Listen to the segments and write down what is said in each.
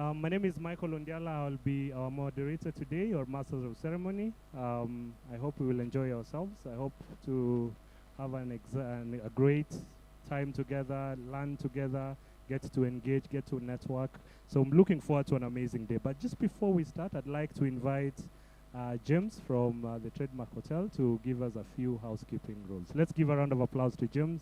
My name is Michael Ondiala. I'll be our moderator today, your Masters of Ceremony. I hope we will enjoy ourselves. I hope to have a great time together, learn together, get to engage, get to network. So I'm looking forward to an amazing day. But just before we start, I'd like to invite James from the Trademark Hotel to give us a few housekeeping rules. Let's give a round of applause to James.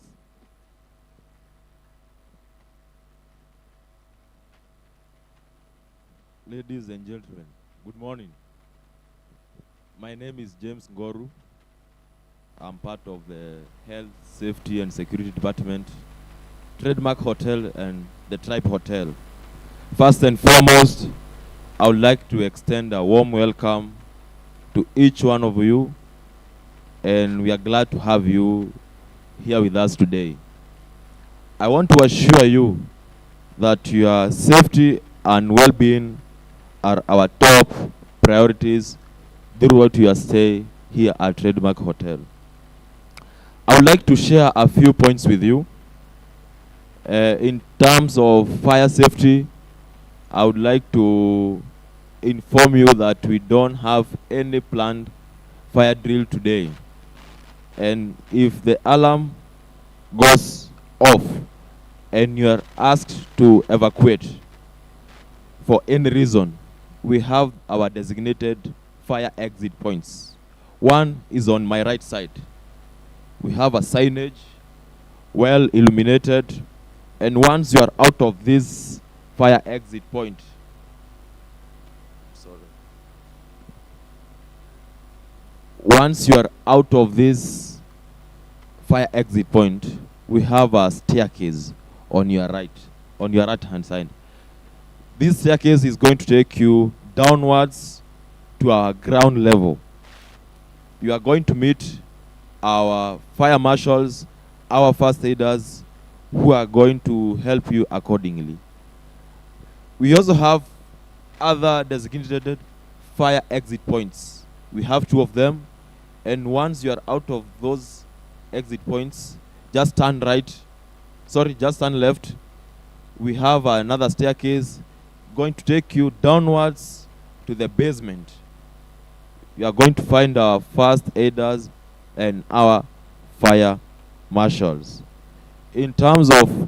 Ladies and gentlemen, good morning. My name is James Ngoru. I'm part of the Health, Safety and Security Department, Trademark Hotel and the Tribe Hotel. First and foremost, I would like to extend a warm welcome to each one of you, and we are glad to have you here with us today. I want to assure you that your safety and well-being are our top priorities throughout your stay here at Trademark Hotel. I would like to share a few points with you. In terms of fire safety, I would like to inform you that we don't have any planned fire drill today. And if the alarm goes off and you are asked to evacuate for any reason, we have our designated fire exit points. One is on my right side. We have a signage, well illuminated, and once you are out of this fire exit point, once you are out of this fire exit point, we have a staircase on your right hand side. This staircase is going to take you downwards to our ground level. You are going to meet our fire marshals, our first aiders, who are going to help you accordingly. We also have other designated fire exit points. We have 2 of them, and once you are out of those exit points, just turn left. We have another staircase going to take you downwards to the basement. You are going to find our first aiders and our fire marshals. In terms of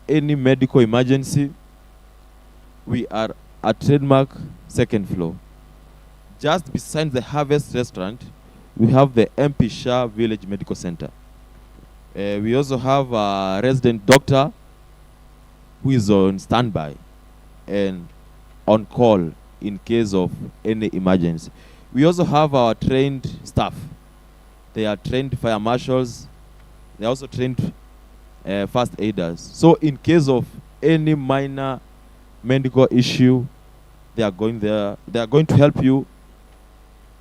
any medical emergency, we are at Trademark 2nd floor. Just beside the Harvest restaurant, we have the MP Shah Village Medical Center. We also have a resident doctor who is on standby and on call in case of any emergency. We also have our trained staff. They are trained fire marshals. They are also trained first aiders. So in case of any minor medical issue, they are going to help you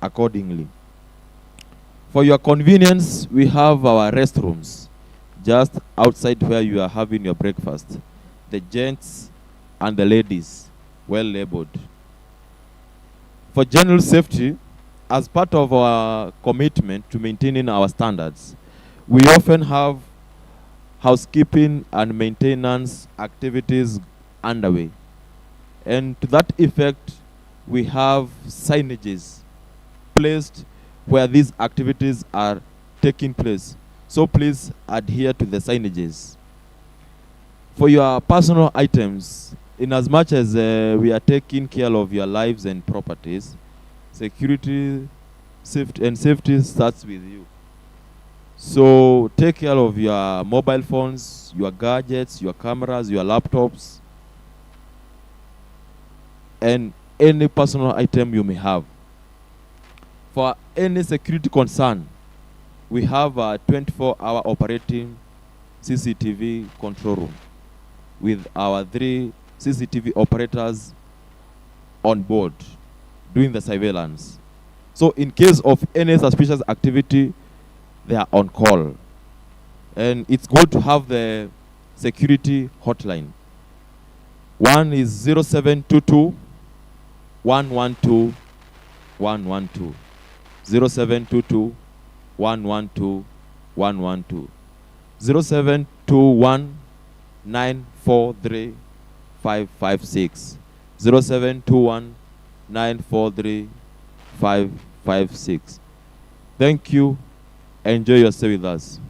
accordingly. For your convenience, we have our restrooms just outside where you are having your breakfast. The gents and the ladies, well labeled. For general safety, as part of our commitment to maintaining our standards, we often have housekeeping and maintenance activities underway. And to that effect, we have signages placed where these activities are taking place. So please adhere to the signages. For your personal items, in as much as we are taking care of your lives and properties, security safety starts with you. So take care of your mobile phones, your gadgets, your cameras, your laptops, and any personal item you may have. For any security concern, we have a 24-hour operating CCTV control room with our 3 CCTV operators on board doing the surveillance. So in case of any suspicious activity, they are on call. And it's good to have the security hotline. One is 0722 112 112. 0722 112 112. 0721 943 556. 0721 943 556. Thank you. Enjoy your stay with us.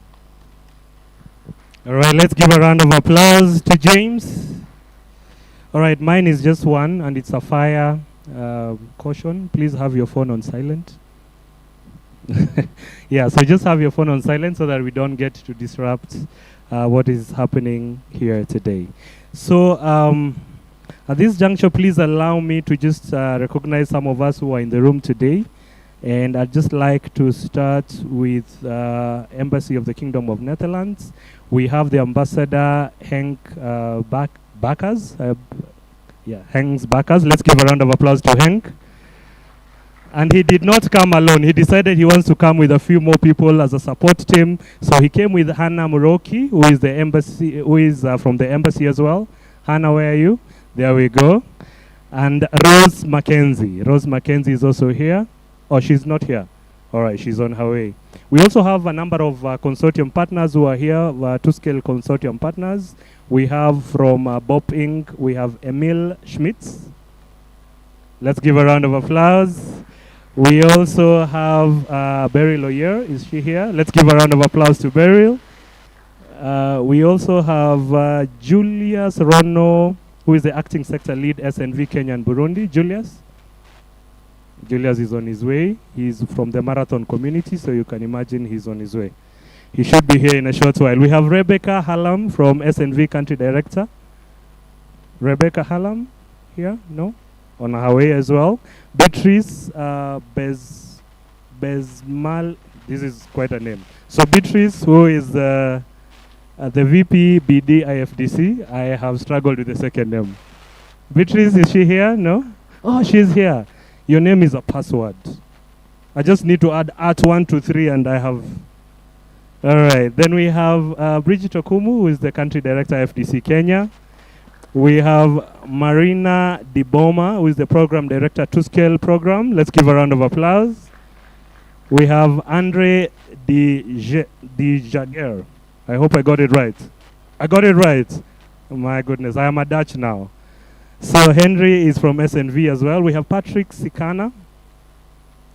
All right, let's give a round of applause to James. All right, mine is just one, and it's a fire caution. Please have your phone on silent. Yeah, so just have your phone on silent so that we don't get to disrupt what is happening here today. So at this juncture, please allow me to just recognize some of us who are in the room today. And I'd just like to start with Embassy of the Kingdom of Netherlands. We have the Ambassador Henk Bakkers. Henk Bakkers. Let's give a round of applause to Henk. And he did not come alone. He decided he wants to come with a few more people as a support team. So he came with Hannah Muroki, who is the embassy, who is from the embassy as well. Hannah, where are you? There we go. And Rose Mackenzie. Rose Mackenzie is also here. Oh, she's not here. All right, she's on her way. We also have a number of consortium partners who are here, 2SCALE consortium partners. We have from Bob Inc., we have Emil Schmitz. Let's give a round of applause. We also have Beryl Oyer. Is she here? Let's give a round of applause to Beryl. We also have Julius Rono, who is the acting sector lead, SNV Kenya and Burundi. Julius is on his way. He's from the marathon community, so you can imagine he's on his way. He should be here in a short while. We have Rebecca Hallam from SNV Country Director. Rebecca Hallam here? No? On her way as well. Beatrice Bezmal. This is quite a name. So Beatrice, who is the VP BD IFDC. I have struggled with the second name. Beatrice, is she here? No? Oh, she's here. Your name is a password. I just need to add @123 and I have. All right. Then we have Bridget Okumu, who is the Country Director FDC Kenya. We have Marina Diboma, who is the Program Director 2SCALE Program. Let's give a round of applause. We have Andre Jager. I hope I got it right. I got it right. Oh my goodness, I am a Dutch now. So Henry is from SNV as well. We have Patrick Sikana.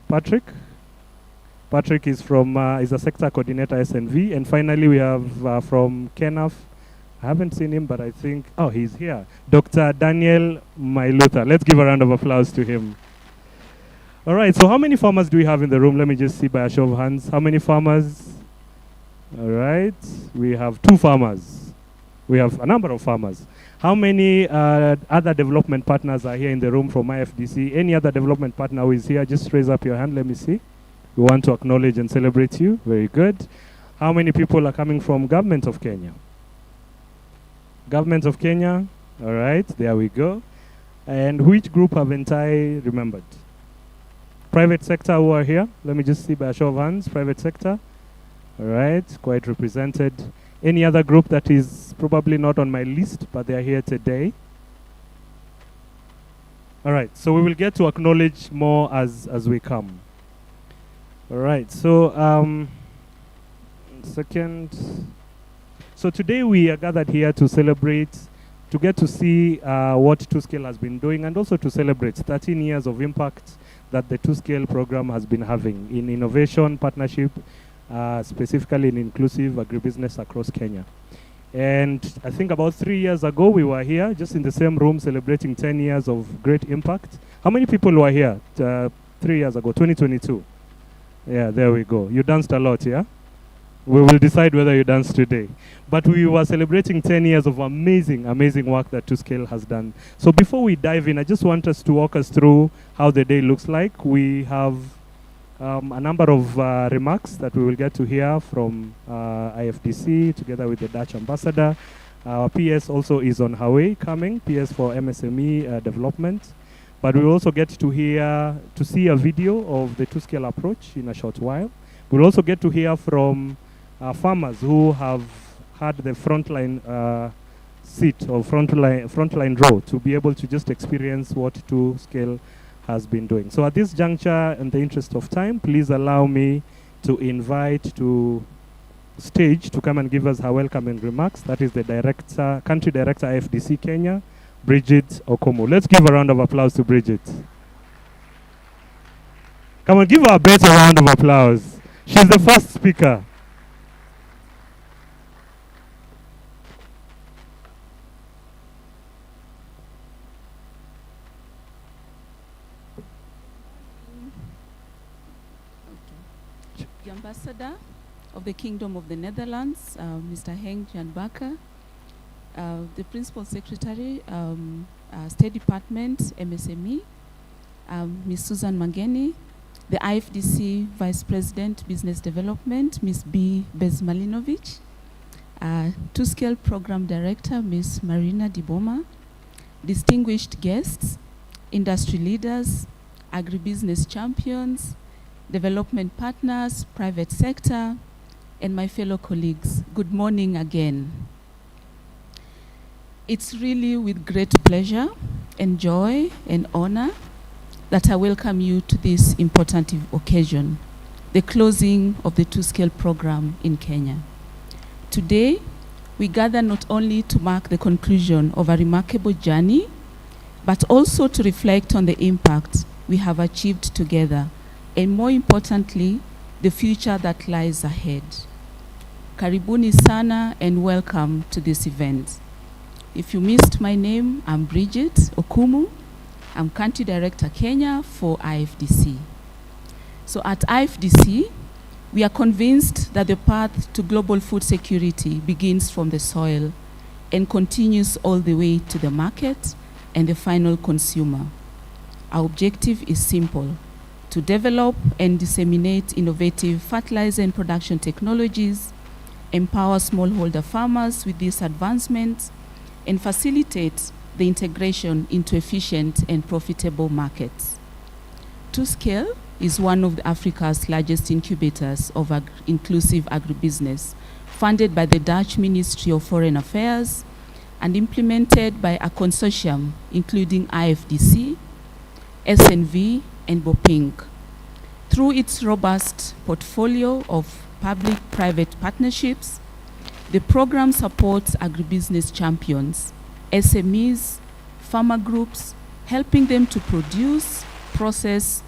Patrick is from is a sector coordinator SNV. And finally we have from KENAF. I haven't seen him, but I think he's here. Dr. Daniel Mailutha. Let's give a round of applause to him. All right. So how many farmers do we have in the room? Let me just see by a show of hands. How many farmers? All right. We have 2 farmers. We have a number of farmers. How many other development partners are here in the room from IFDC? Any other development partner who is here, just raise up your hand. Let me see. We want to acknowledge and celebrate you. Very good. How many people are coming from Government of Kenya? Government of Kenya. All right. There we go. And which group haven't I remembered? Private sector who are here? Let me just see by a show of hands. Private sector. All right. Quite represented. Any other group that is probably not on my list, but they are here today? All right, so we will get to acknowledge more as we come. All right, so second. So today we are gathered here to celebrate, to get to see what 2SCALE has been doing, and also to celebrate 13 years of impact that the 2SCALE program has been having in innovation, partnership, specifically in inclusive agribusiness across Kenya. And I think about 3 years ago, we were here, just in the same room, celebrating 10 years of great impact. How many people were here 3 years ago, 2022? Yeah, there we go. You danced a lot, yeah? We will decide whether you dance today. But we were celebrating 10 years of amazing, amazing work that 2SCALE has done. So before we dive in, I just want us to walk us through how the day looks like. We have a number of remarks that we will get to hear from IFDC together with the Dutch ambassador. Our PS also is on her way coming, PS for MSME development. But we will also get to see a video of the 2SCALE approach in a short while. We'll also get to hear from farmers who have had the frontline seat or frontline role to be able to just experience what 2SCALE has been doing. So at this juncture, in the interest of time, please allow me to invite to stage to come and give us her welcoming remarks. That is the Country Director IFDC Kenya, Bridget Okomo. Let's give a round of applause to Bridget. Come on, give her a better round of applause. She's the first speaker. The Ambassador of the Kingdom of the Netherlands, Mr. Henk Jan Bakker, the Principal Secretary, State Department, MSME, Ms. Susan Mangeni, the IFDC Vice President, Business Development, Ms. B. Bezmalinovic, 2SCALE Program Director, Ms. Marina Diboma, distinguished guests, industry leaders, agribusiness champions, development partners, private sector, and my fellow colleagues, good morning again. It's really with great pleasure and joy and honor that I welcome you to this important occasion, the closing of the 2SCALE program in Kenya. Today, we gather not only to mark the conclusion of a remarkable journey, but also to reflect on the impact we have achieved together, and more importantly, the future that lies ahead. Karibuni sana and welcome to this event. If you missed my name, I'm Bridget Okumu. I'm Country Director Kenya for IFDC. So at IFDC, we are convinced that the path to global food security begins from the soil and continues all the way to the market and the final consumer. Our objective is simple: to develop and disseminate innovative fertilizer and production technologies, empower smallholder farmers with these advancements, and facilitate the integration into efficient and profitable markets. 2SCALE is one of Africa's largest incubators of inclusive agribusiness, funded by the Dutch Ministry of Foreign Affairs and implemented by a consortium including IFDC, SNV, and BOPINC. Through its robust portfolio of public-private partnerships, the program supports agribusiness champions, SMEs, farmer groups, helping them to produce, process,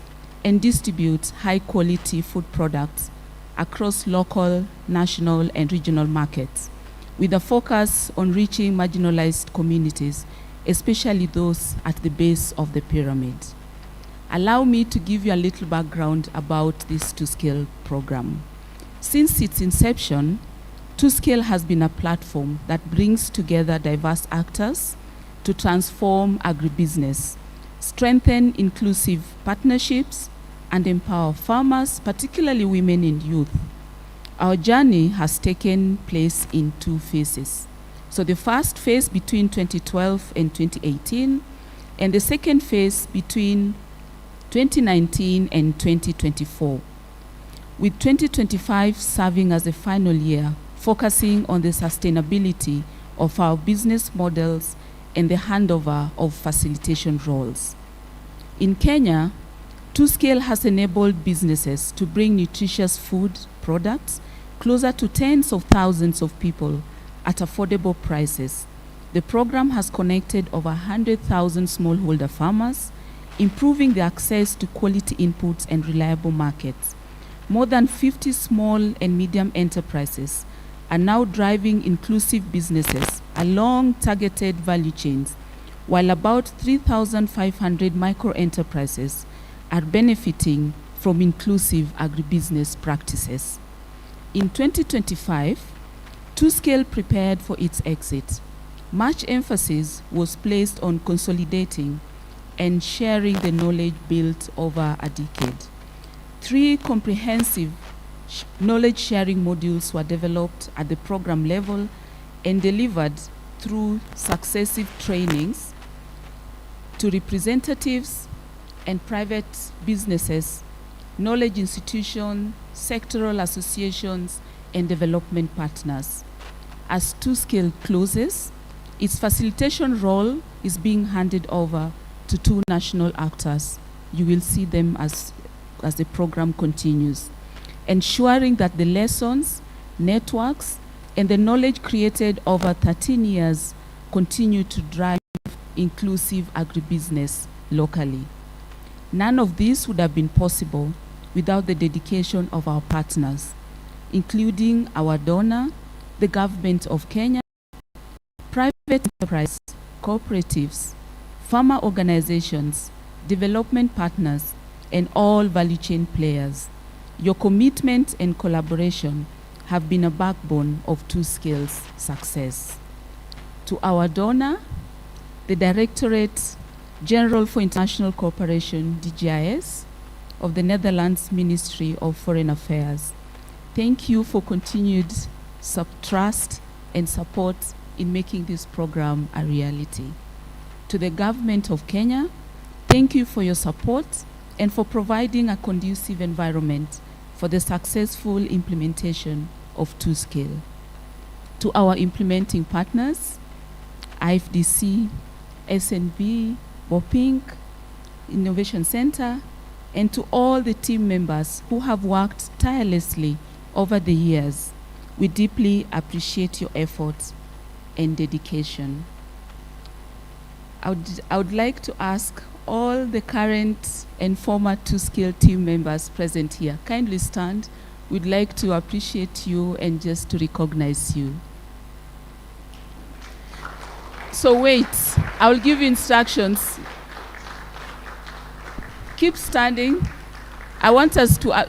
and distribute high-quality food products across local, national, and regional markets, with a focus on reaching marginalized communities, especially those at the base of the pyramid. Allow me to give you a little background about this 2SCALE program. Since its inception, 2SCALE has been a platform that brings together diverse actors to transform agribusiness, strengthen inclusive partnerships, and empower farmers, particularly women and youth. Our journey has taken place in two phases. So the first phase between 2012 and 2018, and the second phase between 2019 and 2024, with 2025 serving as the final year, focusing on the sustainability of our business models and the handover of facilitation roles. In Kenya, 2SCALE has enabled businesses to bring nutritious food products closer to tens of thousands of people at affordable prices. The program has connected over 100,000 smallholder farmers, improving the access to quality inputs and reliable markets. More than 50 small and medium enterprises are now driving inclusive businesses along targeted value chains, while about 3,500 micro-enterprises are benefiting from inclusive agribusiness practices. In 2025, 2SCALE prepared for its exit. Much emphasis was placed on consolidating and sharing the knowledge built over a decade. 3 comprehensive knowledge sharing modules were developed at the program level and delivered through successive trainings to representatives and private businesses, knowledge institutions, sectoral associations, and development partners. As 2SCALE closes, its facilitation role is being handed over to 2 national actors. You will see them as the program continues, ensuring that the lessons, networks, and the knowledge created over 13 years continue to drive inclusive agribusiness locally. None of this would have been possible without the dedication of our partners, including our donor, the government of Kenya, private enterprise, cooperatives, farmer organizations, development partners, and all value chain players. Your commitment and collaboration have been a backbone of 2SCALE's success. To our donor, the Directorate General for International Cooperation, DGIS, of the Netherlands Ministry of Foreign Affairs, thank you for continued trust and support in making this program a reality. To the government of Kenya, thank you for your support and for providing a conducive environment for the successful implementation of 2SCALE. To our implementing partners, IFDC, SNB, Bopink, Innovation Center, and to all the team members who have worked tirelessly over the years, we deeply appreciate your efforts and dedication. I would like to ask all the current and former 2SCALE team members present here, kindly stand. We'd like to appreciate you and just to recognize you. So wait, I will give you instructions. Keep standing. I want us to I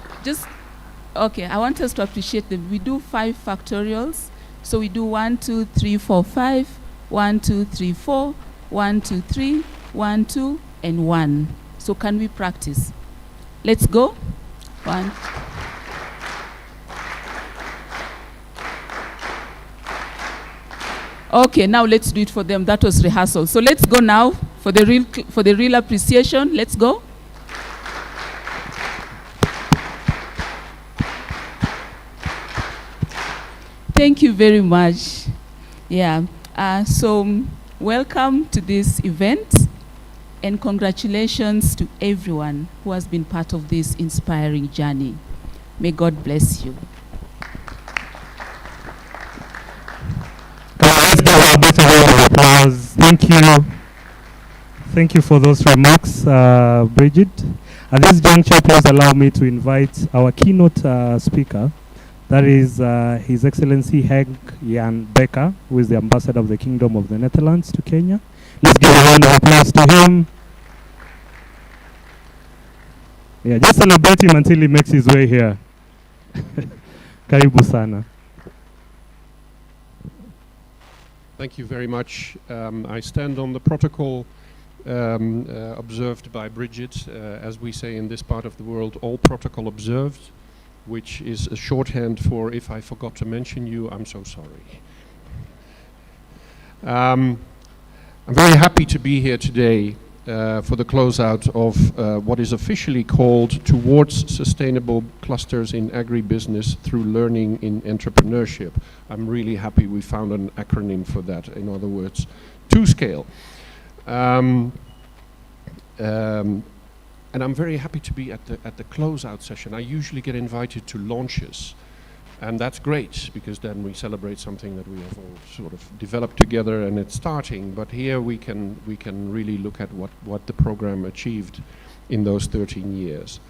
want us to appreciate them. We do 5 factorials. So we do 1, 2, 3, 4, 5, 1, 2, 3, 4, 1, 2, 3, 1, 2, and 1. So can we practice? Let's go. 1. Okay, now let's do it for them. That was rehearsal. So let's go now for the real appreciation. Let's go. Thank you very much. Yeah. So welcome to this event, and congratulations to everyone who has been part of this inspiring journey. May God bless you. Let's give a bit of applause. Thank you. Thank you for those remarks, Bridget. At this juncture, please allow me to invite our keynote speaker. That is His Excellency Henk Jan Becker, who is the Ambassador of the Kingdom of the Netherlands to Kenya. Let's give a round of applause to him. Yeah, just celebrate him until he makes his way here. Karibu sana. Thank you very much. I stand on the protocol observed by Bridget. As we say in this part of the world, all protocol observed, which is a shorthand for if I forgot to mention you, I'm so sorry. I'm very happy to be here today for the closeout of what is officially called Towards Sustainable Clusters in Agribusiness Through Learning in Entrepreneurship. I'm really happy we found an acronym for that. In other words, 2SCALE. And I'm very happy to be at the closeout session. I usually get invited to launches, and that's great because then we celebrate something that we have all sort of developed together and it's starting. But here we can really look at what the program achieved in those 13 years.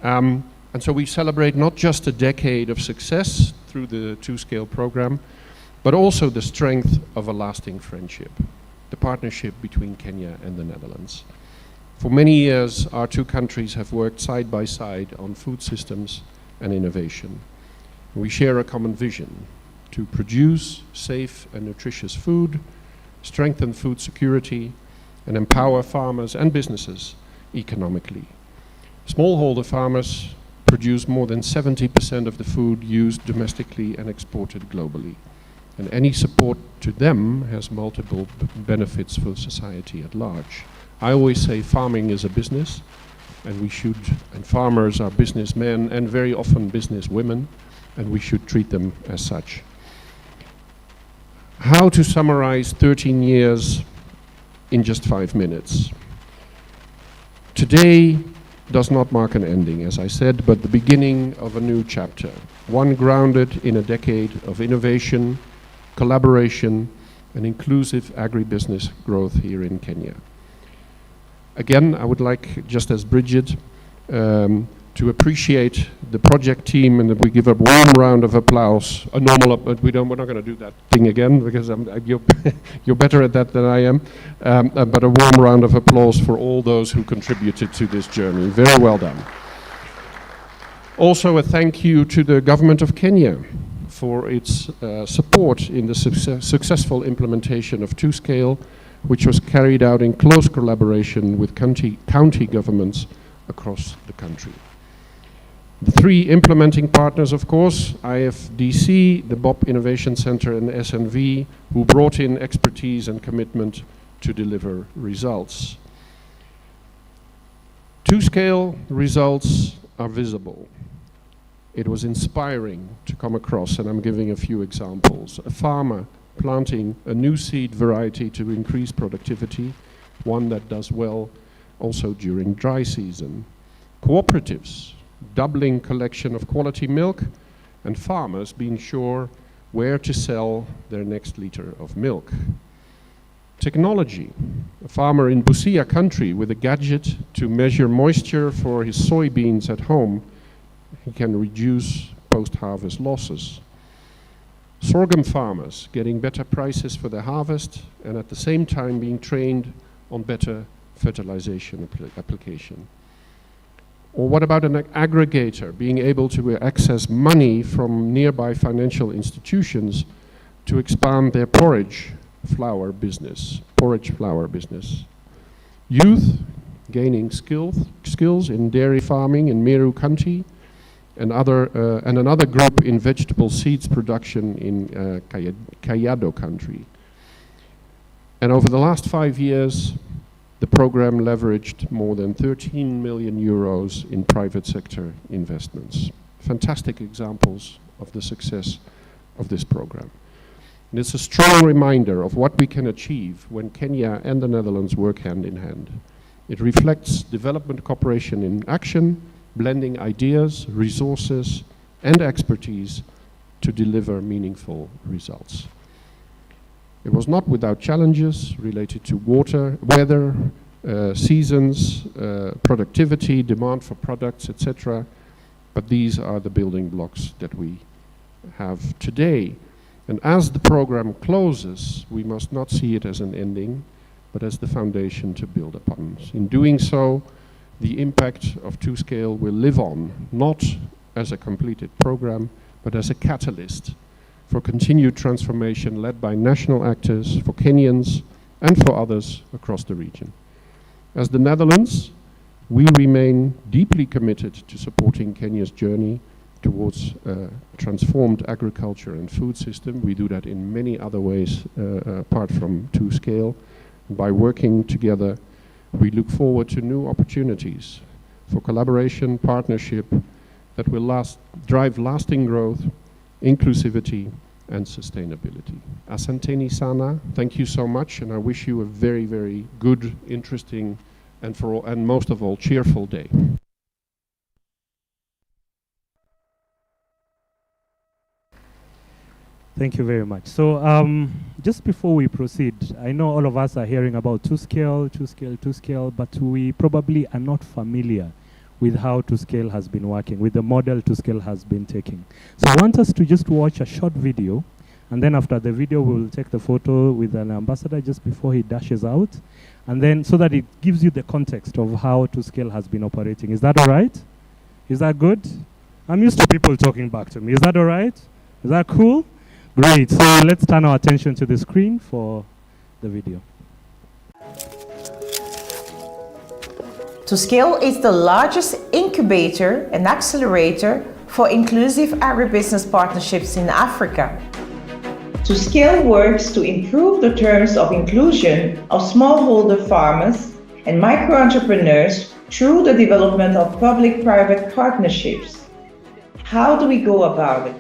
And so we celebrate not just a decade of success through the 2SCALE program, but also the strength of a lasting friendship, the partnership between Kenya and the Netherlands. For many years, our two countries have worked side by side on food systems and innovation. We share a common vision to produce safe and nutritious food, strengthen food security, and empower farmers and businesses economically. Smallholder farmers produce more than 70% of the food used domestically and exported globally. And any support to them has multiple benefits for society at large. I always say farming is a business, and farmers are businessmen and very often businesswomen, and we should treat them as such. How to summarize 13 years in just 5 minutes? Today does not mark an ending, as I said, but the beginning of a new chapter, one grounded in a decade of innovation, collaboration, and inclusive agribusiness growth here in Kenya. Again, I would like, just as Bridget, to appreciate the project team, and that we give a warm round of applause. A normal, but we're not going to do that thing again, because you're better at that than I am. But a warm round of applause for all those who contributed to this journey. Very well done. Also a thank you to the government of Kenya for its support in the successful implementation of 2SCALE, which was carried out in close collaboration with county governments across the country. The three implementing partners, of course, IFDC, the BOP Innovation Center, and SNV, who brought in expertise and commitment to deliver results. 2SCALE results are visible. It was inspiring to come across, and I'm giving a few examples. A farmer planting a new seed variety to increase productivity, one that does well also during dry season. Cooperatives doubling collection of quality milk, and farmers being sure where to sell their next liter of milk. Technology, a farmer in Busia country with a gadget to measure moisture for his soybeans at home, he can reduce post-harvest losses. Sorghum farmers getting better prices for their harvest, and at the same time being trained on better fertilization application. Or what about an aggregator being able to access money from nearby financial institutions to expand their porridge flour business? Youth gaining skills in dairy farming in Meru County, and another group in vegetable seeds production in Kajiado country. And over the last 5 years, the program leveraged more than 13 million euros in private sector investments. Fantastic examples of the success of this program. And it's a strong reminder of what we can achieve when Kenya and the Netherlands work hand in hand. It reflects development cooperation in action, blending ideas, resources, and expertise to deliver meaningful results. It was not without challenges related to water, weather, seasons, productivity, demand for products, etc. But these are the building blocks that we have today. And as the program closes, we must not see it as an ending, but as the foundation to build upon. In doing so, the impact of 2SCALE will live on, not as a completed program, but as a catalyst for continued transformation led by national actors, for Kenyans, and for others across the region. As the Netherlands, we remain deeply committed to supporting Kenya's journey towards a transformed agriculture and food system. We do that in many other ways apart from 2SCALE. By working together, we look forward to new opportunities for collaboration, partnership that will drive lasting growth, inclusivity, and sustainability. Asanteni sana, thank you so much, and I wish you a very, very good, interesting, and most of all, cheerful day. Thank you very much. So just before we proceed, I know all of us are hearing about 2SCALE, but we probably are not familiar with how 2SCALE has been working, with the model 2SCALE has been taking. So I want us to just watch a short video, and then after the video, we'll take the photo with an ambassador just before he dashes out, and then so that it gives you the context of how 2SCALE has been operating. Is that all right? Is that good? I'm used to people talking back to me. Is that all right? Is that cool? Great. So let's turn our attention to the screen for the video. 2SCALE is the largest incubator and accelerator for inclusive agribusiness partnerships in Africa. 2SCALE works to improve the terms of inclusion of smallholder farmers and micro-entrepreneurs through the development of public-private partnerships. How do we go about it?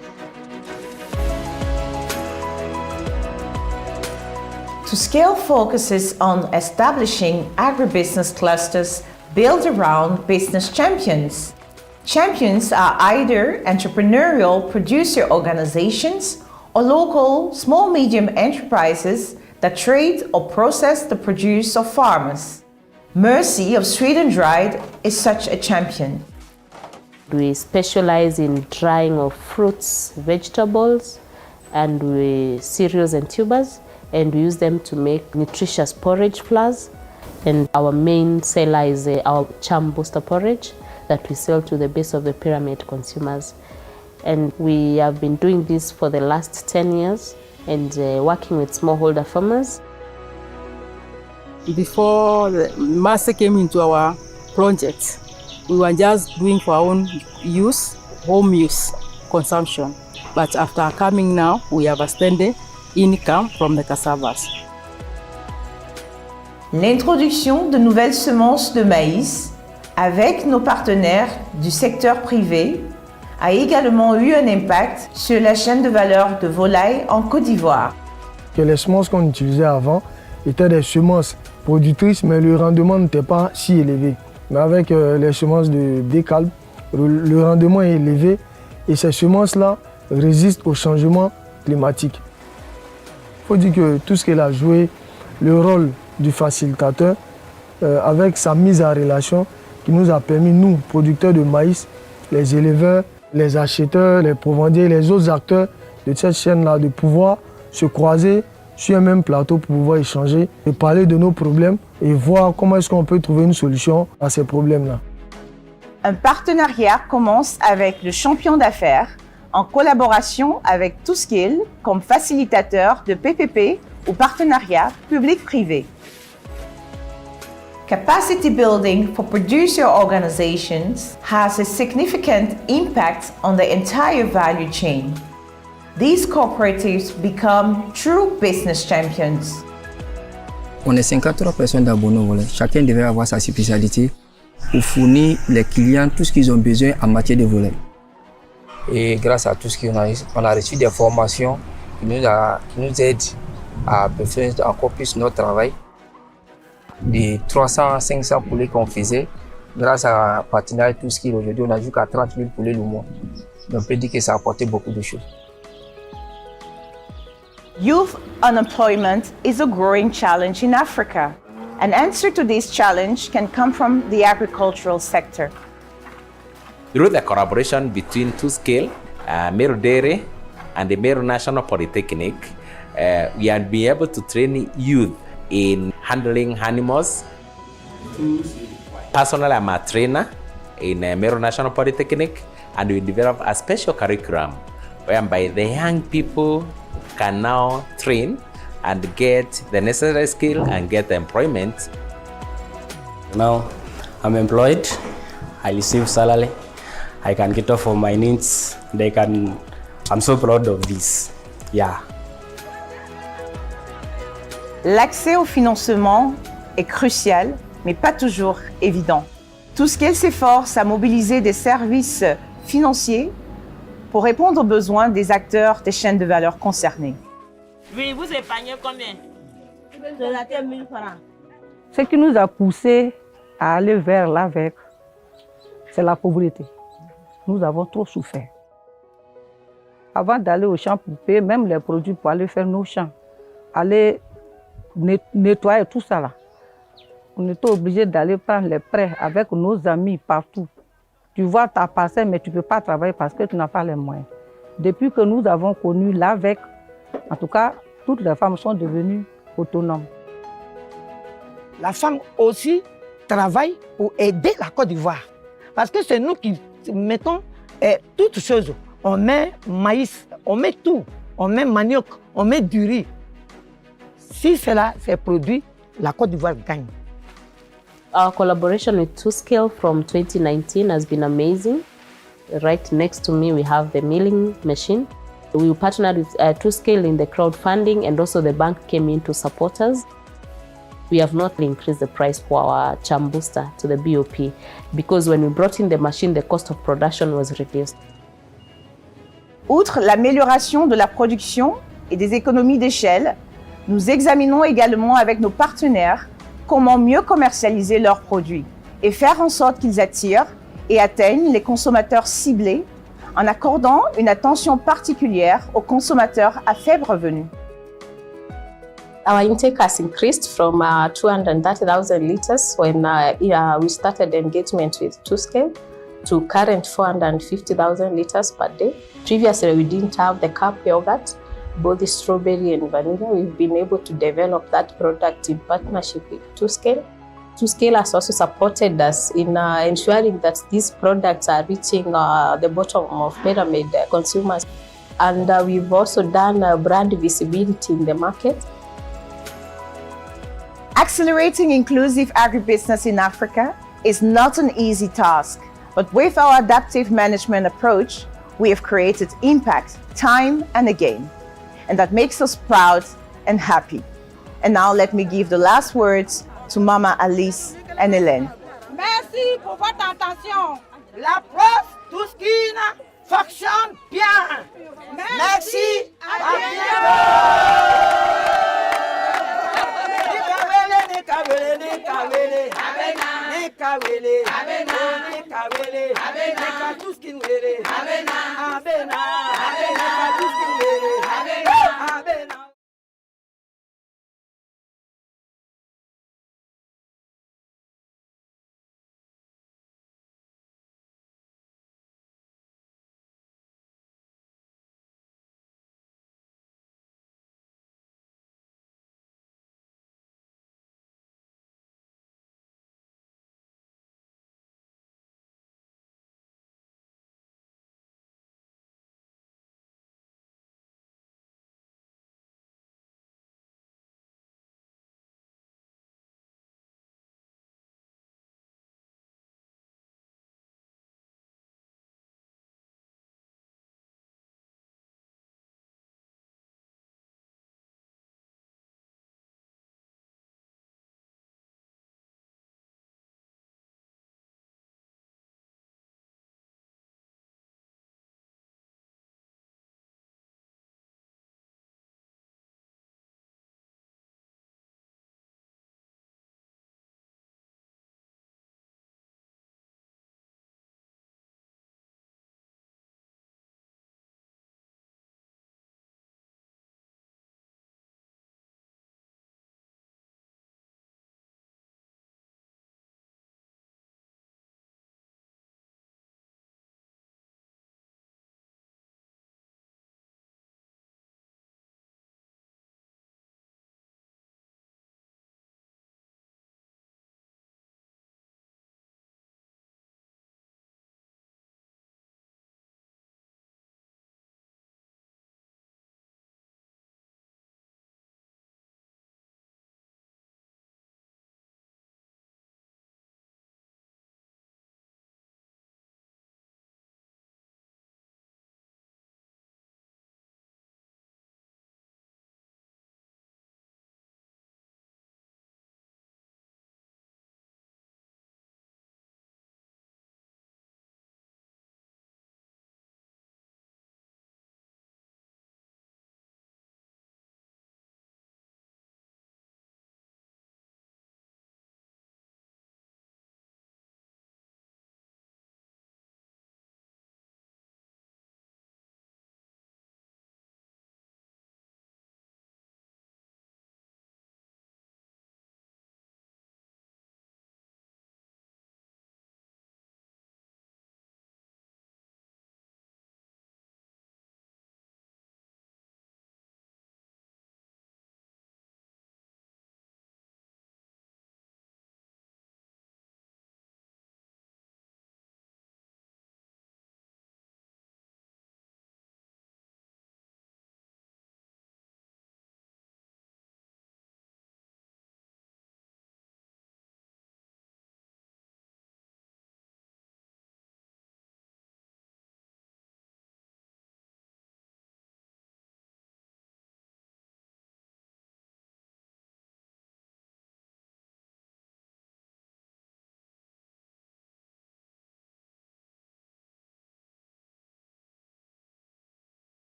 2SCALE focuses on establishing agribusiness clusters built around business champions. Champions are either entrepreneurial producer organizations or local small-medium enterprises that trade or process the produce of farmers. Mercy of Sweet and Dried is such a champion. We specialize in drying of fruits, vegetables, and cereals and tubers, and we use them to make nutritious porridge flours. And our main seller is our charm booster porridge that we sell to the base of the pyramid consumers. And we have been doing this for the last 10 years and working with smallholder farmers. Before the master came into our project, we were just doing for our own use, home use, consumption. But after coming now, we have extended income from the cassavas. L'introduction de nouvelles semences de maïs avec nos partenaires du secteur privé a également eu un impact sur la chaîne de valeur de volaille en Côte d'Ivoire. Les semences qu'on utilisait avant étaient des semences productrices, mais le rendement n'était pas si élevé. Mais avec les semences de 2SCALE, le rendement est élevé et ces semences-là résistent au changement climatique. Il faut dire que 2SCALE a joué le rôle du facilitateur avec sa mise en relation qui nous a permis, nous, producteurs de maïs, les éleveurs, les acheteurs, les provendiers, les autres acteurs de cette chaîne-là, de pouvoir se croiser sur un même plateau pour pouvoir échanger et parler de nos problèmes et voir comment est-ce qu'on peut trouver une solution à ces problèmes-là. Un partenariat commence avec le champion d'affaires en collaboration avec 2SCALE comme facilitateur de PPP ou partenariat public-privé. Capacity building for producer organizations has a significant impact on the entire value chain. These cooperatives become true business champions. On est 53 personnes d'abonnés au volet. Chacun devait avoir sa spécialité pour fournir les clients tout ce qu'ils ont besoin en matière de volet. Et grâce à tout ce qu'on on a reçu des formations qui nous aident à perfectionner encore plus notre travail. Des 300-500 poulets qu'on faisait, grâce à un partenariat 2SCALE, aujourd'hui on a jusqu'à 30 000 poulets le mois. Donc on peut dire que ça a apporté beaucoup de choses. Youth unemployment is a growing challenge in Africa. An answer to this challenge can come from the agricultural sector. Through the collaboration between 2SCALE, Meru Dairy, and the Meru National Polytechnic, we have been able to train youth in handling animals. Personally, I'm a trainer in Meru National Polytechnic, and we developed a special curriculum whereby the young people can now train and get the necessary skill and get employment. Now I'm employed, I receive salary, I can get off for my needs. I'm so proud of this. Yeah. L'accès au financement est crucial, mais pas toujours évident. 2SCALE s'efforce à mobiliser des services financiers pour répondre aux besoins des acteurs des chaînes de valeur concernées. Oui, vous épargnez combien? 1000 francs. Ce qui nous a poussé à aller vers l'AVEC, c'est la pauvreté. Nous avons trop souffert. Avant d'aller au champ pour payer même les produits pour aller faire nos champs, aller nettoyer tout ça là, on était obligé d'aller prendre les prêts avec nos amis partout. Tu vois ta parcelle, mais tu ne peux pas travailler parce que tu n'as pas les moyens. Depuis que nous avons connu l'AVEC, en tout cas, toutes les femmes sont devenues autonomes. La femme aussi travaille pour aider la Côte d'Ivoire. Parce que c'est nous qui mettons toutes choses. On met maïs, on met tout. On met manioc, on met du riz. Si cela c'est produit, la Côte d'Ivoire gagne. Our collaboration with 2SCALE from 2019 has been amazing. Right next to me, we have the milling machine. We partnered with 2SCALE in the crowdfunding, and also the bank came in to support us. We have not increased the price for our charm booster to the BOP because when we brought in the machine, the cost of production was reduced. Outre l'amélioration de la production et des économies d'échelle, nous examinons également avec nos partenaires comment mieux commercialiser leurs produits et faire en sorte qu'ils attirent et atteignent les consommateurs ciblés en accordant une attention particulière aux consommateurs à faible revenu. Our intake has increased from 230,000 liters when we started engagement with 2SCALE to current 450,000 liters per day. Previously, we didn't have the cup yogurt, both the strawberry and vanilla. We've been able to develop that product in partnership with 2SCALE. 2SCALE has also supported us in ensuring that these products are reaching the bottom of pyramid consumers. And we've also done brand visibility in the market. Accelerating inclusive agribusiness in Africa is not an easy task, but with our adaptive management approach, we have created impact time and again. And that makes us proud and happy. And now let me give the last words to Mama Alice and Hélène. Merci pour votre attention. La preuve, tout ce qui fonctionne bien. Merci. À bientôt.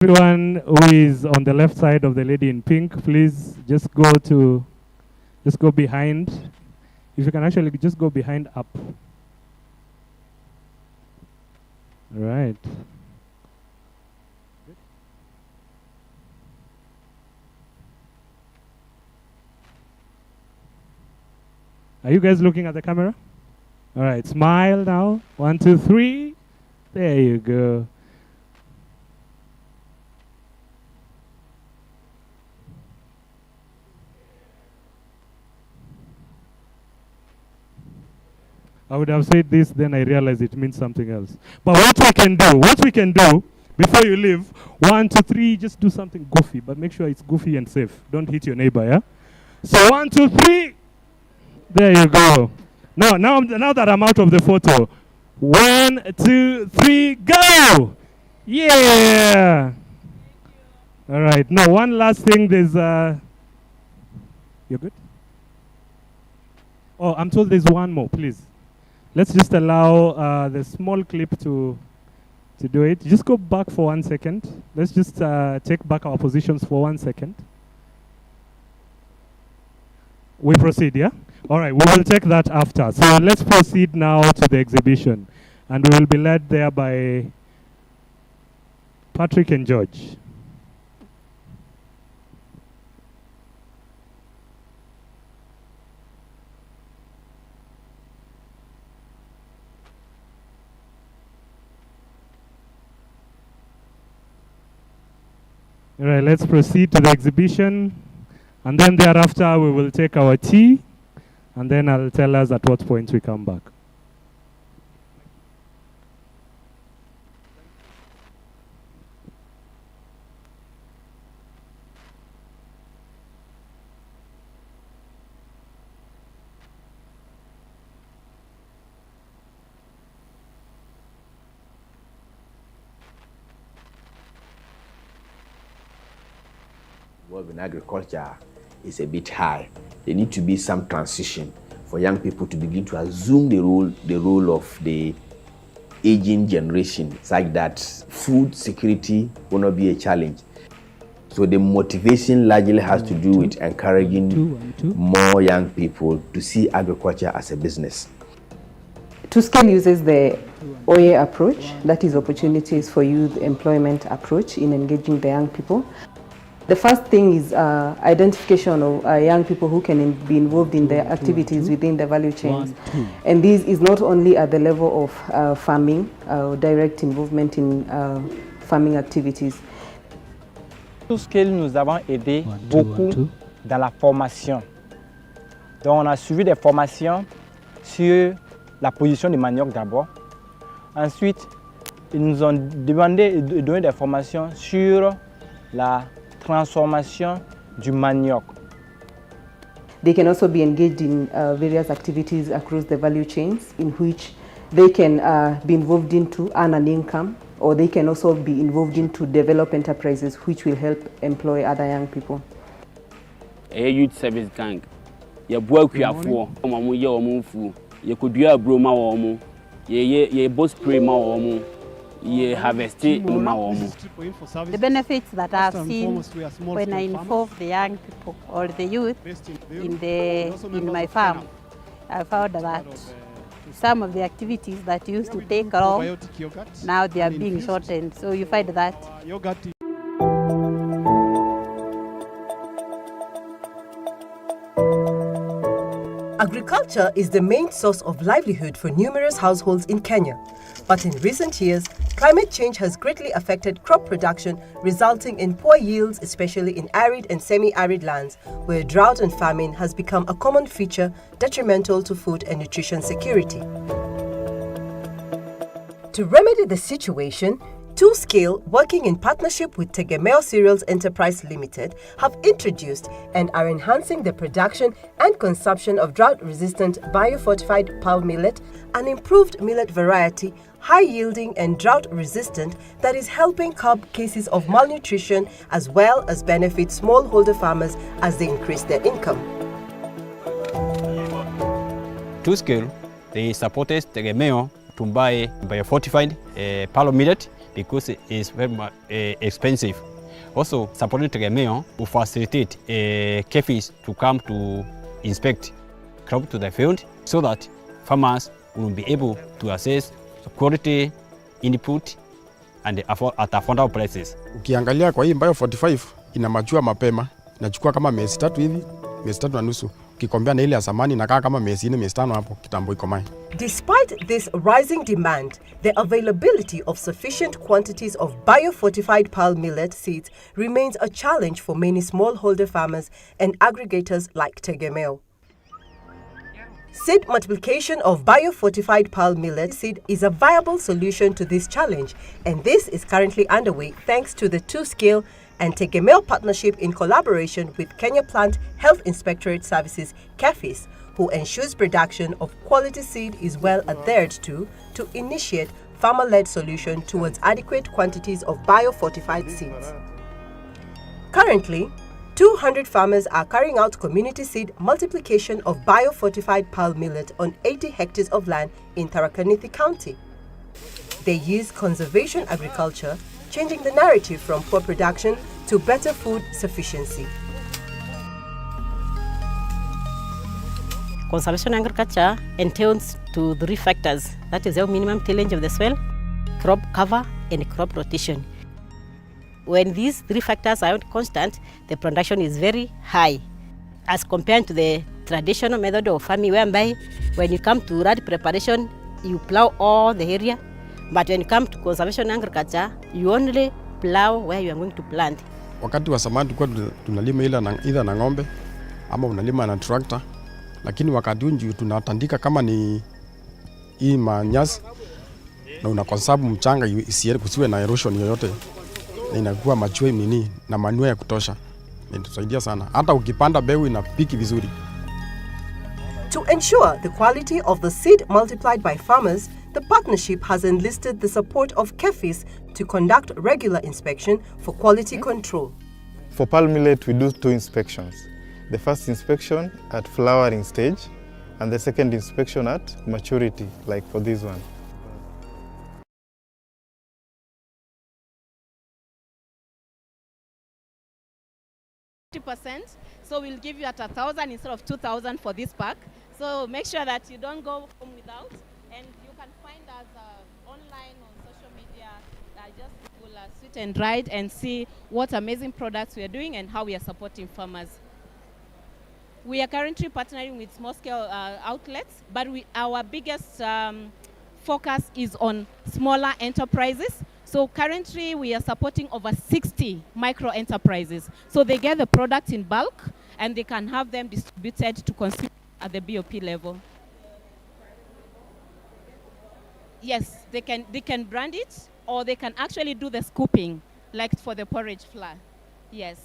Everyone who is on the left side of the lady in pink, please just go behind. If you can actually just go behind up. All right. Are you guys looking at the camera? All right, smile now. 1, 2, 3. There you go. I would have said this, then I realized it means something else. But what we can do before you leave, 1, 2, 3, just do something goofy, but make sure it's goofy and safe. Don't hit your neighbor, yeah? So 1, 2, 3. There you go. Now that I'm out of the photo, 1, 2, 3, go! Yeah! All right. Now, one last thing. There's you're good? Oh, I'm told there's one more, please. Let's just allow the small clip to do it. Just go back for 1 second. Let's just take back our positions for 1 second. We proceed, yeah? All right, we will take that after. So let's proceed now to the exhibition. And we will be led there by Patrick and George. All right, let's proceed to the exhibition. And then thereafter, we will take our tea. And then I'll tell us at what point we come back. In agriculture is a bit high. There need to be some transition for young people to begin to assume the role of the aging generation, such that food security will not be a challenge. So the motivation largely has to do with encouraging more young people to see agriculture as a business. 2SCALE uses the OA approach, that is opportunities for youth employment approach in engaging the young people. The first thing is identification of young people who can be involved in the activities within the value chains. And this is not only at the level of farming, direct involvement in farming activities. 2SCALE nous avons aidé beaucoup dans la formation. Donc on a suivi des formations sur la position du manioc d'abord. Ensuite, ils nous ont demandé de donner des formations sur la transformation du manioc. They can also be engaged in various activities across the value chains in which they can be involved into earn an income, or they can also be involved into develop enterprises which will help employ other young people. A youth service gang. Ya bua kuafo, omo ye omo fu. Ye kodua bro ma omo. Ye boss spray ma omo. The benefits that I've seen when I involve the young people or the youth in my farm, I found that some of the activities that used to take long, now they are being shortened. So you find that. Agriculture is the main source of livelihood for numerous households in Kenya. But in recent years, climate change has greatly affected crop production, resulting in poor yields, especially in arid and semi-arid lands, where drought and famine has become a common feature detrimental to food and nutrition security. To remedy the situation, 2SCALE, working in partnership with Tegemeo Cereals Enterprise Limited, have introduced and are enhancing the production and consumption of drought-resistant biofortified pearl millet, an improved millet variety, high-yielding and drought-resistant that is helping curb cases of malnutrition as well as benefit smallholder farmers as they increase their income. 2SCALE, they supported Tegemeo to buy biofortified pearl millet because it is very much expensive. Also, supporting Tegemeo to facilitate KEFIs to come to inspect crop to the field so that farmers will be able to access quality input and at affordable prices. Ukiangalia kwa hii Bio 45 ina machua mapema, inachukua kama miezi 3 hivi, miezi 3 na nusu Kikombea na ile ya zamani inakaa kama miezi 4 miezi 5 hapo kitambo ikomae. Despite this rising demand, the availability of sufficient quantities of biofortified pearl millet seeds remains a challenge for many smallholder farmers and aggregators like Tegemeo. Seed multiplication of biofortified pearl millet seed is a viable solution to this challenge, and this is currently underway thanks to the 2SCALE and Tegemeo partnership in collaboration with Kenya Plant Health Inspectorate Services, KEFIS, who ensures production of quality seed is well adhered to initiate farmer-led solution towards adequate quantities of biofortified seeds. Currently, 200 farmers are carrying out community seed multiplication of biofortified pearl millet on 80 hectares of land in Tharaka-Nithi County. They use conservation agriculture, changing the narrative from poor production to better food sufficiency. Conservation agriculture entails to 3 factors. That is the minimum tillage of the soil, crop cover, and crop rotation. When these 3 factors are constant, the production is very high as compared to the traditional method of farming, whereby when you come to road preparation, you plow all the area. But when you come to conservation agriculture, you only plow where you are going to plant. Wakati wa zamani tulikuwa tunalima either na ng'ombe ama unalima na tractor, lakini wakati huu tunatandika kama ni hii manyasi na unakonsabu mchanga isiende kusiwe na erosion yoyote. Inakuwa machue nini na manure ya kutosha. Inatusaidia sana. Hata ukipanda mbegu inapiki vizuri. To ensure the quality of the seed multiplied by farmers, the partnership has enlisted the support of KEFIS to conduct regular inspection for quality control. For pearl millet, we do 2 inspections. The first inspection at flowering stage and the second inspection at maturity, like for this one. So we'll give you at 1,000 instead of 2,000 for this pack. So make sure that you don't go home without. And you can find us online on social media. Just Google Sweet and Dried and see what amazing products we are doing and how we are supporting farmers. We are currently partnering with small-scale outlets, but our biggest focus is on smaller enterprises. So currently we are supporting over 60 micro enterprises. So they get the product in bulk and they can have them distributed to consumers at the BOP level. Yes, they can brand it, or they can actually do the scooping, like for the porridge flour. Yes.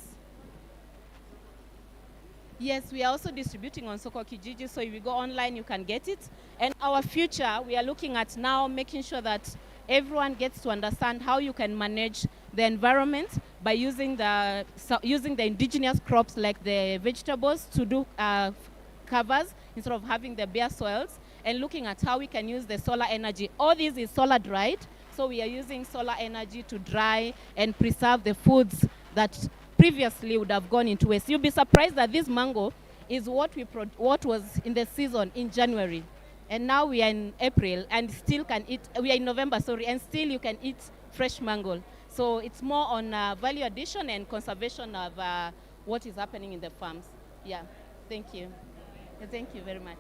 Yes, we are also distributing on Soko Kijiji, so if you go online, you can get it. And our future, we are looking at now making sure that everyone gets to understand how you can manage the environment by using the indigenous crops like the vegetables to do covers instead of having the bare soils, and looking at how we can use the solar energy. All this is solar dried, so we are using solar energy to dry and preserve the foods that previously would have gone into waste. You'll be surprised that this mango is what was in the season in January. And now we are in April and still can eat, we are in November, sorry, and still you can eat fresh mango. So it's more on value addition and conservation of what is happening in the farms. Yeah, thank you. Thank you very much.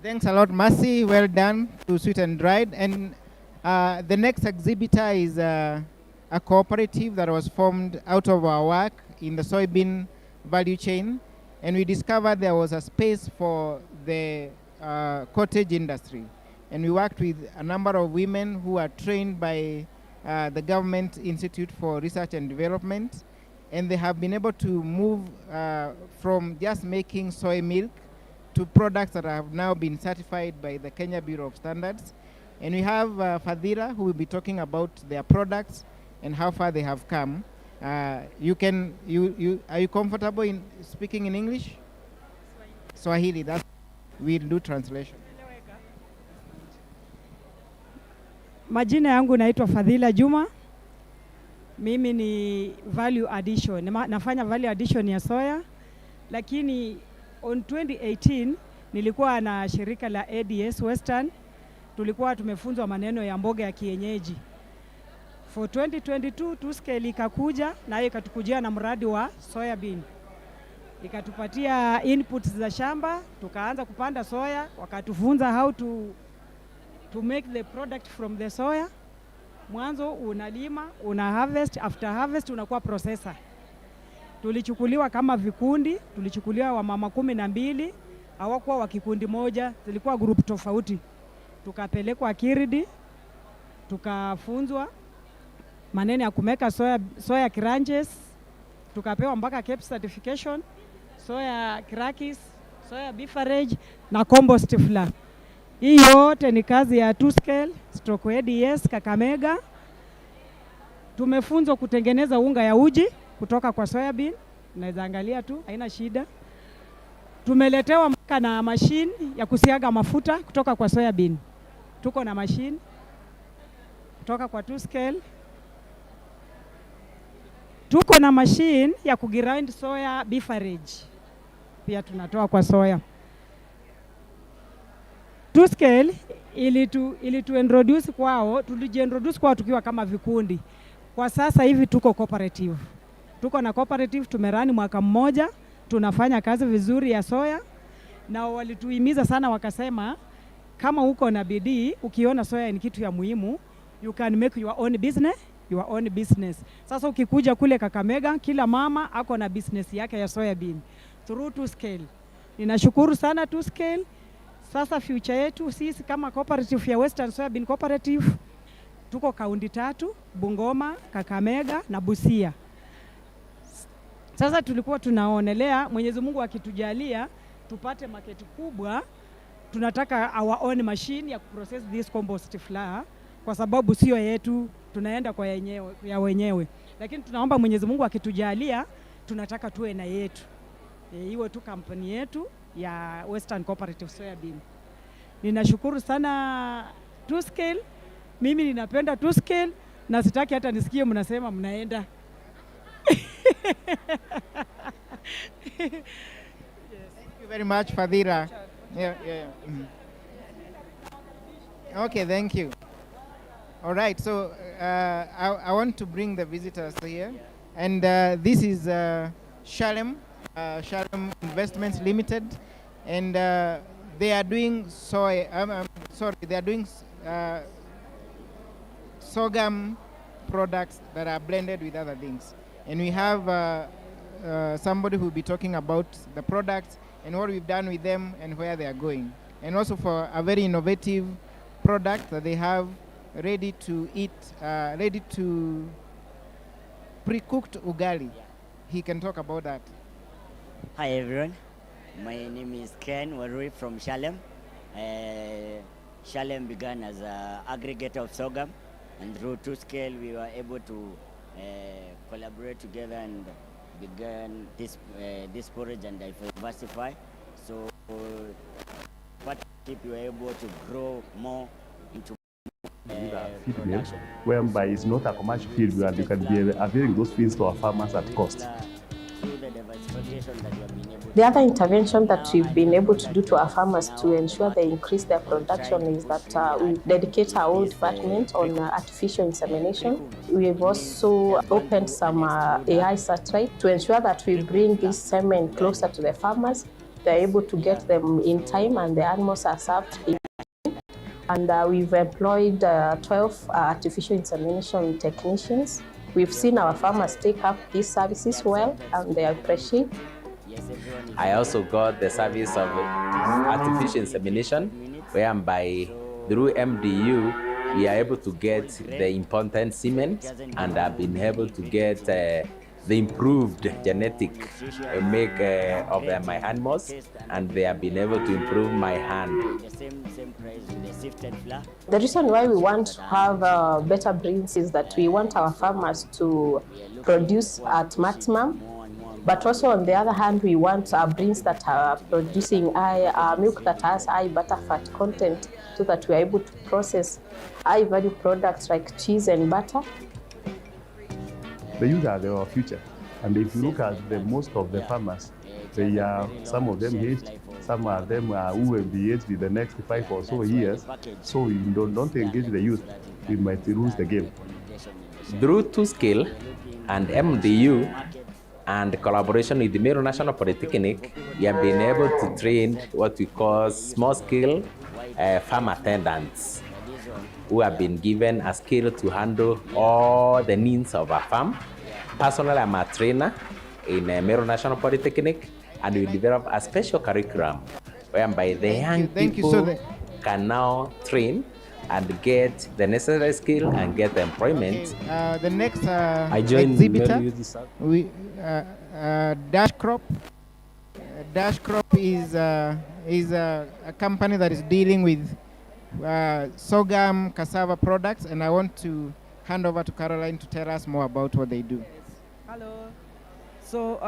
Thanks a lot, Mercy. Well done to Sweet and Dried. And the next exhibitor is a cooperative that was formed out of our work in the soybean value chain. And we discovered there was a space for the cottage industry. And we worked with a number of women who are trained by the Government Institute for Research and Development. And they have been able to move from just making soy milk to products that have now been certified by the Kenya Bureau of Standards. And we have Fadhila, who will be talking about their products and how far they have come. Are you comfortable in speaking in English? Swahili, we'll do translation. Majina yangu naitwa Fadhila Juma. Mimi ni value addition. Nafanya value addition ya soya. Lakini on 2018 nilikuwa na shirika la ADS Western. Tulikuwa tumefunzwa maneno ya mboga ya kienyeji. For 2022 2SCALE ikakuja na hiyo ikatukujia na mradi wa soya bean. ikatupatia inputs za shamba, tukaanza kupanda soya, wakatufunza how to make the product from the soya. Mwanzo unalima, una harvest, after harvest unakuwa processor. Tulichukuliwa kama vikundi, tulichukuliwa wamama 12, hawakuwa wa kikundi moja, zilikuwa group tofauti. Tukapelekwa Kiridi, tukafunzwa maneno ya kumeka soya crunches, tukapewa mpaka CAPE certification, soya crackers, soya beverage na compost flour. Hii yote ni kazi ya 2SCALE stroke ADS Kakamega. Tumefunzwa kutengeneza unga ya uji kutoka kwa soybean, unaweza angalia tu, haina shida. Tumeletewa mpaka na machine ya kusiaga mafuta kutoka kwa soybean. Tuko na machine kutoka kwa 2SCALE. Tuko na machine ya kugrind soya beverage, pia tunatoa kwa soya. 2SCALE ilitu introduce kwao, tulijiintroduce kwao tukiwa kama vikundi. Kwa sasa hivi tuko cooperative. Tuko na cooperative, tumerani mwaka mmoja, tunafanya kazi vizuri ya soya, na walituhimiza sana wakasema, kama uko na bidii, ukiona soya ni kitu ya muhimu, you can make your own business. Sasa ukikuja kule Kakamega, kila mama ako na business yake ya soybean through 2SCALE. Ninashukuru sana 2SCALE. Sasa future yetu sisi kama cooperative ya Western Soybean Cooperative, tuko kaunti 3, Bungoma, Kakamega na Busia. Sasa tulikuwa tunaonelea Mwenyezi Mungu akitujalia tupate market kubwa, tunataka our own machine ya kuprocess this compost flour, kwa sababu sio yetu, tunaenda kwa wenyewe. Lakini tunaomba Mwenyezi Mungu akitujalia tunataka tuwe na yetu. Iwe tu kampuni yetu ya Western Cooperative Soybean. Ninashukuru sana 2SCALE. Mimi ninapenda 2SCALE na sitaki hata nisikie mnasema mnaenda. Yes. Thank you very much, Fadhila. Yeah. Okay, thank you. All right, so I want to bring the visitors here. And this is Shalem Investments Limited. And they are doing they are doing sorghum products that are blended with other things. And we have somebody who will be talking about the products and what we've done with them and where they are going. And also for a very innovative product that they have ready to eat, ready to pre-cooked ugali. He can talk about that. Hi everyone, my name is Ken Warui from Shalem. Shalem began as an aggregator of sorghum, and through 2SCALE we were able to collaborate together and began this porridge and diversify. So partnership we were able to grow more into feed mill, whereby it's not a commercial field where they can be availing those feeds to our farmers at cost. The other intervention that we've been able to do to our farmers to ensure they increase their production is that we dedicate our own department on artificial insemination. We've also opened some AI satellite to ensure that we bring this semen closer to the farmers. They're able to get them in time and the animals are served in time. And we've employed 12 artificial insemination technicians. We've seen our farmers take up these services well and they appreciate. I also got the service of artificial insemination, whereby through MDU we are able to get the important semen, and I've been able to get the improved genetic make of my animals, and they have been able to improve my hand. The reason why we want to have better breeds is that we want our farmers to produce at maximum, but also on the other hand we want breeds that are producing high milk that has high butter fat content, so that we are able to process high value products like cheese and butter. The youth are our future, and if you look at most of the farmers, they are, some of them aged, some of them who will be aged in the next 5 or so years. So if you don't engage the youth, we might lose the game. Through 2SCALE and MDU, And collaboration with the Meru National Polytechnic, we have been able to train what we call small-scale farm attendants who have been given a skill to handle all the needs of a farm. Personally, I'm a trainer in Meru National Polytechnic, and we develop a special curriculum whereby the young people can now train and get the necessary skill and get employment. Okay. The next exhibitor, Dash Crop. Dash Crop is a company that is dealing with sorghum, cassava products, and I want to hand over to Caroline to tell us more about what they do. Yes. Hello. So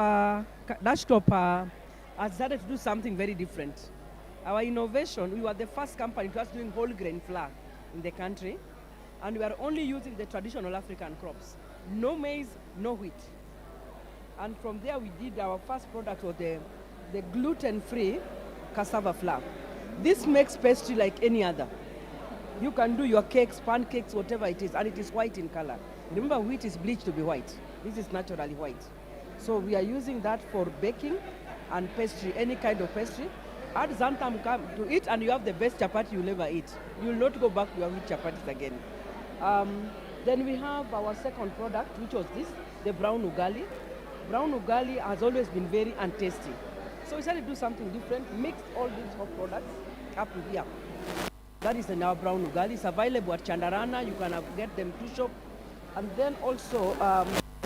Dash Crop has decided to do something very different. Our innovation, we were the first company to us doing whole grain flour in the country, and we are only using the traditional African crops. No maize, no wheat. And from there we did our first product was the gluten-free cassava flour. This makes pastry like any other. You can do your cakes, pancakes, whatever it is, and it is white in color. Remember, wheat is bleached to be white. This is naturally white. So we are using that for baking and pastry, any kind of pastry. Add xanthan to it, and you have the best chapati you'll ever eat. You will not go back to your wheat chapatis again. Then we have our second product, which was this, the brown ugali. Brown ugali has always been very untasty. So we decided to do something different, mixed all these hot products up to here. That is our brown ugali. It's available at Chandarana. You can get them to shop. And then also,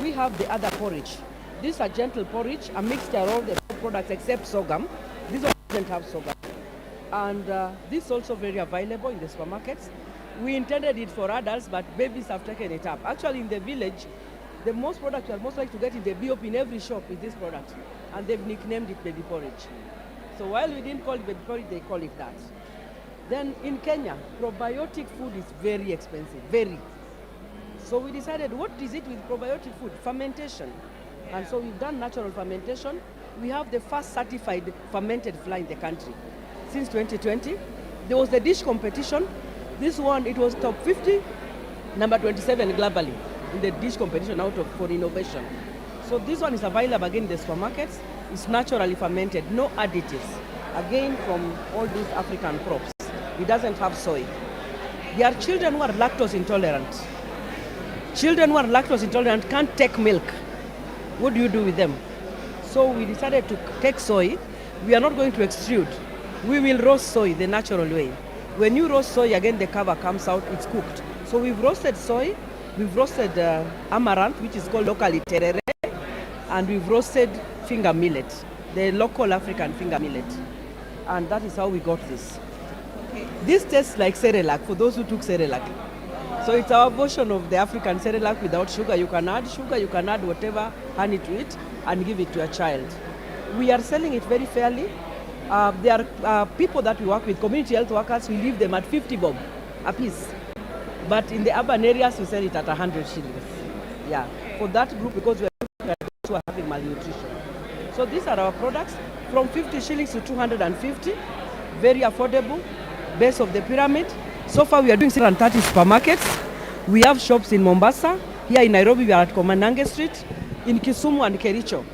we have the other porridge. This is a gentle porridge, a mixture of all the products except sorghum. This one doesn't have sorghum. And this is also very available in the supermarkets. We intended it for adults, but babies have taken it up. Actually, in the village, the most products you are most likely to get in the BOP in every shop is this product. And they've nicknamed it baby porridge. So while we didn't call it baby porridge, they call it that. Then in Kenya, probiotic food is very expensive, very. So we decided, what is it with probiotic food? Fermentation. And so we've done natural fermentation. We have the first certified fermented flour in the country. Since 2020, there was the dish competition. This one, it was top 50, number 27 globally in the dish competition for innovation. So this one is available again in the supermarkets. It's naturally fermented, no additives. Again, from all these African crops. It doesn't have soy. There are children who are lactose intolerant. Children who are lactose intolerant can't take milk. What do you do with them? So we decided to take soy. We are not going to extrude. We will roast soy the natural way. When you roast soy, again the cover comes out, it's cooked. So we've roasted soy, we've roasted amaranth, which is called locally terere, and we've roasted finger millet, the local African finger millet. And that is how we got this. Okay. This tastes like Cerelac for those who took Cerelac. So it's our version of the African Cerelac without sugar. You can add sugar, you can add whatever honey to it and give it to a child. We are selling it very fairly. There are people that we work with, community health workers, we leave them at 50 bob a piece. But in the urban areas, we sell it at 100 shillings. Yeah, for that group, because we are looking at those who are having malnutrition. So these are our products, from 50 shillings to 250, very affordable, base of the pyramid. So far, we are doing 630 supermarkets. We have shops in Mombasa. Here in Nairobi, we are at Komanange Street, in Kisumu and Kericho.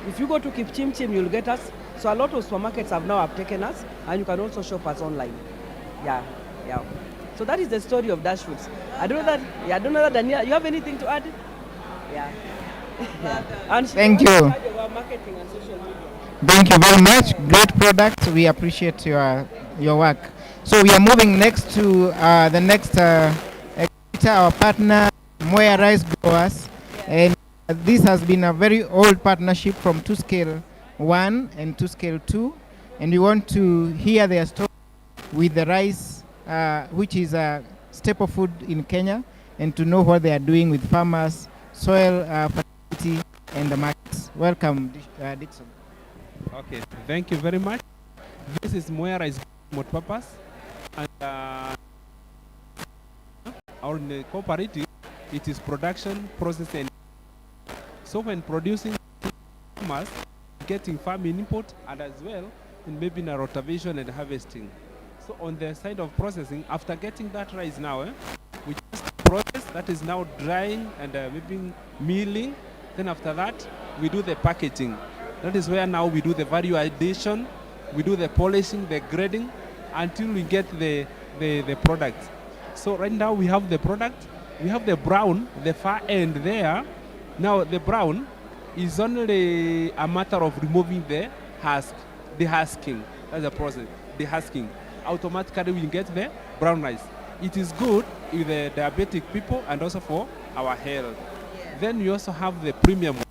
If you go to Kipchimchim, you'll get us. So a lot of supermarkets have now taken us, and you can also shop us online. Yeah. So that is the story of Dash Foods. I don't know that Daniela, you have anything to add? Yeah. And thank you. Marketing and social media. Thank you very much. Great product. We appreciate your work. So we are moving next to the next exhibitor, our partner, Moya Rice Growers. And this has been a very old partnership from 2SCALE 1 and 2SCALE 2. And we want to hear their story with the rice, which is a staple food in Kenya, and to know what they are doing with farmers, soil fertility, and the markets. Welcome, Dixon. Okay, thank you very much. This is Moya Rice Multipurpose, and our cooperative, it is production, processing. So when producing farmers, getting farming input, and as well, in maybe in a rotation and harvesting. So on the side of processing, after getting that rice now, we just process, that is now drying and maybe milling. Then after that, we do the packaging. That is where now we do the value addition, we do the polishing, the grading, until we get the product. So right now we have the product, we have the brown, the far end there. Now the brown is only a matter of removing the husk, the husking. That's the process, the husking. Automatically we get the brown rice. It is good with the diabetic people and also for our health. Then we also have the premium one.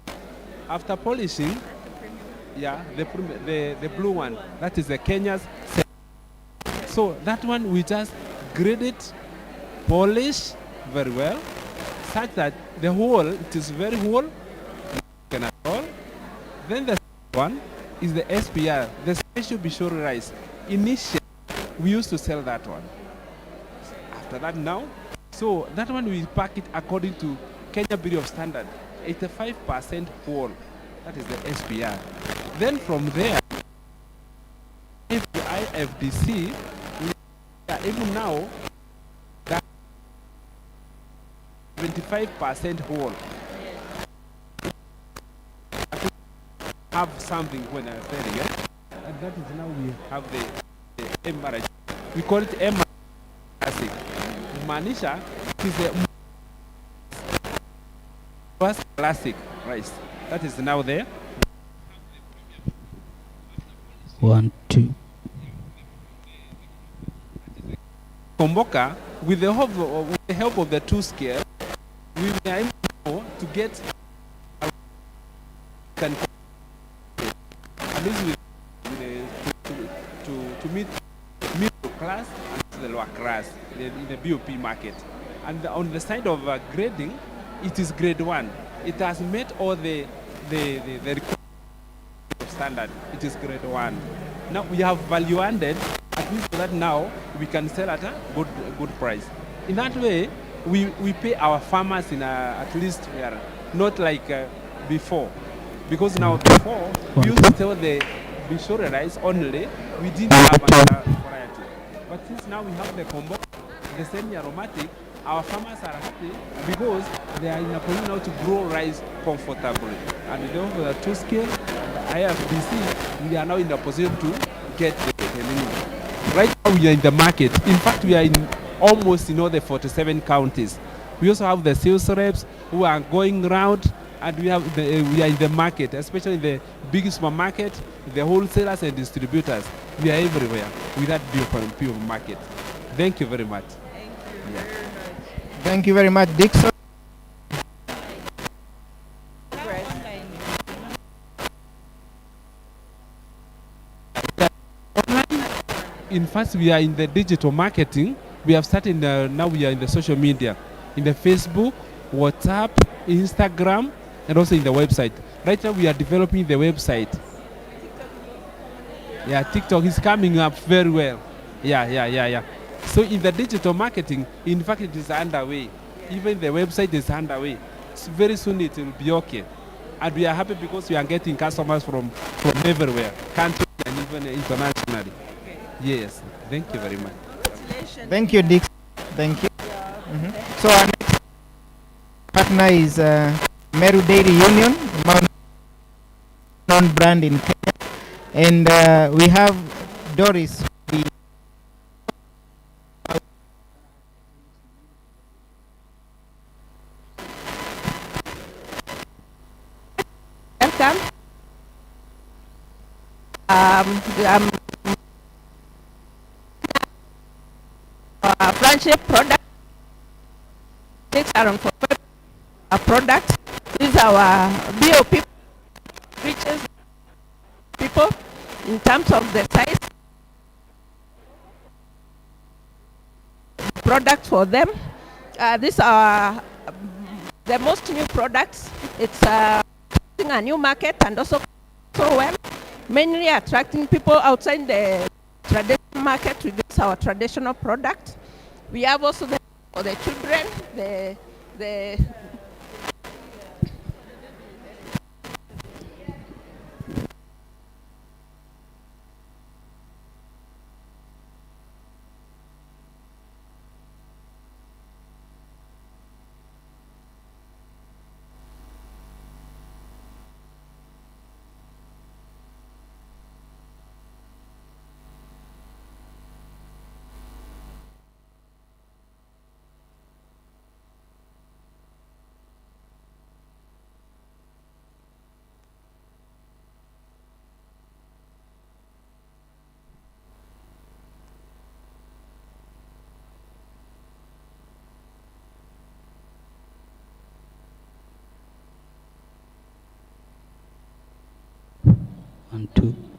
After polishing, yeah, the blue one, that is the Kenya's. So that one we just grade it, polish very well, such that the whole, it is very whole, can at all. Then the one is the SPR, the special Bishori rice. Initially, we used to sell that one. After that now, so that one we pack it according to Kenya Bureau of Standard, 85% whole. That is the SPR. Then from there, if the IFDC, even now, that 25% whole. Have something when I'm selling it, and that is now we have the MRI. We call it MRI classic. Manisha is the first classic rice. That is now there. 1, 2. Komboka, with the help of the 2SCALE, we were able to get at least to meet middle class and the lower class in the BOP market. And on the side of grading, it is grade 1. It has met all the requirements of standard. It is grade 1. Now we have value added, at least so that now we can sell at a good price. In that way, we pay our farmers in at least not like before. Because now before, we used to sell the Bishori rice only, we didn't have another variety. But since now we have the combo, the semi-aromatic, our farmers are happy because they are in a position now to grow rice comfortably. And with the 2SCALE, the IFDC, we are now in a position to get the minimum. Right now we are in the market. In fact, we are in almost in all the 47 counties. We also have the sales reps who are going around, and we are in the market, especially in the big supermarket, the wholesalers and distributors. We are everywhere with that pure market. Thank you very much. Thank you very much, Dixon. In fact, we are in the digital marketing. We have started, now we are in the social media, in the Facebook, WhatsApp, Instagram, and also in the website. Right now we are developing the website. Yeah, TikTok is coming up very well. Yeah. So in the digital marketing, in fact, it is underway. Even the website is underway. So very soon it will be okay. And we are happy because we are getting customers from everywhere, country and even internationally. Yes, thank you very much. Thank you, Dick. Thank you. So our next partner is Meru Dairy Union, known brand in Kenya, and we have Doris. Welcome. Friendship product. Around for a product. These are our BOP reaches people in terms of the size. Products for them. These are the most new products. It's a new market and also so well, mainly attracting people outside the traditional market with this our traditional product. We have also for the children, the 1, 2.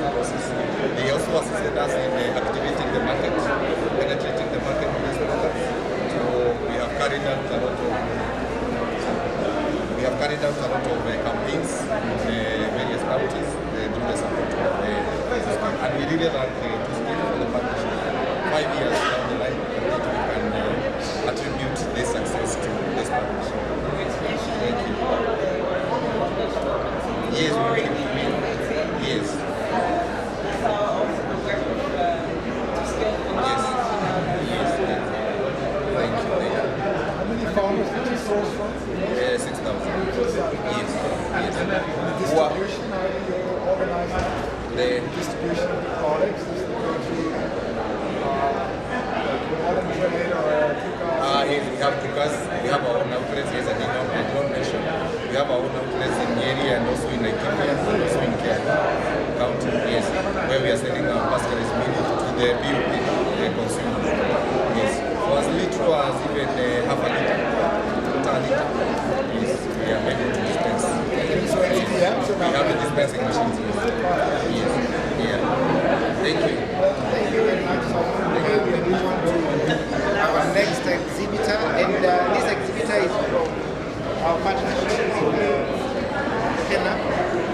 process. They also assisted us in activating the market, penetrating the market with these products. So we have carried out a lot of campaigns in various counties through the support of and we really like to scale for the partnership. 5 years down the line, we can attribute this success to this partnership. Thank you. Yes, we will. Yes. Yes. Thank you. How many farmers did you source from? 6,000. Yes. The distribution, how do you organize the distribution of the products? Yes, we have because we have our own outlets, yes, I did not mention. We have our own outlets in Nyeri and also in Nigeria and also in Kenya County, yes, where we are selling our pastoralist meat to the BOP, the consumers. Yes, for as little as even half a liter, quarter liter, yes, we are able to dispense. Yes. We have the dispensing machines. Yes, yeah. Thank you. Thank you very much. So we move on to our next exhibitor, and this exhibitor is from our partnership with Kenya,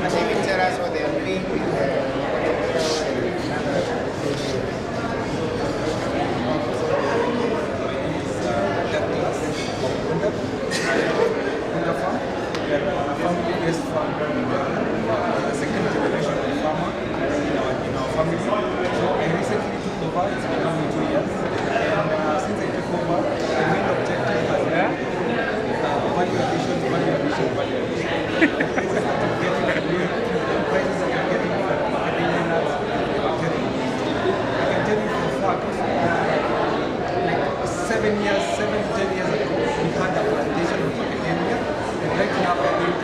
and they will tell us what they are doing with family-based farm, the second generation of farmer in our family. So I recently took over, it's become 2 years, and since I took over, the main objective has been value addition. Prices that you're getting from macadamia nuts, I can tell you for a fact, like 7 to 10 years ago, we had a plantation of macadamia, and right now I think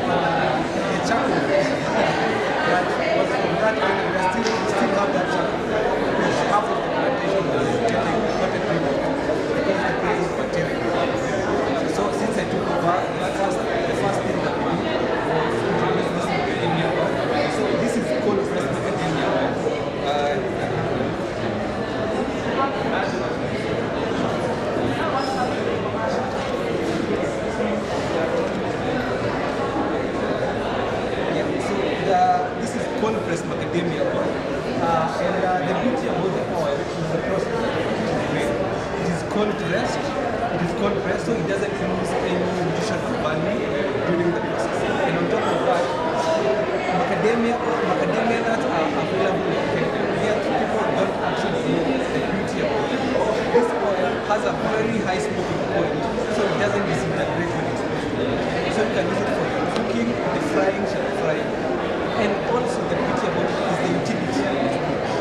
the charcoal that was from that area, we still have that charcoal. Because half of the plantation was getting cotton people because the prices were terrible. So since I took over, the first thing that we did was introduce this macadamia oil. So this is cold pressed macadamia oil. This is cold pressed macadamia oil, and the beauty about the oil is the process that it is made. It is cold pressed, so it doesn't lose any nutritional value during the process. And on top of that, macadamia nuts are available in Kenya. Yet people don't actually know the beauty of it. This oil has a very high smoking point, so it doesn't disintegrate when it's exposed. So you can use it for cooking, the frying, frying. And also the beauty about it is the utility.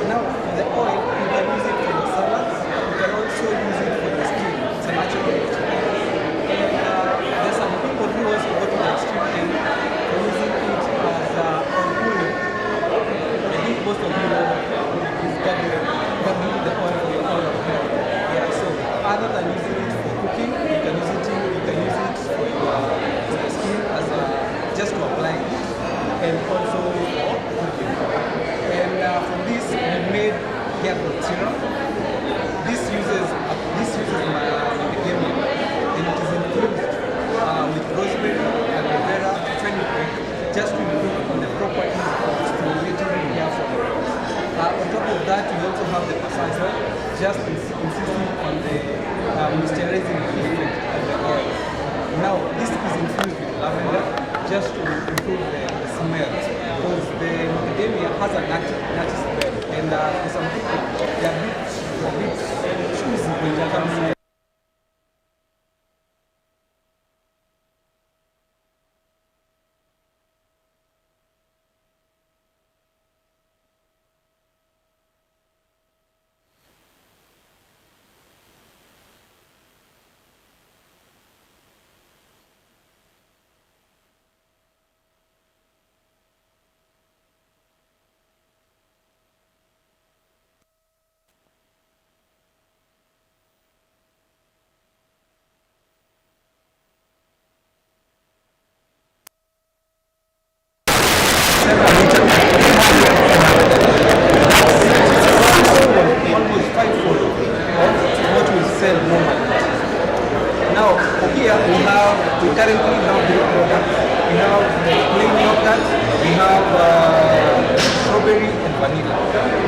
Now, the oil, you can use it for your salads, you can also use it for your skin. It's a natural material. And there's some people who also go to the extreme end for using it as oil. I think most of you know is gathering the oil for your oil of hair. Yeah, so other than using it for cooking, you can use it for your skin as just to apply it. And also for cooking. And from this, we made hair growth serum. This uses macadamia, and it is infused with rosemary, aloe vera, fenugreek, just to improve on the properties of stimulating hair follicles. On top of that, we also have the passage oil, just insisting on the moisturizing effect of the oil. Now, this is infused with lavender, just to improve the smell, because the macadamia has a nutty smell, and for some people, they are a bit choosy when it comes to vanilla.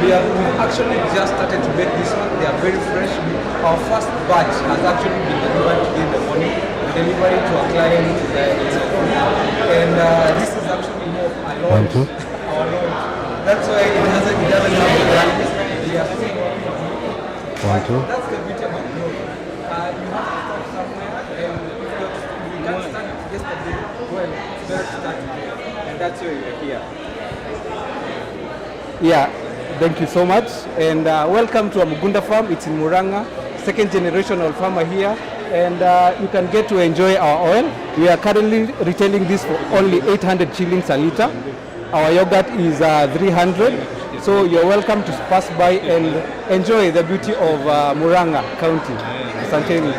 We've actually just started to make this one. They are very fresh. Our first batch has actually been delivered today in the morning. We delivered it to a client and this is actually more of a launch. Our launch. That's why it doesn't have a brand. That's the beauty about growth. You have to start somewhere and you can't start yesterday. Well, it's better to start today. And that's why you're here. Yeah, thank you so much. And welcome to Amugunda Farm. It's in Muranga, second generational farmer here. And you can get to enjoy our oil. We are currently retailing this for only 800 shillings a litre. Our yogurt is 300. So you're welcome to pass by and enjoy the beauty of Muranga County. Asanteni.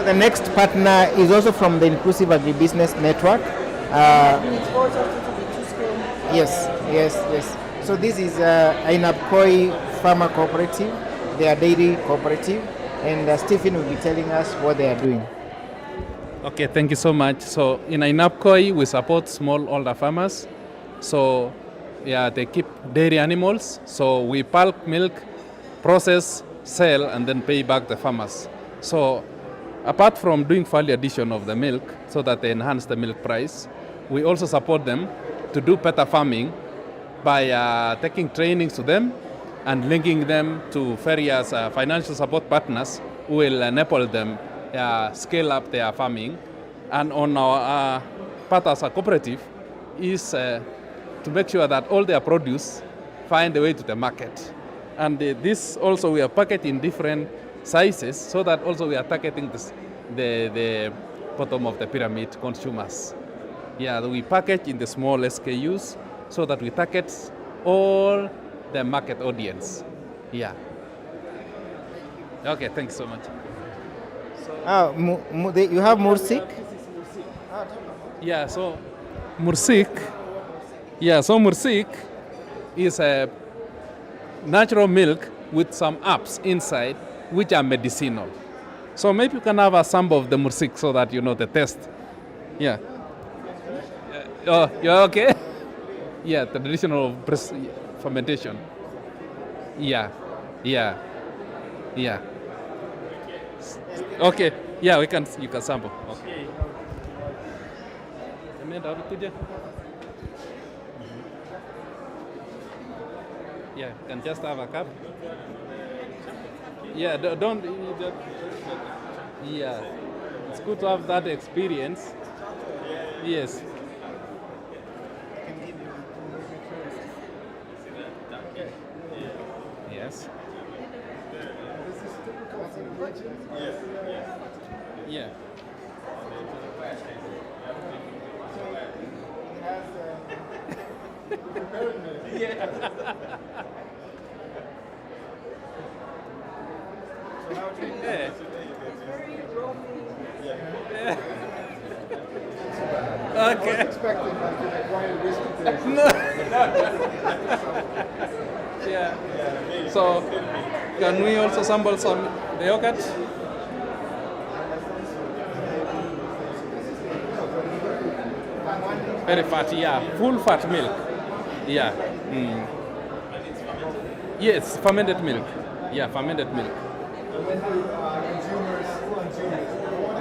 The next partner is also from the Inclusive Agribusiness Network. Yes. So this is Ainabkoi Farmer Cooperative. They are dairy cooperative, and Stephen will be telling us what they are doing. Okay, thank you so much. So in Ainabkoi, we support smallholder farmers. So yeah, they keep dairy animals. So we bulk milk, process, sell, and then pay back the farmers. So apart from doing value addition of the milk so that they enhance the milk price, we also support them to do better farming by taking trainings to them and linking them to various financial support partners who will enable them scale up their farming. And on our part as a cooperative is to make sure that all their produce find a way to the market. And this also we are packaged in different sizes so that also we are targeting the bottom of the pyramid consumers. Yeah, we package in the small SKUs so that we target all the market audience. Yeah. Okay, thanks so much. You have Mursik? Yeah, so Mursik is a natural milk with some herbs inside which are medicinal. So maybe you can have a sample of the mursik so that you know the taste. Yeah. Oh, you're okay? Yeah, the traditional fermentation. Yeah. Okay. Yeah, you can sample. Okay. Yeah, you can just have a cup. Yeah, don't. Yeah, it's good to have that experience. Yes. Yes. Yeah. Okay. I was expecting like an acquired whiskey taste. No. Yeah. So, can we also sample some the yogurt? Very fatty, yeah. Full fat milk. Yeah. Yes, fermented milk. Yeah, fermented milk. When do consumers morning or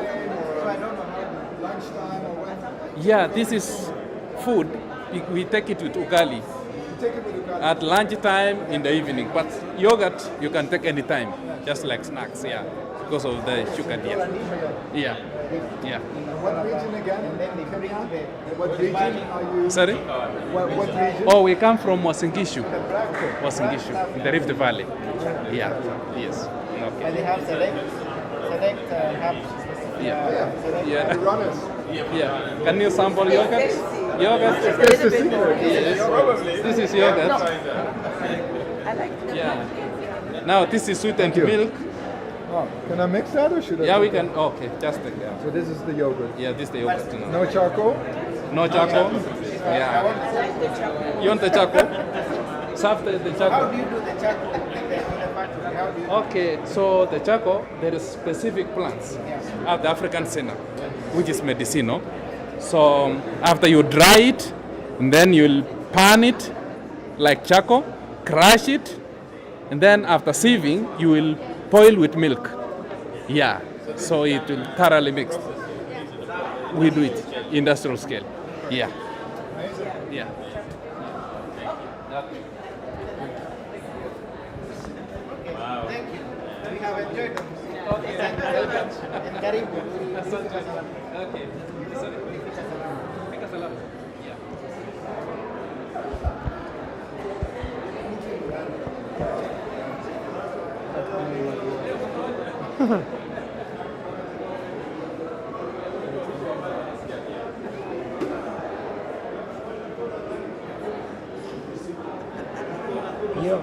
I don't know, lunchtime or when? Yeah, this is food. We take it with ugali. You take it with ugali? At lunchtime, in the evening. But yogurt, you can take any time, just like snacks, yeah, because of the sugar there. Yeah. What region again? And then what region are you? Sorry? What region? Oh, we come from Wasingishu. Wasingishu, in the Rift Valley. Yeah. Yes. Okay. And they have select herbs. Yeah. Runners. Yeah. Can you sample yogurt? Yogurt. This is yogurt. Yeah. Now this is sweetened milk. Oh, can I mix that or should I? Yeah, we take can. it? Okay, just take that. So this is the yogurt. Yeah, this is the yogurt. No charcoal? No charcoal? Yeah. You want the charcoal? Serve the charcoal. How do you do the charcoal in the factory? How do you Okay, so the charcoal, there is specific plants of the African senna, which is medicinal. So after you dry it, and then you'll pan it like charcoal, crush it, and then after sieving, you will boil with milk. Yeah, so it will thoroughly mix. We do it industrial scale. Yeah. Yeah. Wow. Thank you. We have enjoyed them. Okay, thank you very much. And Karibu. Okay. Pick a salad. Yeah. Yo.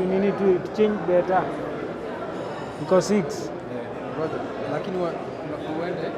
Nini to change better because 6 Lakini uende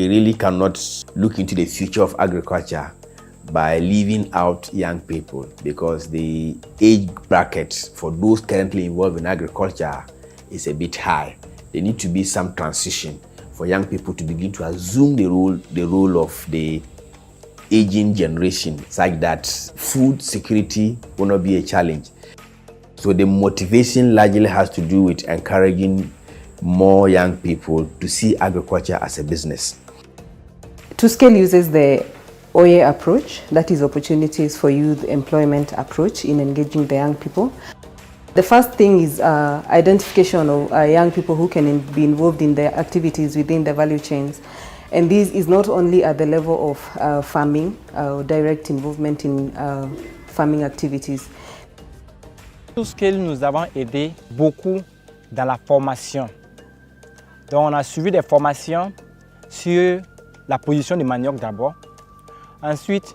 we really cannot look into the future of agriculture by leaving out young people, because the age bracket for those currently involved in agriculture is a bit high. There needs to be some transition for young people to begin to assume the role of the aging generation, such that food security will not be a challenge. So the motivation largely has to do with encouraging more young people to see agriculture as a business. 2SCALE uses the OYE approach, that is opportunities for youth employment approach, in engaging the young people. The first thing is identification of young people who can be involved in the activities within the value chains. And this is not only at the level of farming, direct involvement in farming activities. 2SCALE nous avons aidé beaucoup dans la formation. Donc on a suivi des formations sur la position du manioc d'abord. Ensuite,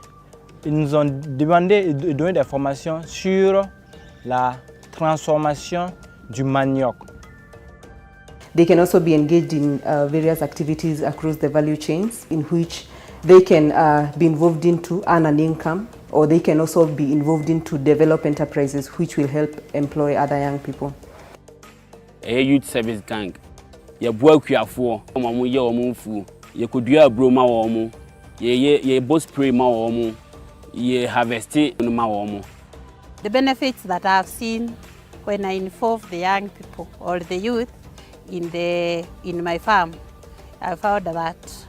ils nous ont demandé de donner des formations sur la transformation du manioc. They can also be engaged in various activities across the value chains, in which they can be involved in to earn an income, or they can also be involved in to develop enterprises which will help employ other young people. A youth service gang, you work with for mamu ye omu fu, you could do a broma omu, ye boss spray ma omu, ye harvest ma omu. The benefits that I've seen when I involve the young people or the youth in my farm, I found that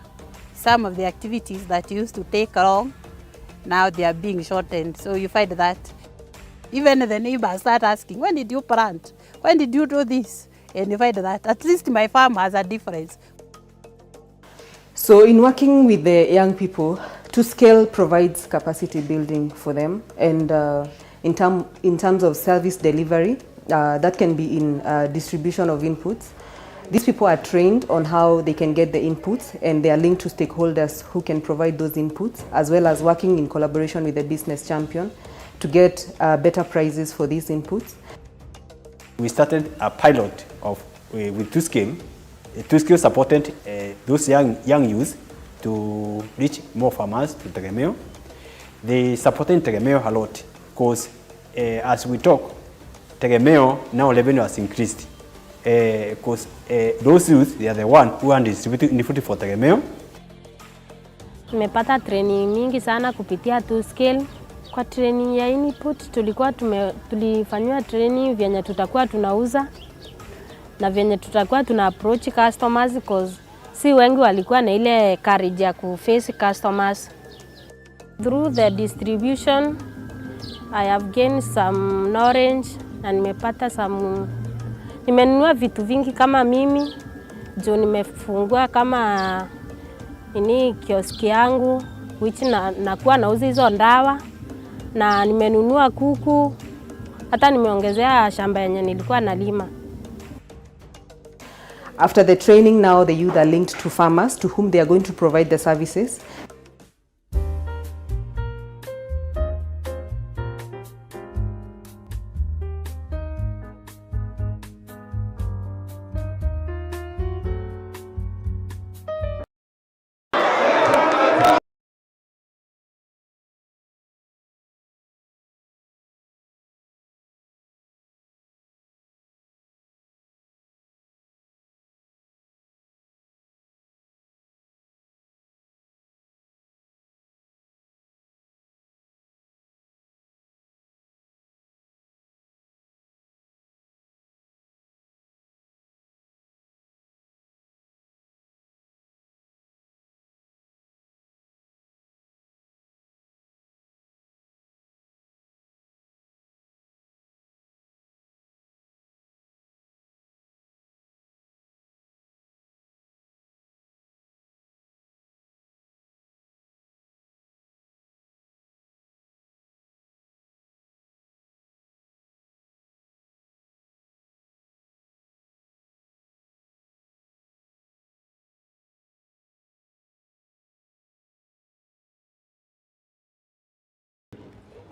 some of the activities that used to take long, now they are being shortened. So you find that even the neighbors start asking, when did you plant? When did you do this? And you find that at least my farm has a difference. So in working with the young people, 2SCALE provides capacity building for them, and in terms of service delivery, that can be in distribution of inputs. These people are trained on how they can get the inputs, and they are linked to stakeholders who can provide those inputs, as well as working in collaboration with the business champion to get better prices for these inputs. We started a pilot with 2SCALE. 2SCALE supported those young youths to reach more farmers to Tegemeo. They supported Tegemeo a lot because as we talk, Tegemeo now revenue has increased. Because those youths, they are the one who are distributing food for Tegemeo. Tumepata training mingi sana kupitia 2SCALE. Kwa training ya input tulifanywa training vyenye tutakuwa tunauza na vyenye tutakuwa tuna approach customers, because si wengi walikuwa na ile courage ya kuface customers. Through the distribution, I have gained some knowledge na nimepata nimenunua vitu vingi kama mimi, jo nimefungua kama kioski yangu, which nakuwa nauza hizo ndawa, na nimenunua kuku, hata nimeongezea shamba yenye nilikuwa nalima. After the training, now the youth are linked to farmers to whom they are going to provide the services.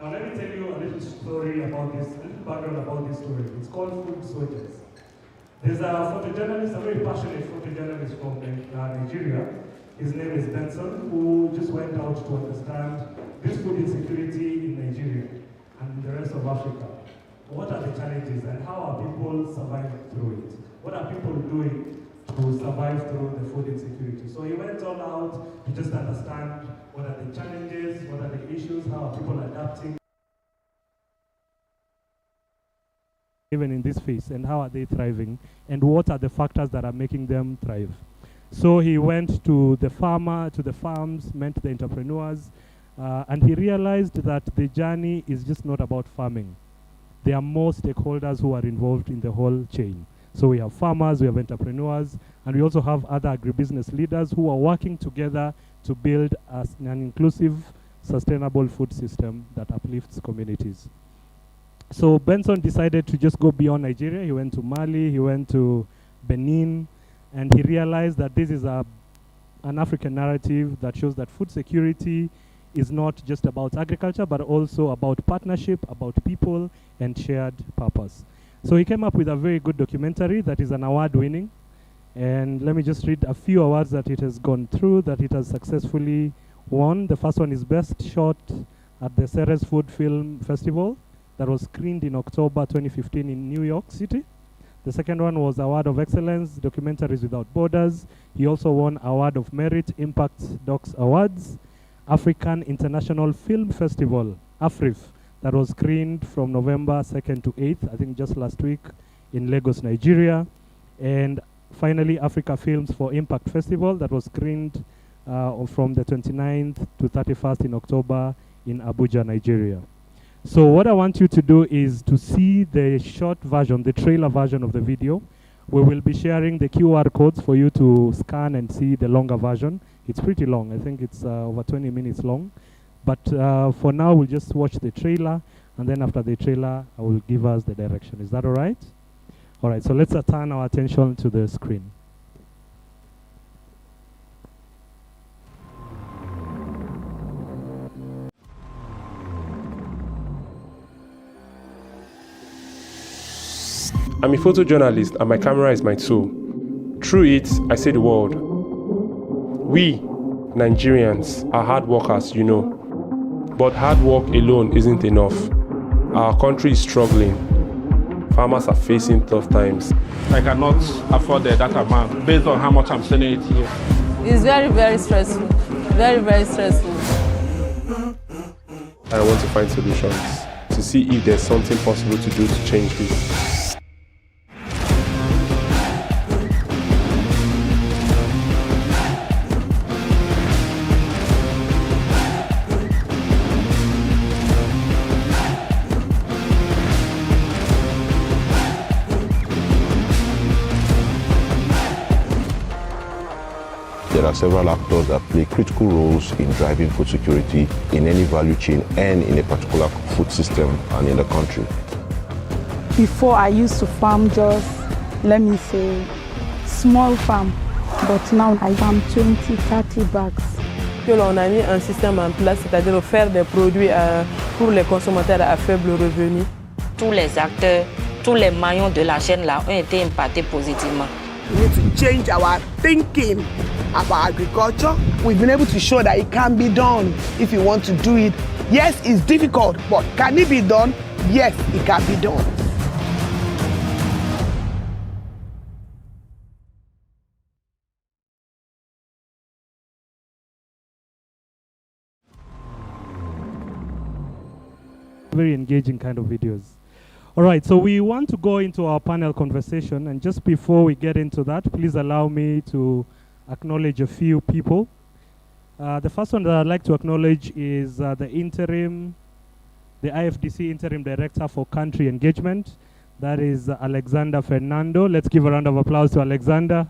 Now let me tell you a little story about this, a little background about this story. It's called Food Soldiers. There's a photojournalist, a very passionate photojournalist from Nigeria. His name is Benson, who just went out to understand this food insecurity in Nigeria and in the rest of Africa. What are the challenges and how are people surviving through it? What are people doing to survive through the food insecurity? So he went all out to just understand what are the challenges, what are the issues, how are people adapting. Even in this phase, and how are they thriving, and what are the factors that are making them thrive. So he went to the farms, met the entrepreneurs, and he realized that the journey is just not about farming. There are more stakeholders who are involved in the whole chain. So we have farmers, we have entrepreneurs, and we also have other agribusiness leaders who are working together to build an inclusive, sustainable food system that uplifts communities. So Benson decided to just go beyond Nigeria. He went to Mali, he went to Benin, and he realized that this is an African narrative that shows that food security is not just about agriculture, but also about partnership, about people, and shared purpose. So he came up with a very good documentary that is an award-winning. And let me just read a few awards that it has gone through, that it has successfully won. The first one is Best Shot at the Ceres Food Film Festival that was screened in October 2015 in New York City. The second one was Award of Excellence, Documentaries Without Borders. He also won Award of Merit, Impact Docs Awards. African International Film Festival, AFRIF, that was screened from November 2nd to 8th, I think just last week, in Lagos, Nigeria. And finally, Africa Films for Impact Festival, that was screened from the 29th to 31st in October in Abuja, Nigeria. So what I want you to do is to see the short version, the trailer version of the video. We will be sharing the QR codes for you to scan and see the longer version. It's pretty long. I think it's over 20 minutes long. But for now, we'll just watch the trailer, and then after the trailer, I will give us the direction. Is that all right? All right, so let's turn our attention to the screen. I'm a photojournalist and my camera is my tool. Through it, I see the world. We, Nigerians, are hard workers, you know. But hard work alone isn't enough. Our country is struggling. Farmers are facing tough times. I cannot afford that amount based on how much I'm selling it here. It's very, very stressful. Very, very stressful. I want to find solutions to see if there's something possible to do to change this. There are several actors that play critical roles in driving food security in any value chain and in a particular food system and in the country. Before I used to farm just, let me say, small farm, but now I farm 20, 30 bags. On a mis un système en place, c'est-à-dire faire des produits pour les consommateurs à faible revenu. Tous les acteurs, tous les maillons de la chaîne là ont été impactés positivement. We need to change our thinking about agriculture. We've been able to show that it can be done if you want to do it. Yes, it's difficult, but can it be done? Yes, it can be done. Very engaging kind of videos. All right, so we want to go into our panel conversation, and just before we get into that, please allow me to acknowledge a few people. The first one that I'd like to acknowledge is the IFDC Interim Director for Country Engagement. That is Alexander Fernando. Let's give a round of applause to Alexander.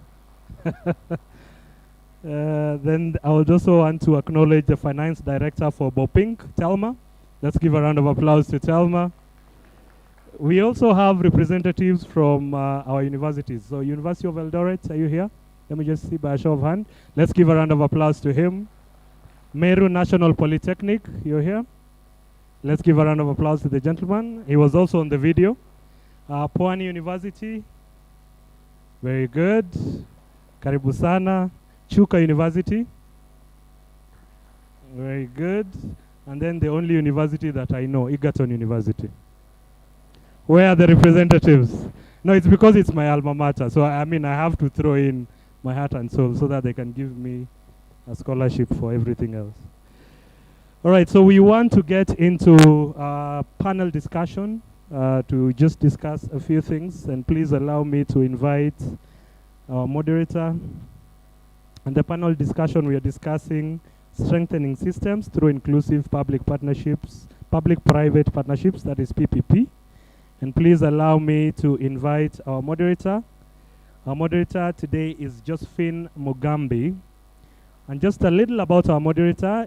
Then I would also want to acknowledge the Finance Director for Bopink, Telma. Let's give a round of applause to Telma. We also have representatives from our universities. So University of Eldoret, are you here? Let me just see by a show of hand. Let's give a round of applause to him. Meru National Polytechnic, you're here. Let's give a round of applause to the gentleman. He was also on the video. Pwani University, very good. Karibu sana. Chuka University, Very good. And then the only university that I know, Egerton University. Where are the representatives? No, it's because it's my alma mater. So I mean, I have to throw in my heart and soul so that they can give me a scholarship for everything else. All right, so we want to get into a panel discussion to just discuss a few things. And please allow me to invite our moderator. And the panel discussion, we are discussing strengthening systems through inclusive public partnerships, public-private partnerships, that is PPP. And please allow me to invite our moderator. Our moderator today is Josephine Mugambi. And just a little about our moderator.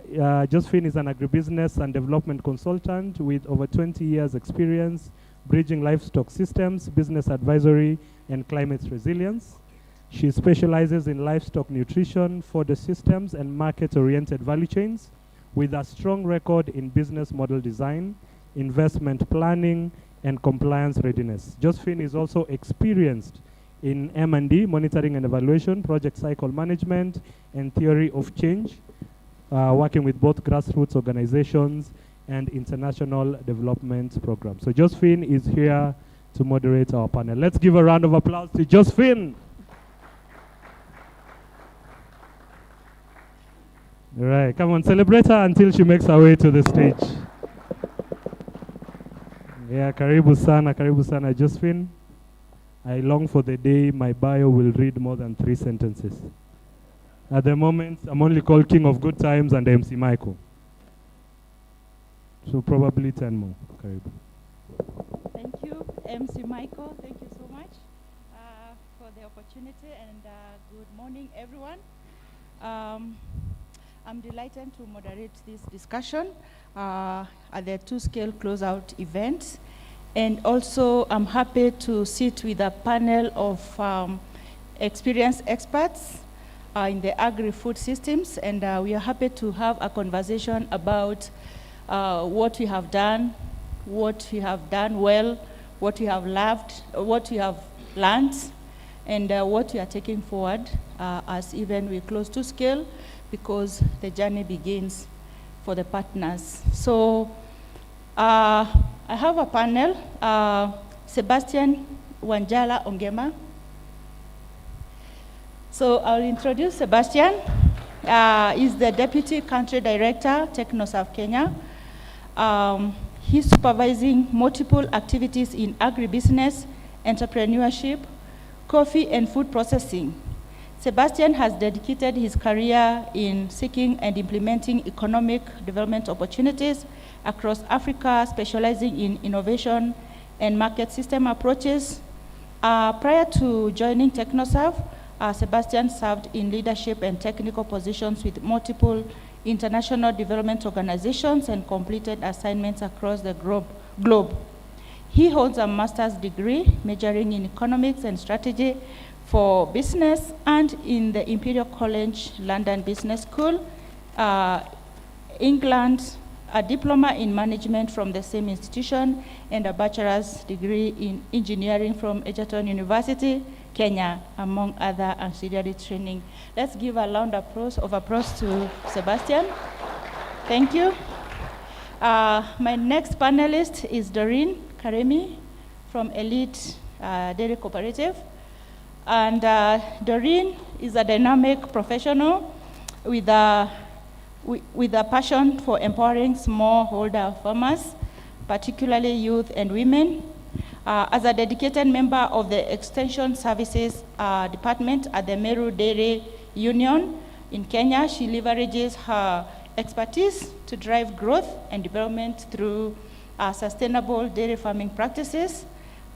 Josephine is an agribusiness and development consultant with over 20 years experience bridging livestock systems, business advisory, and climate resilience. She specializes in livestock nutrition, fodder systems, and market-oriented value chains with a strong record in business model design, investment planning, and compliance readiness. Josephine is also experienced in M&D, monitoring and evaluation, project cycle management, and theory of change, working with both grassroots organizations and international development programs. So Josephine is here to moderate our panel. Let's give a round of applause to Josephine. All right, come on, celebrate her until she makes her way to the stage. Yeah, karibu sana, Josephine. I long for the day my bio will read more than 3 sentences. At the moment, I'm only called King of Good Times and MC Michael. So probably 10 more. Karibu. Thank you, MC Michael. Thank you so much for the opportunity, and good morning, everyone. I'm delighted to moderate this discussion at the 2SCALE closeout event. And also, I'm happy to sit with a panel of experienced experts in the agri-food systems. And we are happy to have a conversation about what we have done well, what we have loved, what we have learned, and what we are taking forward as even we close 2SCALE, because the journey begins for the partners. So I have a panel, Sebastian Wanjala Ongema. So I'll introduce Sebastian. He's the Deputy Country Director, TechnoServe Kenya. He's supervising multiple activities in agribusiness, entrepreneurship, coffee and food processing. Sebastian has dedicated his career in seeking and implementing economic development opportunities across Africa, specializing in innovation and market system approaches. Prior to joining TechnoServe, Sebastian served in leadership and technical positions with multiple international development organizations and completed assignments across the globe. He holds a master's degree majoring in economics and strategy for business and in the Imperial College London Business School, England, a diploma in management from the same institution, and a bachelor's degree in engineering from Egerton University, Kenya, among other ancillary training. Let's give a round of applause to Sebastian. Thank you. My next panelist is Doreen Karemi from Elite Dairy Cooperative. And Doreen is a dynamic professional with a passion for empowering smallholder farmers, particularly youth and women. As a dedicated member of the Extension Services Department at the Meru Dairy Union in Kenya, she leverages her expertise to drive growth and development through sustainable dairy farming practices.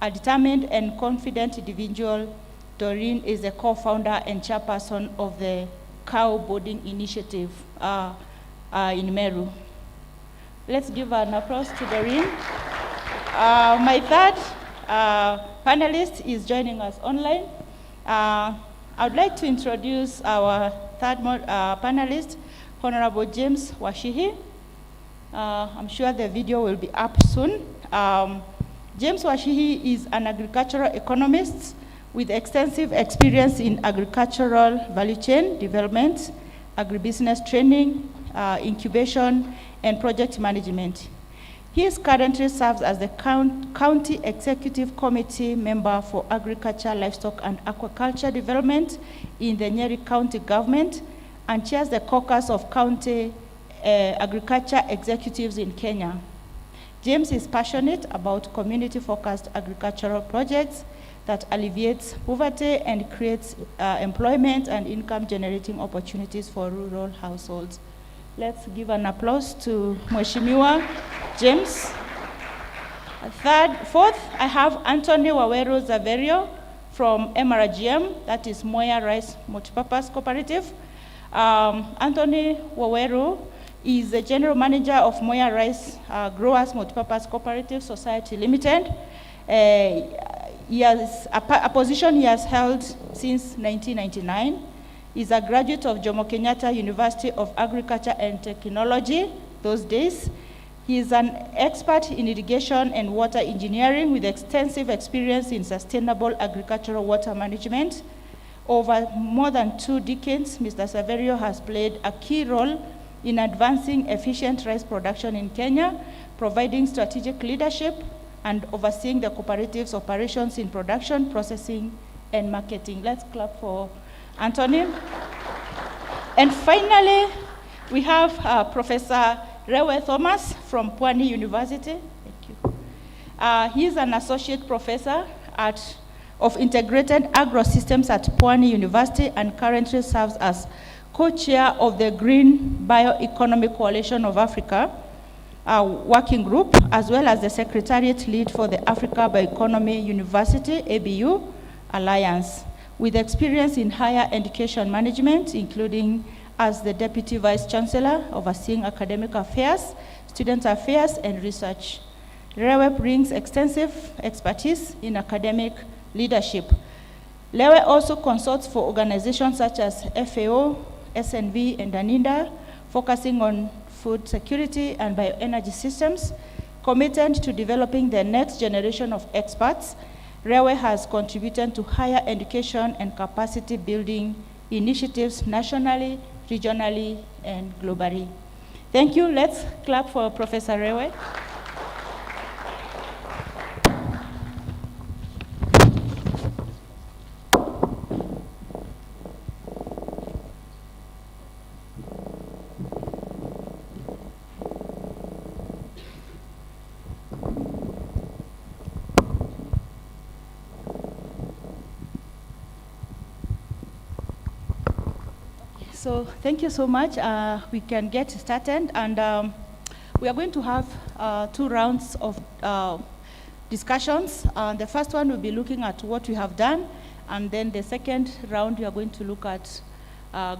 A determined and confident individual, Doreen is the co-founder and chairperson of the Cow Boarding Initiative in Meru. Let's give an applause to Doreen. My third panelist is joining us online. I would like to introduce our third panelist, Honorable James Washihi. I'm sure the video will be up soon. James Washihi is an agricultural economist with extensive experience in agricultural value chain development, agribusiness training, incubation, and project management. He currently serves as the County Executive Committee member for Agriculture, Livestock, and Aquaculture Development in the Nyeri County Government and chairs the caucus of county agriculture executives in Kenya. James is passionate about community-focused agricultural projects that alleviates poverty and creates employment and income-generating opportunities for rural households. Let's give an applause to Mheshimiwa James. Fourth, I have Anthony Waweru Zaverio from MRGM, that is Moya Rice Multipurpose Cooperative. Anthony Waweru is the general manager of Moya Rice Growers Multipurpose Cooperative Society Limited. He has a position he has held since 1999. He's a graduate of Jomo Kenyatta University of Agriculture and Technology those days. He is an expert in irrigation and water engineering with extensive experience in sustainable agricultural water management. Over more than 2 decades, Mr. Saverio has played a key role in advancing efficient rice production in Kenya, providing strategic leadership and overseeing the cooperative's operations in production, processing, and marketing. Let's clap for Anthony. And finally, we have Professor Rewe Thomas from Pwani University. Thank you. He is an associate professor of integrated agro-systems at Pwani University and currently serves as co-chair of the Green Bioeconomy Coalition of Africa working group, as well as the secretariat lead for the Africa Bioeconomy University, ABU, Alliance, with experience in higher education management, including as the Deputy Vice Chancellor overseeing academic affairs, student affairs, and research. Lewe brings extensive expertise in academic leadership. Lewe also consults for organizations such as FAO, SNV, and ANINDA, focusing on food security and bioenergy systems. Committed to developing the next generation of experts, Lewe has contributed to higher education and capacity building initiatives nationally, regionally, and globally. Thank you. Let's clap for Professor Lewe. So thank you so much. We can get started, and we are going to have 2 rounds of discussions. The first one will be looking at what we have done, and then the second round we are going to look at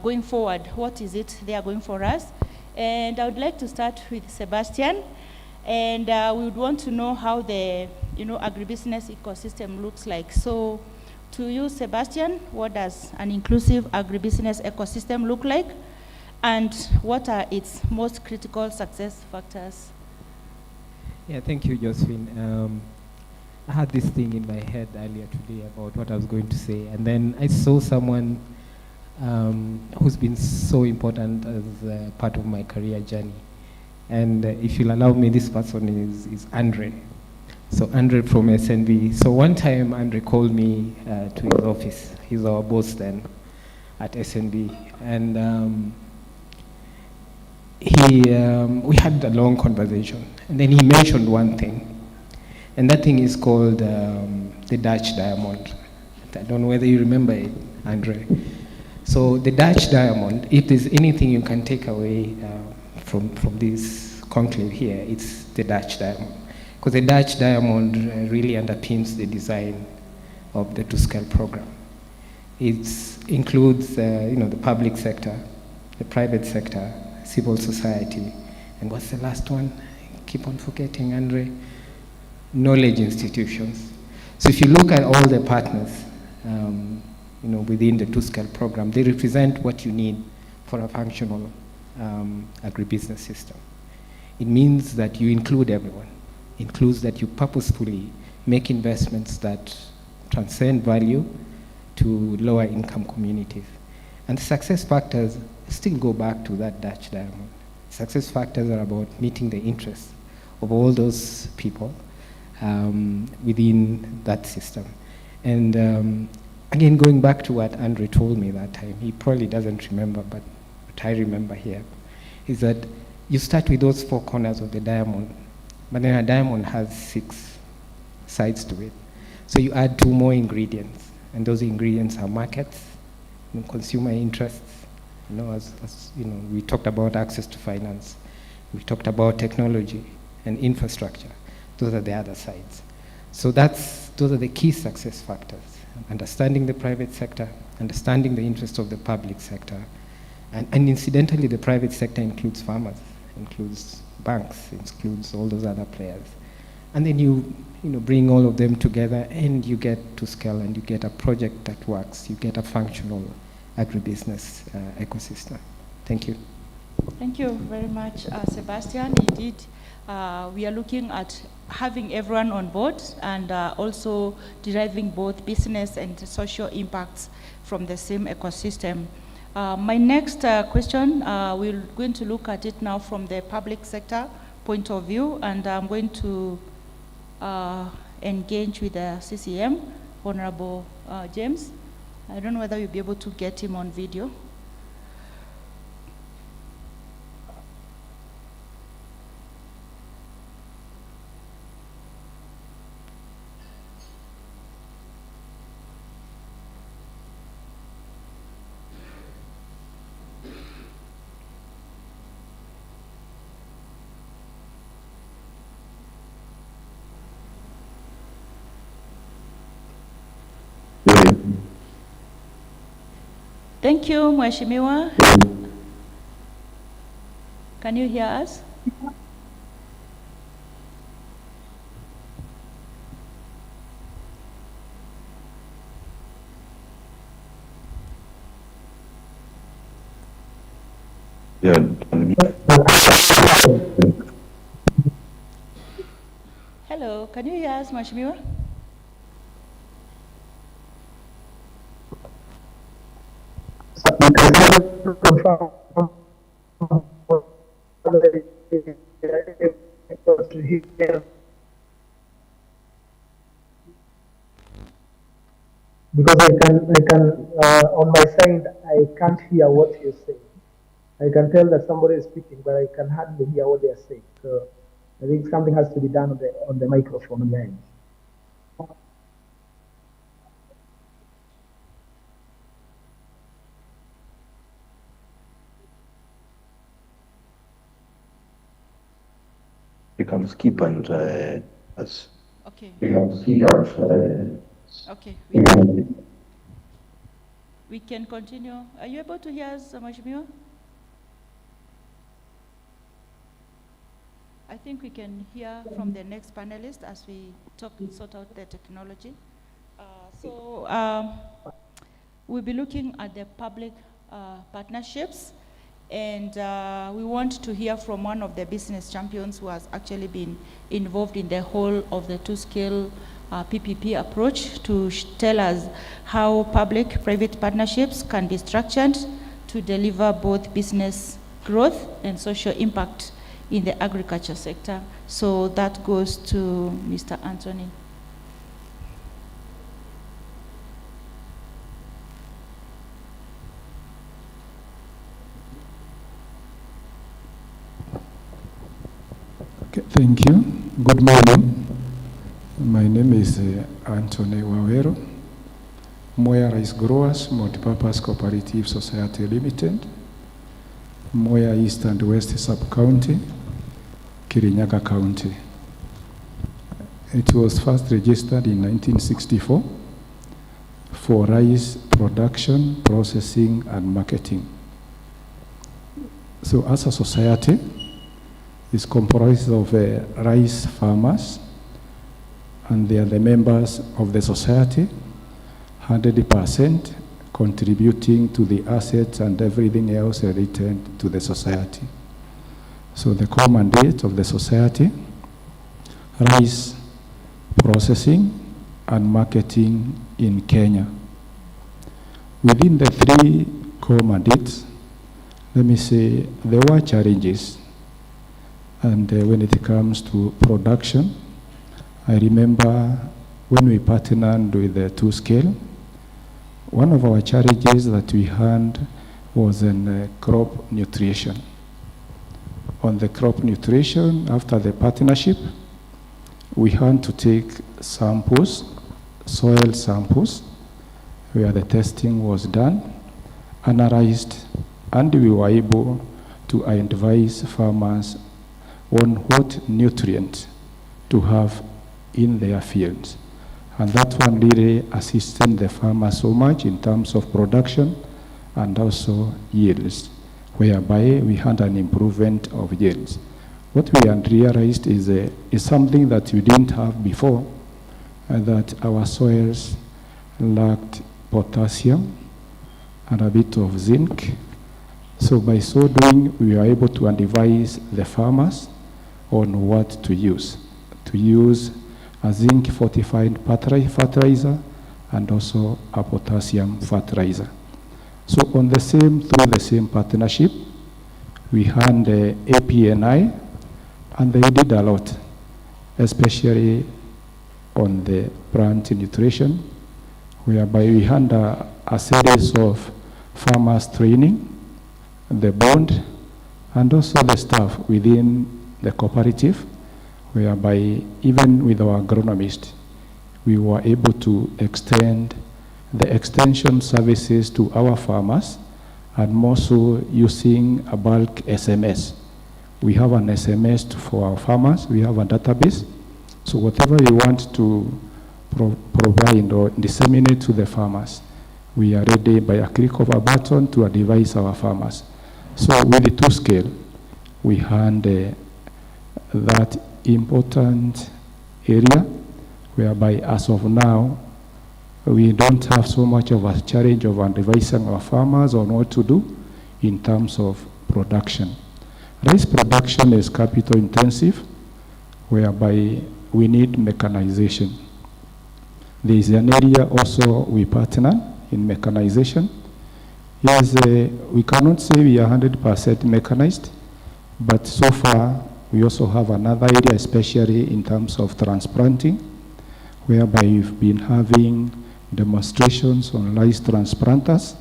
going forward. What is it they are going for us? And I would like to start with Sebastian, and we would want to know how the agribusiness ecosystem looks like. So, to you, Sebastian, what does an inclusive agribusiness ecosystem look like? And what are its most critical success factors? Yeah, thank you, Josephine. I had this thing in my head earlier today about what I was going to say, and then I saw someone who's been so important as part of my career journey. And if you'll allow me, this person is Andre. So Andre from SNV. So one time Andre called me to his office. He's our boss then at SNV. And we had a long conversation. And then he mentioned one thing. And that thing is called the Dutch diamond. I don't know whether you remember it, Andre. So the Dutch diamond, if there's anything you can take away from this conclave here, it's the Dutch diamond. Because the Dutch diamond really underpins the design of the 2SCALE program. It includes the public sector, the private sector, civil society, and what's the last one? I keep on forgetting, Andre. Knowledge institutions. So if you look at all the partners within the 2SCALE program, they represent what you need for a functional agribusiness system. It means that you include everyone. Includes that you purposefully make investments that transcend value to lower income communities. And the success factors still go back to that Dutch diamond. Success factors are about meeting the interests of all those people within that system. And again, going back to what Andre told me that time, he probably doesn't remember, but what I remember here is that you start with those 4 corners of the diamond, but then a diamond has 6 sides to it. So you add 2 more ingredients, and those ingredients are markets, consumer interests. As we talked about access to finance, we talked about technology and infrastructure. Those are the other sides. So those are the key success factors. Understanding the private sector, understanding the interests of the public sector, and incidentally, the private sector includes farmers, includes banks, includes all those other players. And then you bring all of them together, and you get to scale, and you get a project that works. You get a functional agribusiness ecosystem. Thank you. Thank you very much, Sebastian. Indeed, we are looking at having everyone on board and also deriving both business and social impacts from the same ecosystem. My next question, we're going to look at it now from the public sector point of view, and I'm going to engage with the CCM, Honorable James. I don't know whether you'll be able to get him on video. Thank you, Mheshimiwa. Can you hear us? Yeah. Hello, can you hear us, Mheshimiwa? Because I can on my side, I can't hear what you're saying. I can tell that somebody is speaking, but I can hardly hear what they're saying. So I think something has to be done on the microphone on the end. You can skip and as okay. You can skip Okay. We can continue. Are you able to hear us, Mheshimiwa? I think we can hear from the next panelist as we sort out the technology. We'll be looking at the public partnerships, and we want to hear from one of the business champions who has actually been involved in the whole of the 2SCALE PPP approach to tell us how public-private partnerships can be structured to deliver both business growth and social impact in the agriculture sector. So that goes to Mr. Anthony. Okay, thank you. Good morning. My name is Anthony Wawero, Moya Rice Growers Multipurpose Cooperative Society Limited, Moya East and West Sub-County, Kirinyaga County. It was first registered in 1964 for rice production, processing, and marketing. So as a society, it's comprised of rice farmers, and they are the members of the society, 100% contributing to the assets and everything else related to the society. So the core mandate of the society, rice processing and marketing in Kenya. Within the three core mandates, let me say, there were challenges. And when it comes to production, I remember when we partnered with the 2SCALE, one of our challenges that we had was in crop nutrition. On the crop nutrition, after the partnership, we had to take samples, soil samples, where the testing was done, analyzed, and we were able to advise farmers on what nutrient to have in their fields. And that one really assisted the farmers so much in terms of production and also yields, whereby we had an improvement of yields. What we had realized is something that we didn't have before, that our soils lacked potassium and a bit of zinc. So by so doing, we were able to advise the farmers on what to use. To use a zinc fortified fertilizer and also a potassium fertilizer. So through the same partnership, we had APNI, and they did a lot, especially on the plant nutrition, whereby we had a series of farmers training, the board, and also the staff within the cooperative, whereby even with our agronomist, we were able to extend the extension services to our farmers, and more so using a bulk SMS. We have an SMS for our farmers, we have a database, so whatever we want to provide or disseminate to the farmers, we are ready by a click of a button to advise our farmers. So with the 2SCALE, we had that important area whereby as of now, we don't have so much of a challenge of advising our farmers on what to do in terms of production. Rice production is capital intensive, whereby we need mechanization. There is an area also we partner in mechanization. Yes, we cannot say we are 100% mechanized, but so far we also have another area, especially in terms of transplanting, whereby we've been having demonstrations on rice transplanters,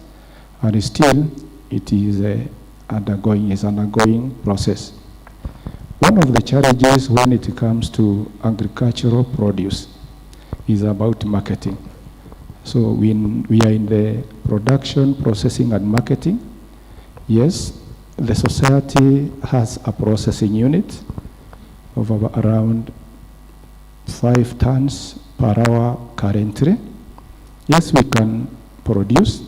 and still it is an ongoing process. One of the challenges when it comes to agricultural produce is about marketing. So we are in the production, processing, and marketing. Yes, the society has a processing unit of around 5 tons per hour currently. Yes, we can produce,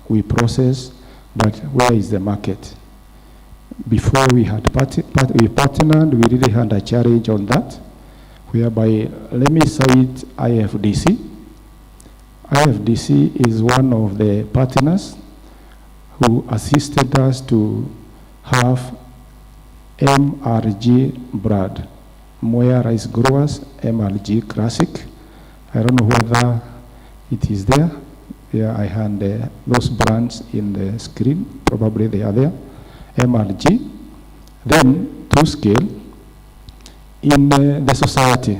we process, but where is the market? Before we partnered, we really had a challenge on that, whereby, let me cite IFDC. IFDC is one of the partners who assisted us to have MRG brand, Moya Rice Growers, MRG Classic. I don't know whether it is there. Yeah, I had those brands in the screen. Probably they are there. MRG. Then 2SCALE. In the society,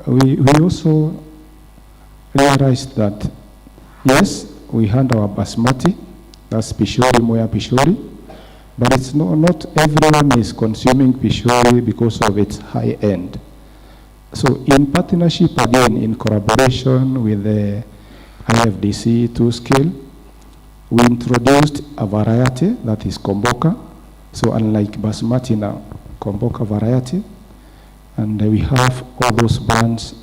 we also realized that, yes, we had our basmati, that's Pishori, Moya Pishori, but it's not everyone is consuming Pishori because of its high end. So in partnership, again, in collaboration with the IFDC 2SCALE, we introduced a variety that is Komboka. So unlike basmati now, Komboka variety, and we have all those brands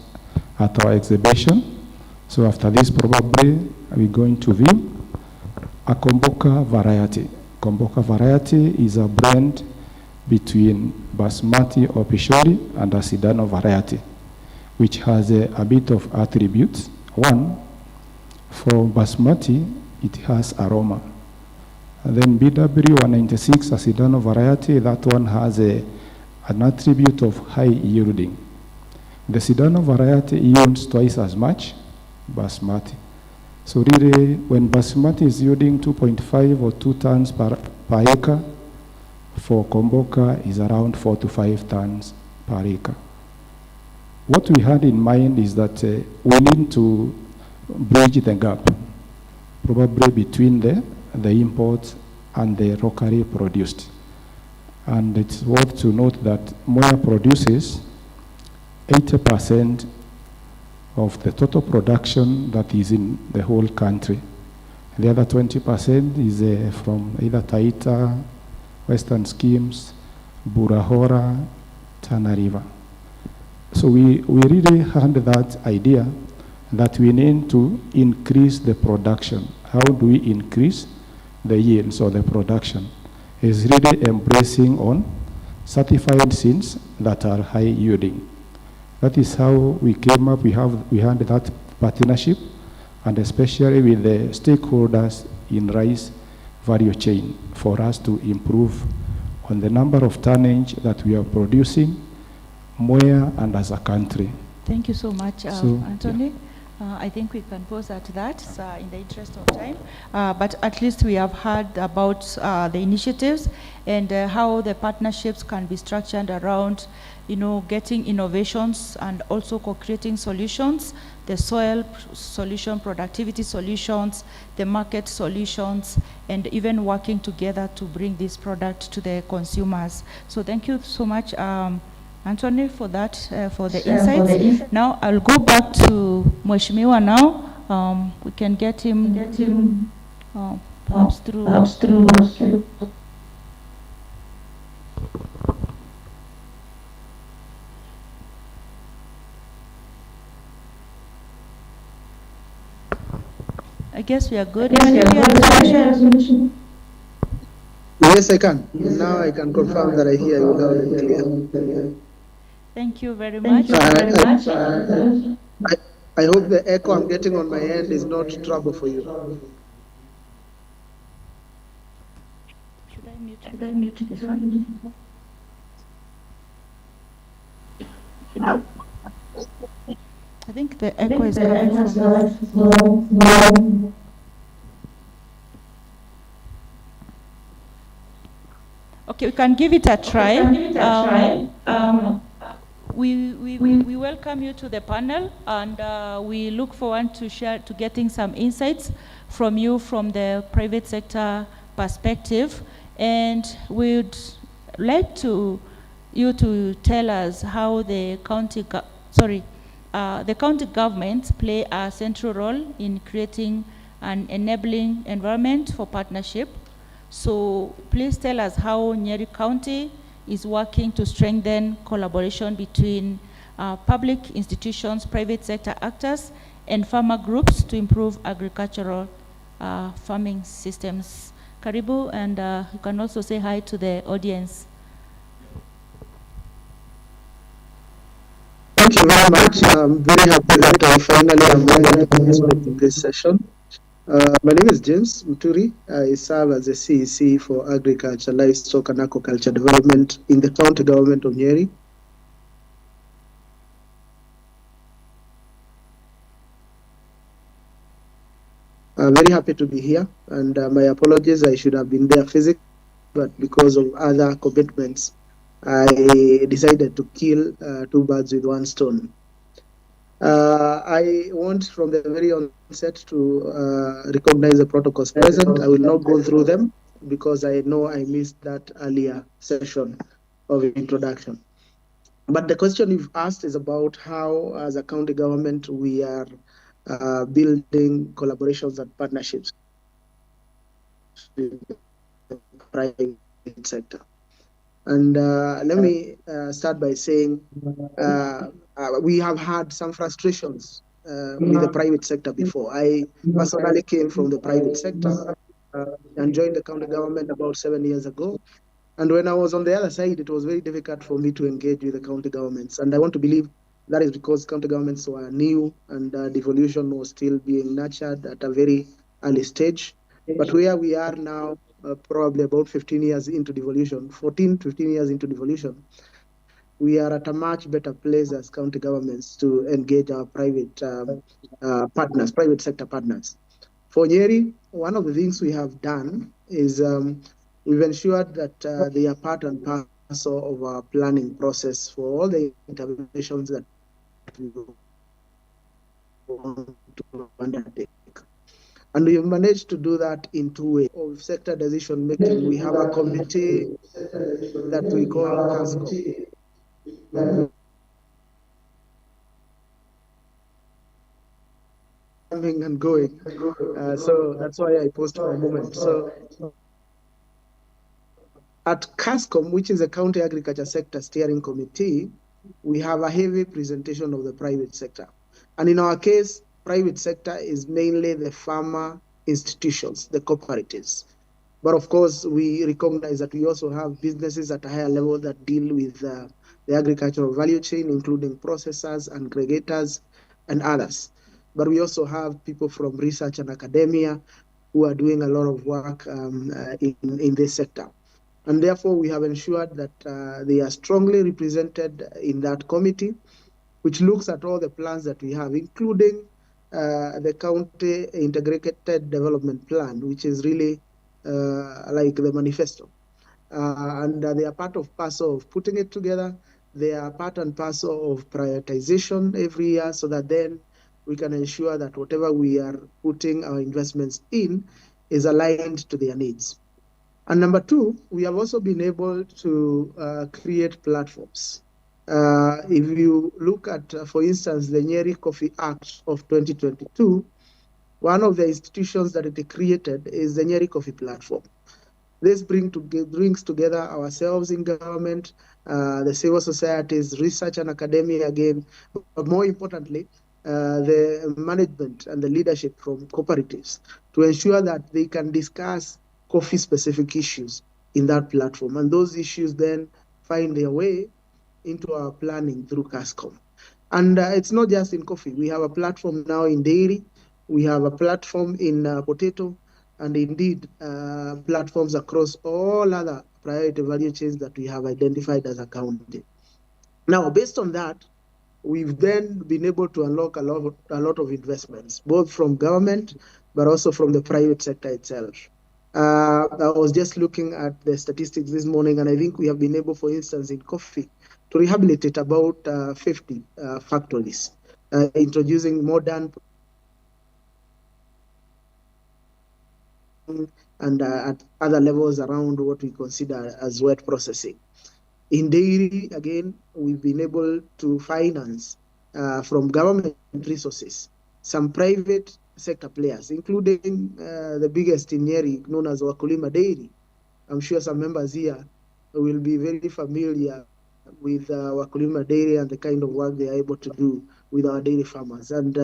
at our exhibition. So after this, probably we're going to view a Komboka variety. Komboka variety is a blend between basmati or pishori and a Sidano variety, which has a bit of attributes. One, for basmati, it has aroma. And then BW 196, a Sidano variety, that one has an attribute of high yielding. The Sidano variety yields twice as much basmati. So really, when basmati is yielding 2.5 or 2 tons per per acre. For Komboka is around 4 to 5 tons per acre. What we had in mind is that we need to bridge the gap, probably between the imports and the locally produced. And it's worth to note that Moya produces 80% of the total production that is in the whole country. The other 20% is from either Taita, Western Schemes, Burahora, Tana River. So we really had that idea that we need to increase the production. How do we increase the yields or the production? Is really embracing on certified seeds that are high yielding. That is how we came up. We had that partnership, and especially with the stakeholders in rice value chain, for us to improve on the number of tonnage that we are producing, Moya and as a country. Thank you so much, Anthony. Yeah. I think we can pause at that in the interest of time. But at least we have heard about the initiatives and how the partnerships can be structured around, getting innovations and also co-creating solutions, the soil solution, productivity solutions, the market solutions, and even working together to bring this product to the consumers. So thank you so much, Anthony, for that, for the insights. Now I'll go back to Mheshimiwa now. We can get him perhaps through. I guess we are good. Yes, I can. Now I can confirm that I hear you loud and clear. Thank you very much. I hope the echo I'm getting on my end is not trouble for you. Should I mute this one? I think the echo is coming from. Okay, we can give it a try. We welcome you to the panel, and we look forward to getting some insights from you from the private sector perspective. And we'd like you to tell us how the county governments play a central role in creating an enabling environment for partnership. So please tell us how Nyeri County is working to strengthen collaboration between public institutions, private sector actors, and farmer groups to improve agricultural farming systems. Karibu, and you can also say hi to the audience. Thank you very much. I'm very happy that I finally am able to participate in this session. My name is James Muturi. I serve as a CEC for Agriculture, Livestock and Aquaculture Development in the County Government of Nyeri. I'm very happy to be here, and my apologies, I should have been there physically, but because of other commitments, I decided to kill two birds with one stone. I want from the very onset to recognize the protocols present. I will not go through them because I know I missed that earlier session of introduction. But the question you've asked is about how, as a county government, we are building collaborations and partnerships with the private sector. And let me start by saying we have had some frustrations with the private sector before. I personally came from the private sector and joined the county government about 7 years ago. And when I was on the other side, it was very difficult for me to engage with the county governments. And I want to believe that is because county governments were new and devolution was still being nurtured at a very early stage. But where we are now, probably about 15 years into devolution, 15 years into devolution, we are at a much better place as county governments to engage our private partners, private sector partners. For Nyeri, one of the things we have done is We've ensured that they are part and parcel of our planning process for all the interventions that we want to undertake. And we've managed to do that in two ways. Of sector decision making, we have a committee that we call CASCO. Coming and going. So that's why I paused for a moment. So at CASCOM, which is a County Agriculture Sector Steering Committee, we have a heavy presentation of the private sector. And in our case, private sector is mainly the farmer institutions, the cooperatives. But of course, we recognize that we also have businesses at a higher level that deal with the agricultural value chain, including processors, aggregators, and others. But we also have people from research and academia who are doing a lot of work in this sector. And therefore, we have ensured that they are strongly represented in that committee, which looks at all the plans that we have, including the County Integrated Development Plan, which is really like the manifesto. And they are part of parcel of putting it together. They are part and parcel of prioritization every year so that then we can ensure that whatever we are putting our investments in is aligned to their needs. And number two, we have also been able to create platforms. If you look at, for instance, the Nyeri Coffee Act of 2022, one of the institutions that it created is the Nyeri Coffee Platform. This brings together ourselves in government, the civil societies, research and academia again, but more importantly, the management and the leadership from cooperatives to ensure that they can discuss coffee-specific issues in that platform. And those issues then find their way into our planning through CASCOM. And it's not just in coffee. We have a platform now in dairy. We have a platform in potato, and indeed platforms across all other priority value chains that we have identified as accounting. Now, based on that, we've then been able to unlock a lot of investments, both from government, but also from the private sector itself. I was just looking at the statistics this morning, and I think we have been able, for instance, in coffee, to rehabilitate about 50 factories, introducing modern and at other levels around what we consider as wet processing. In dairy, again, we've been able to finance from government resources some private sector players, including the biggest in Nyeri, known as Wakulima Dairy. I'm sure some members here will be very familiar with Wakulima Dairy and the kind of work they are able to do with our dairy farmers. And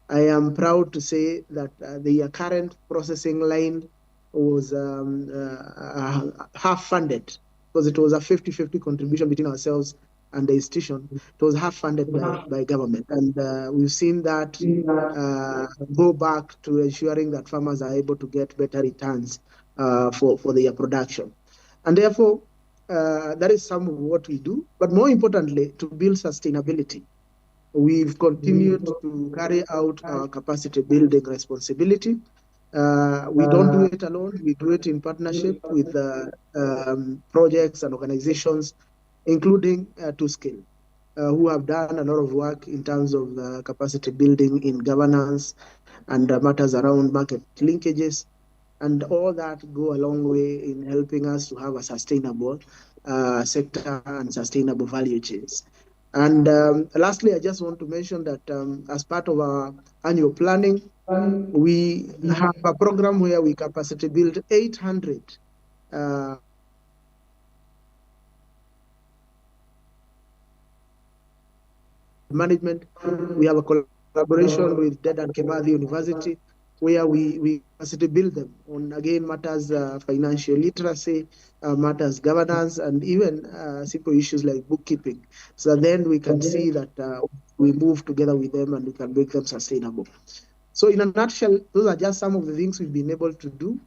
I am proud to say that the current processing line was half funded, because it was a 50-50 contribution between ourselves and the institution. It was half funded by government. And we've seen that go back to ensuring that farmers are able to get better returns for their production. And therefore, that is some of what we do. But more importantly, to build sustainability, we've continued to carry out our capacity building responsibility. We don't do it alone. We do it in partnership with projects and organizations, including 2SCALE, who have done a lot of work in terms of capacity building in governance and matters around market linkages. And all that go a long way in helping us to have a sustainable sector and sustainable value chains. And lastly, I just want to mention that as part of our annual planning, we have a program where we capacity build 800 management. We have a collaboration with Dedan Kimathi University, where we capacity build them on, again, matters financial literacy, matters governance, and even simple issues like bookkeeping. So then we can see that we move together with them and we can make them sustainable. So in a nutshell, those are just some of the things we've been able to do.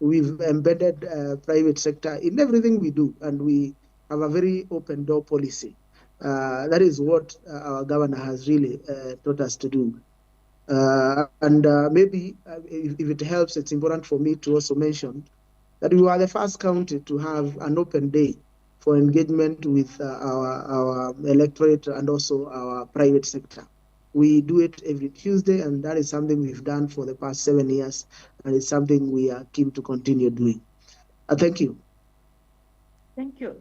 We've embedded private sector in everything we do, and we have a very open door policy. That is what our governor has really taught us to do. And maybe if it helps, it's important for me to also mention that we were the first county to have an open day for engagement with our electorate and also our private sector. We do it every Tuesday, and that is something we've done for the past 7 years, and it's something we are keen to continue doing. Thank you. Thank you.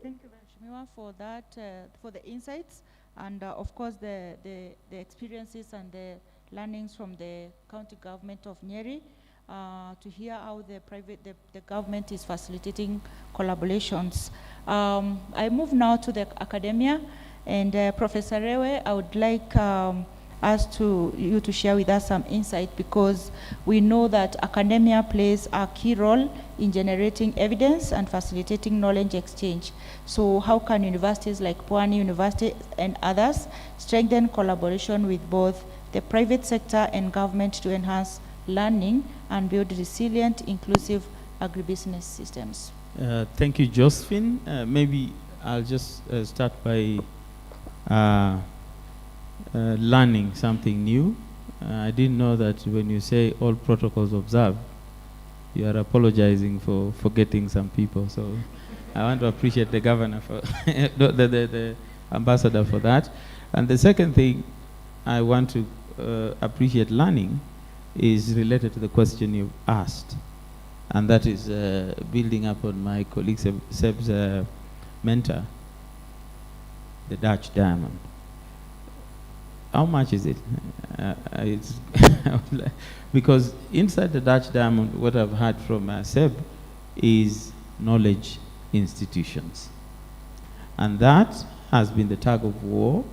Thank you, Mheshimiwa, for that, for the insights, and of course the experiences and the learnings from the county government of Nyeri, to hear how the government is facilitating collaborations. I move now to the academia, and Professor Rewe, I would like you to share with us some insight, because we know that academia plays a key role in generating evidence and facilitating knowledge exchange. So how can universities like Pwani University and others strengthen collaboration with both the private sector and government to enhance learning and build resilient, inclusive agribusiness systems? Thank you, Josephine. Maybe I'll just start by learning something new. I didn't know that when you say all protocols observed, you are apologizing for forgetting some people. So I want to appreciate the governor for the ambassador for that. And the second thing I want to appreciate learning is related to the question you asked, and that is building up on my colleague Seb's mentor, the Dutch diamond. How much is it? Because inside the Dutch diamond, what I've heard from Seb is knowledge institutions. And that has been the tug of war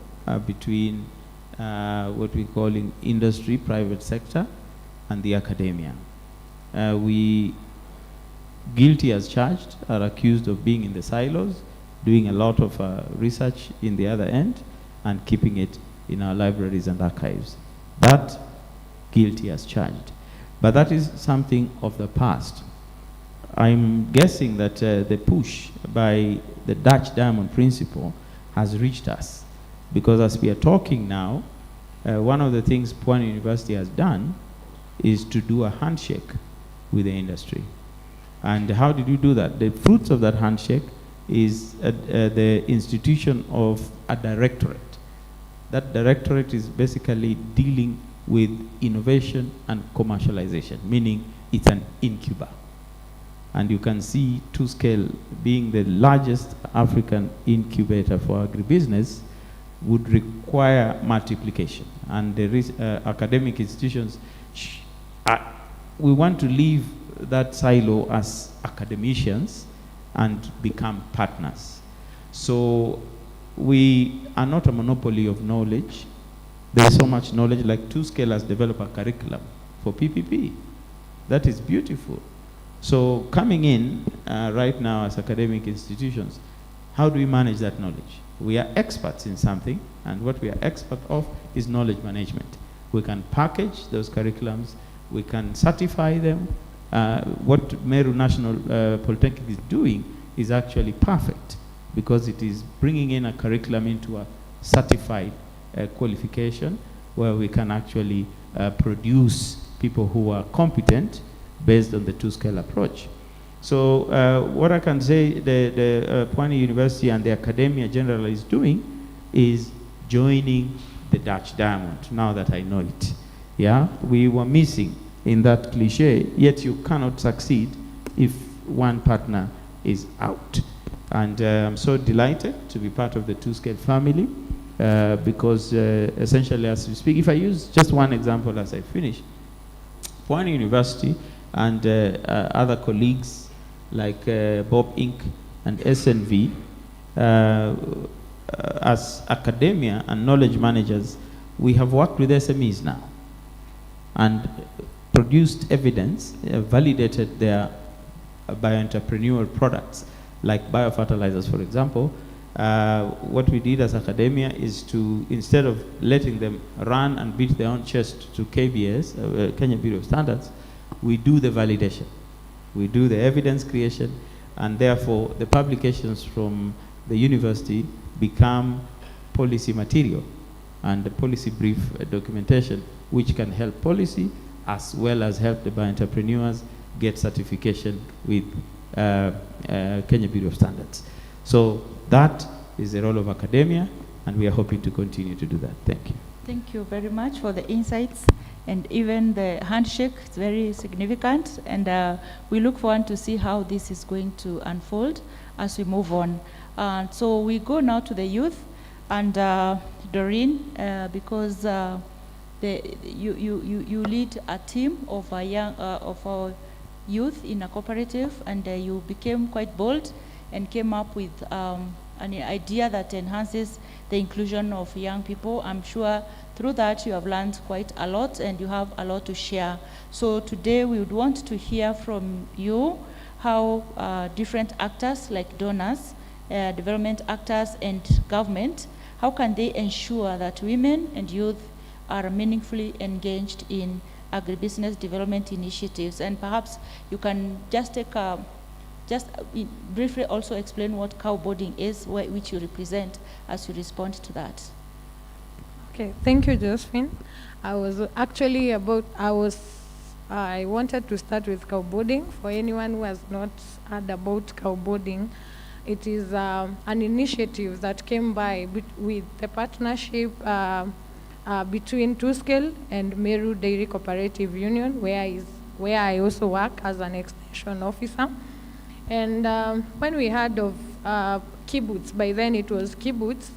between what we call in industry, private sector, and the academia. We, guilty as charged, are accused of being in the silos, doing a lot of research in the other end, and keeping it in our libraries and archives. That, guilty as charged. But that is something of the past. I'm guessing that the push by the Dutch diamond principle has reached us, because as we are talking now, one of the things Pwani University has done is to do a handshake with the industry. And how did we do that? The fruits of that handshake is the institution of a directorate. That directorate is basically dealing with innovation and commercialization, meaning it's an incubator. And you can see 2SCALE being the largest African incubator for agribusiness would require multiplication. And there is academic institutions, we want to leave that silo as academicians and become partners. So we are not a monopoly of knowledge. There is so much knowledge, like 2SCALE has developed a curriculum for PPP. That is beautiful. So coming in right now as academic institutions, how do we manage that knowledge? We are experts in something, and what we are expert of is knowledge management. We can package those curriculums, we can certify them. What Meru National Polytechnic is doing is actually perfect, because it is bringing in a curriculum into a certified qualification where we can actually produce people who are competent based on the 2SCALE approach. So what I can say the Pwani University and the academia generally is doing is joining the Dutch diamond, now that I know it. Yeah, we were missing in that cliche, yet you cannot succeed if one partner is out. And I'm so delighted to be part of the 2SCALE family, because essentially as we speak, if I use just one example as I finish, Pwani University and other colleagues like Bob Inc. and SNV, as academia and knowledge managers, we have worked with SMEs now and produced evidence, validated their bioentrepreneur products, like biofertilizers, for example. What we did as academia is to, instead of letting them run and beat their own chest to KBS, Kenya Bureau of Standards, we do the validation. We do the evidence creation, and therefore the publications from the university become policy material and the policy brief documentation, which can help policy as well as help the bioentrepreneurs get certification with Kenya Bureau of Standards. So that is the role of academia, and we are hoping to continue to do that. Thank you. Thank you very much for the insights, and even the handshake is very significant, and we look forward to see how this is going to unfold as we move on. So we go now to the youth, and Doreen, because you lead a team of our youth in a cooperative, and you became quite bold and came up with an idea that enhances the inclusion of young people. I'm sure through that you have learned quite a lot, and you have a lot to share. So today we would want to hear from you how different actors like donors, development actors, and government, how can they ensure that women and youth are meaningfully engaged in agribusiness development initiatives? And perhaps you can just take briefly also explain what cowboarding is, which you represent, as you respond to that. Okay, thank you, Josephine. I wanted to start with cowboarding. For anyone who has not heard about cowboarding, it is an initiative that came by with the partnership between 2SCALE and Meru Dairy Cooperative Union, where I also work as an extension officer. And when we heard of kibbutz, by then it was kibbutz,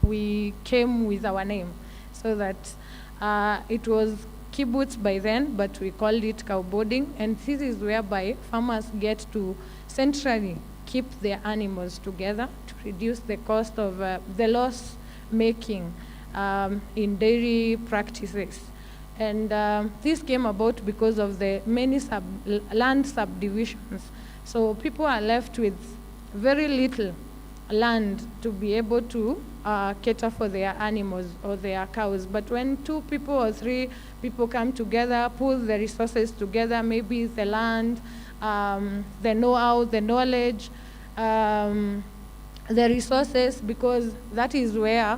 we came with our name. So that it was kibbutz by then, but we called it cowboarding. And this is whereby farmers get to centrally keep their animals together to reduce the cost of the loss making in dairy practices. And this came about because of the many land subdivisions. So people are left with very little land to be able to cater for their animals or their cows. But when 2 people or 3 people come together, pull the resources together, maybe the land, the know-how, the knowledge, the resources, because that is where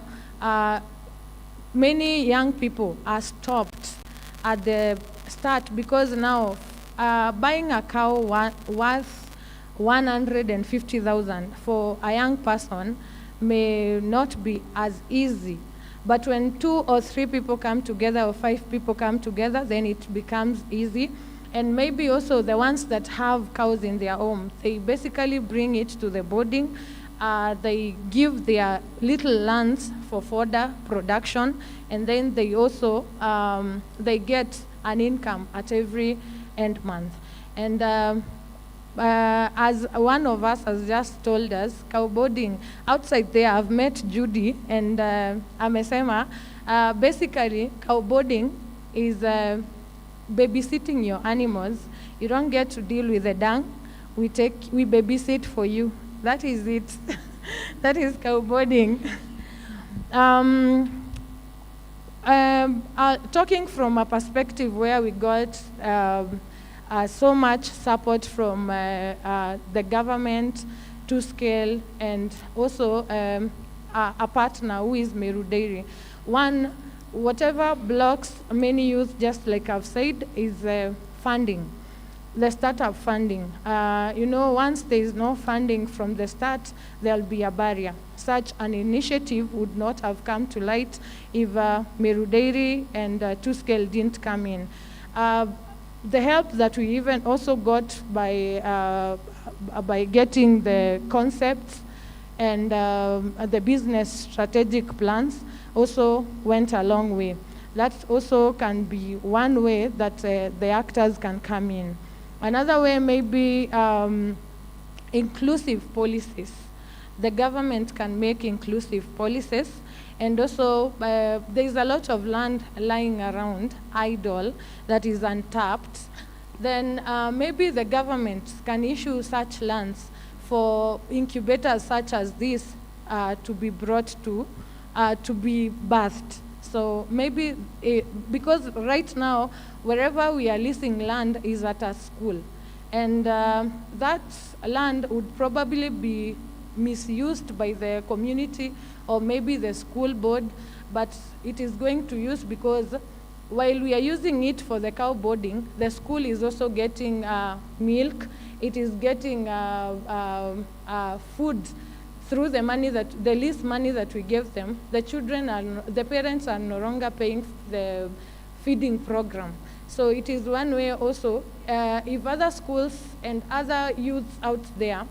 many young people are stopped at the start, because now buying a cow worth 150,000 for a young person may not be as easy. But when 2 or 3 people come together, or 5 people come together, then it becomes easy. And maybe also the ones that have cows in their home, they basically bring it to the boarding. They give their little lands for fodder production, and then they also they get an income at every end month. And as one of us has just told us, cowboarding, outside there, I've met Judy, and amesema, basically cowboarding is babysitting your animals. You don't get to deal with the dung. We babysit for you. That is it. That is cowboarding. Talking from a perspective where we got so much support from the government, 2SCALE, and also a partner who is Meru Dairy. One, whatever blocks many youth, just like I've said, is funding, the startup funding. Once there is no funding from the start, there'll be a barrier. Such an initiative would not have come to light if Meru Dairy and 2SCALE didn't come in. The help that we even also got by getting the concepts and the business strategic plans also went a long way. That also can be one way that the actors can come in. Another way may be inclusive policies. The government can make inclusive policies, and also there's a lot of land lying around idle that is untapped. Then maybe the government can issue such lands for incubators such as this to be brought to be birthed. So maybe, because right now, wherever we are leasing land is at a school. And that land would probably be misused by the community or maybe the school board, but it is going to use because while we are using it for the cow boarding, the school is also getting milk. It is getting food through the money the least money that we give them. The parents are no longer paying the feeding program. So it is one way also, if other schools and other youths out there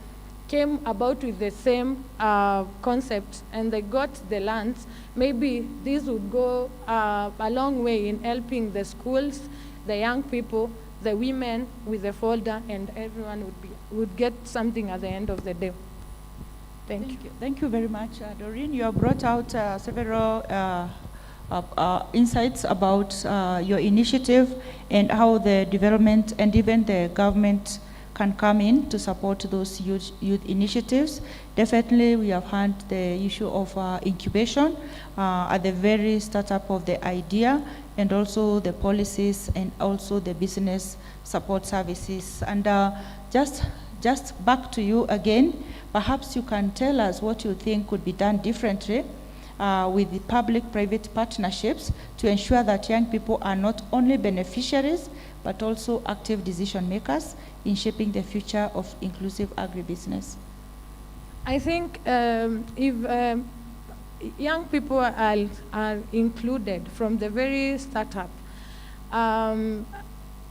came about with the same concept and they got the lands, maybe this would go a long way in helping the schools, the young people, the women with the folder, and everyone would get something at the end of the day. Thank you. Thank you very much, Doreen. You have brought out several insights about your initiative and how the development and even the government can come in to support those youth initiatives. Definitely, we have had the issue of incubation at the very startup of the idea, and also the policies and also the business support services. And just back to you again, perhaps you can tell us what you think could be done differently with the public-private partnerships to ensure that young people are not only beneficiaries, but also active decision makers in shaping the future of inclusive agribusiness. I think if young people are included from the very startup,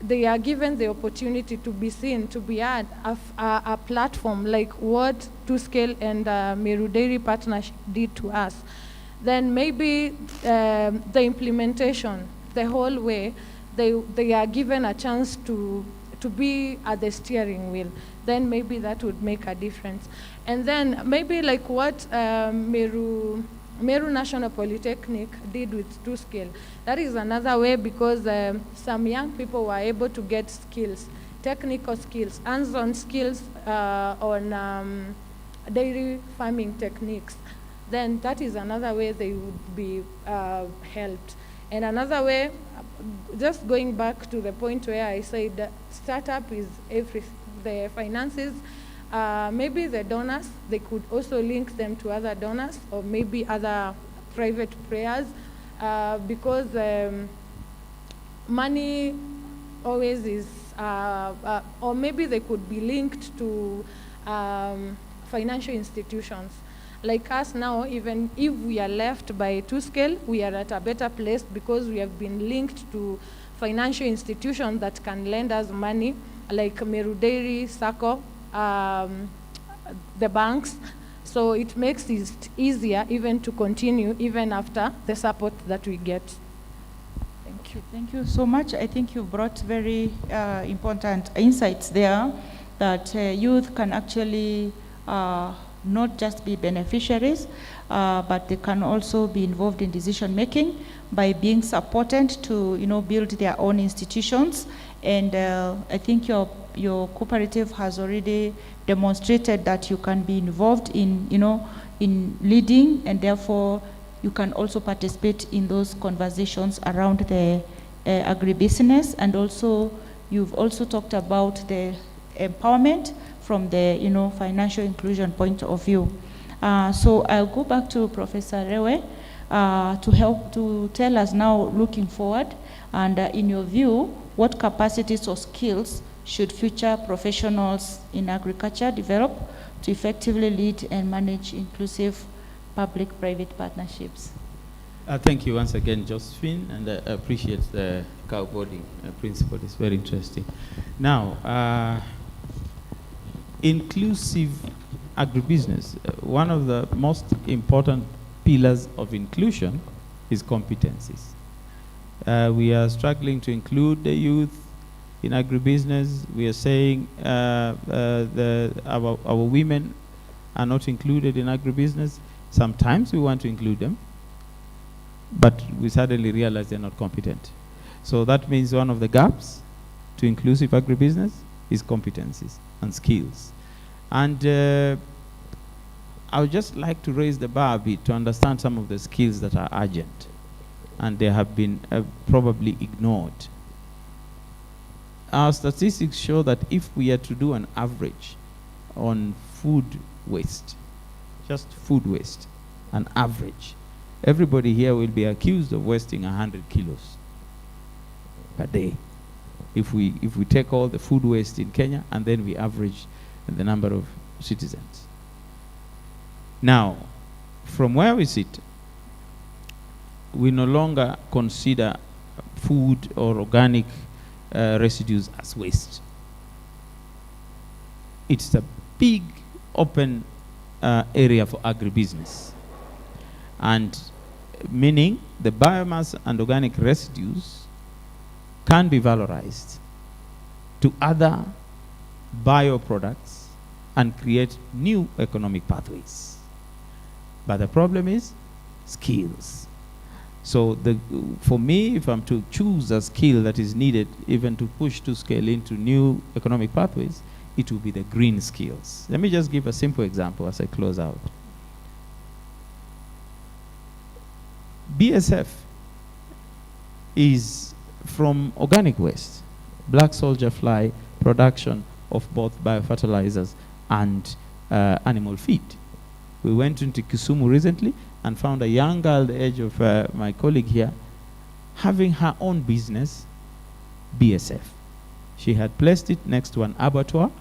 they are given the opportunity to be seen, to be at a platform like what 2SCALE and Meru Dairy Partnership did to us, then maybe the implementation, the whole way, they are given a chance to be at the steering wheel, then maybe that would make a difference. And then maybe like what Meru National Polytechnic did with 2SCALE. That is another way, because some young people were able to get skills, technical skills, hands-on skills on dairy farming techniques. Then that is another way they would be helped. And another way, just going back to the point where I said that startup is everything, the finances, maybe the donors, they could also link them to other donors or maybe other private players, because money always is, or maybe they could be linked to financial institutions. Like us now, even if we are left by 2SCALE, we are at a better place because we have been linked to financial institutions that can lend us money, like Meru Dairy, SACCO, the banks. So it makes it easier even to continue even after the support that we get. Thank you. Thank you so much. I think you brought very important insights there, that youth can actually not just be beneficiaries, but they can also be involved in decision making by being supported to build their own institutions. And I think your cooperative has already demonstrated that you can be involved in in leading, and therefore you can also participate in those conversations around the agribusiness. And also you've also talked about the empowerment from the financial inclusion point of view. So I'll go back to Professor Rewe to help to tell us now, looking forward, and in your view, what capacities or skills should future professionals in agriculture develop to effectively lead and manage inclusive public-private partnerships? Thank you once again, Josephine, and I appreciate the cow boarding principle. It's very interesting. Now, inclusive agribusiness, one of the most important pillars of inclusion is competencies. We are struggling to include the youth in agribusiness. We are saying our women are not included in agribusiness. Sometimes we want to include them, but we suddenly realize they're not competent. So that means one of the gaps to inclusive agribusiness is competencies and skills. And I would just like to raise the bar a bit to understand some of the skills that are urgent, and they have been probably ignored. Our statistics show that if we are to do an average on food waste, just food waste, an average, everybody here will be accused of wasting 100 kilos per day. If we take all the food waste in Kenya and then we average the number of citizens. Now, from where we sit, we no longer consider food or organic residues as waste. It's a big open area for agribusiness, and meaning the biomass and organic residues can be valorized to other bioproducts and create new economic pathways. But the problem is skills. So for me, if I'm to choose a skill that is needed even to push 2SCALE into new economic pathways, it will be the green skills. Let me just give a simple example as I close out. BSF is from organic waste, black soldier fly production of both biofertilizers and animal feed. We went into Kisumu recently and found a young girl the age of my colleague here having her own business, BSF. She had placed it next to an abattoir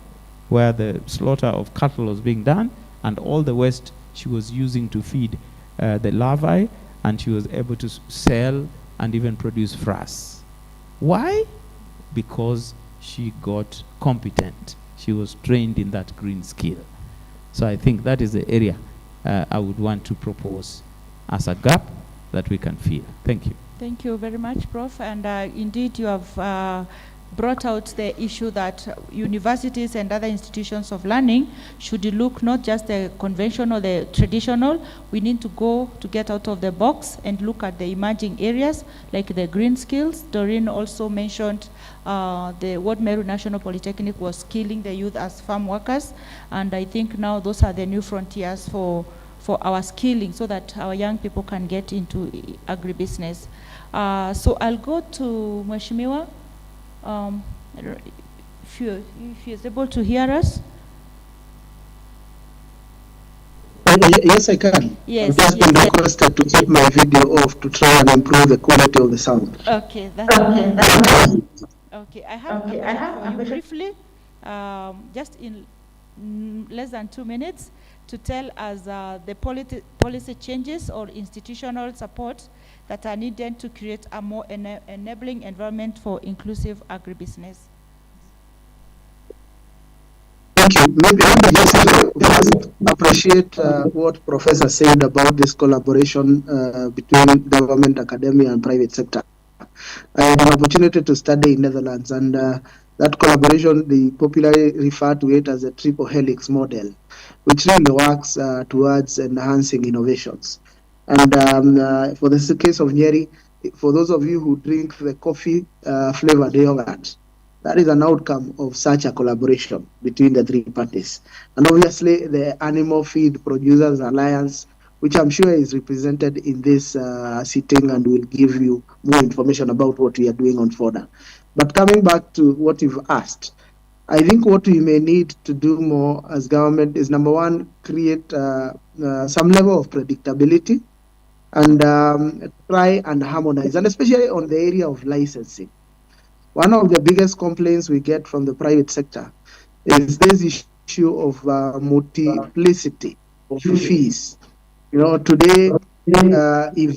where the slaughter of cattle was being done, and all the waste she was using to feed the larvae, and she was able to sell and even produce frass. Why? Because she got competent. She was trained in that green skill. So I think that is the area I would want to propose as a gap that we can fill. Thank you. Thank you very much, Prof. And indeed, you have brought out the issue that universities and other institutions of learning should look not just the conventional, the traditional. We need to go to get out of the box and look at the emerging areas like the green skills. Doreen also mentioned the Ward Meru National Polytechnic was skilling the youth as farm workers, and I think now those are the new frontiers for our skilling so that our young people can get into agribusiness. So I'll go to Mheshimiwa. If he is able to hear us. Yes, I can. Yes. I've just been requested to keep my video off to try and improve the quality of the sound. Okay, that's okay. Okay, I have a question for you briefly, just in less than 2 minutes, to tell us the policy changes or institutional support that are needed to create a more enabling environment for inclusive agribusiness. Thank you. Maybe just appreciate what Professor said about this collaboration between government, academia, and private sector. I had an opportunity to study in Netherlands, and that collaboration, they popularly refer to it as a triple helix model, which really works towards enhancing innovations. And for the case of Nyeri, for those of you who drink the coffee flavored yogurt, that is an outcome of such a collaboration between the three parties. And obviously the Animal Feed Producers Alliance, which I'm sure is represented in this sitting and will give you more information about what we are doing on fodder. But coming back to what you've asked, I think what we may need to do more as government is, number one, create some level of predictability and try and harmonize, and especially on the area of licensing. One of the biggest complaints we get from the private sector is this issue of multiplicity of fees. You know, today, if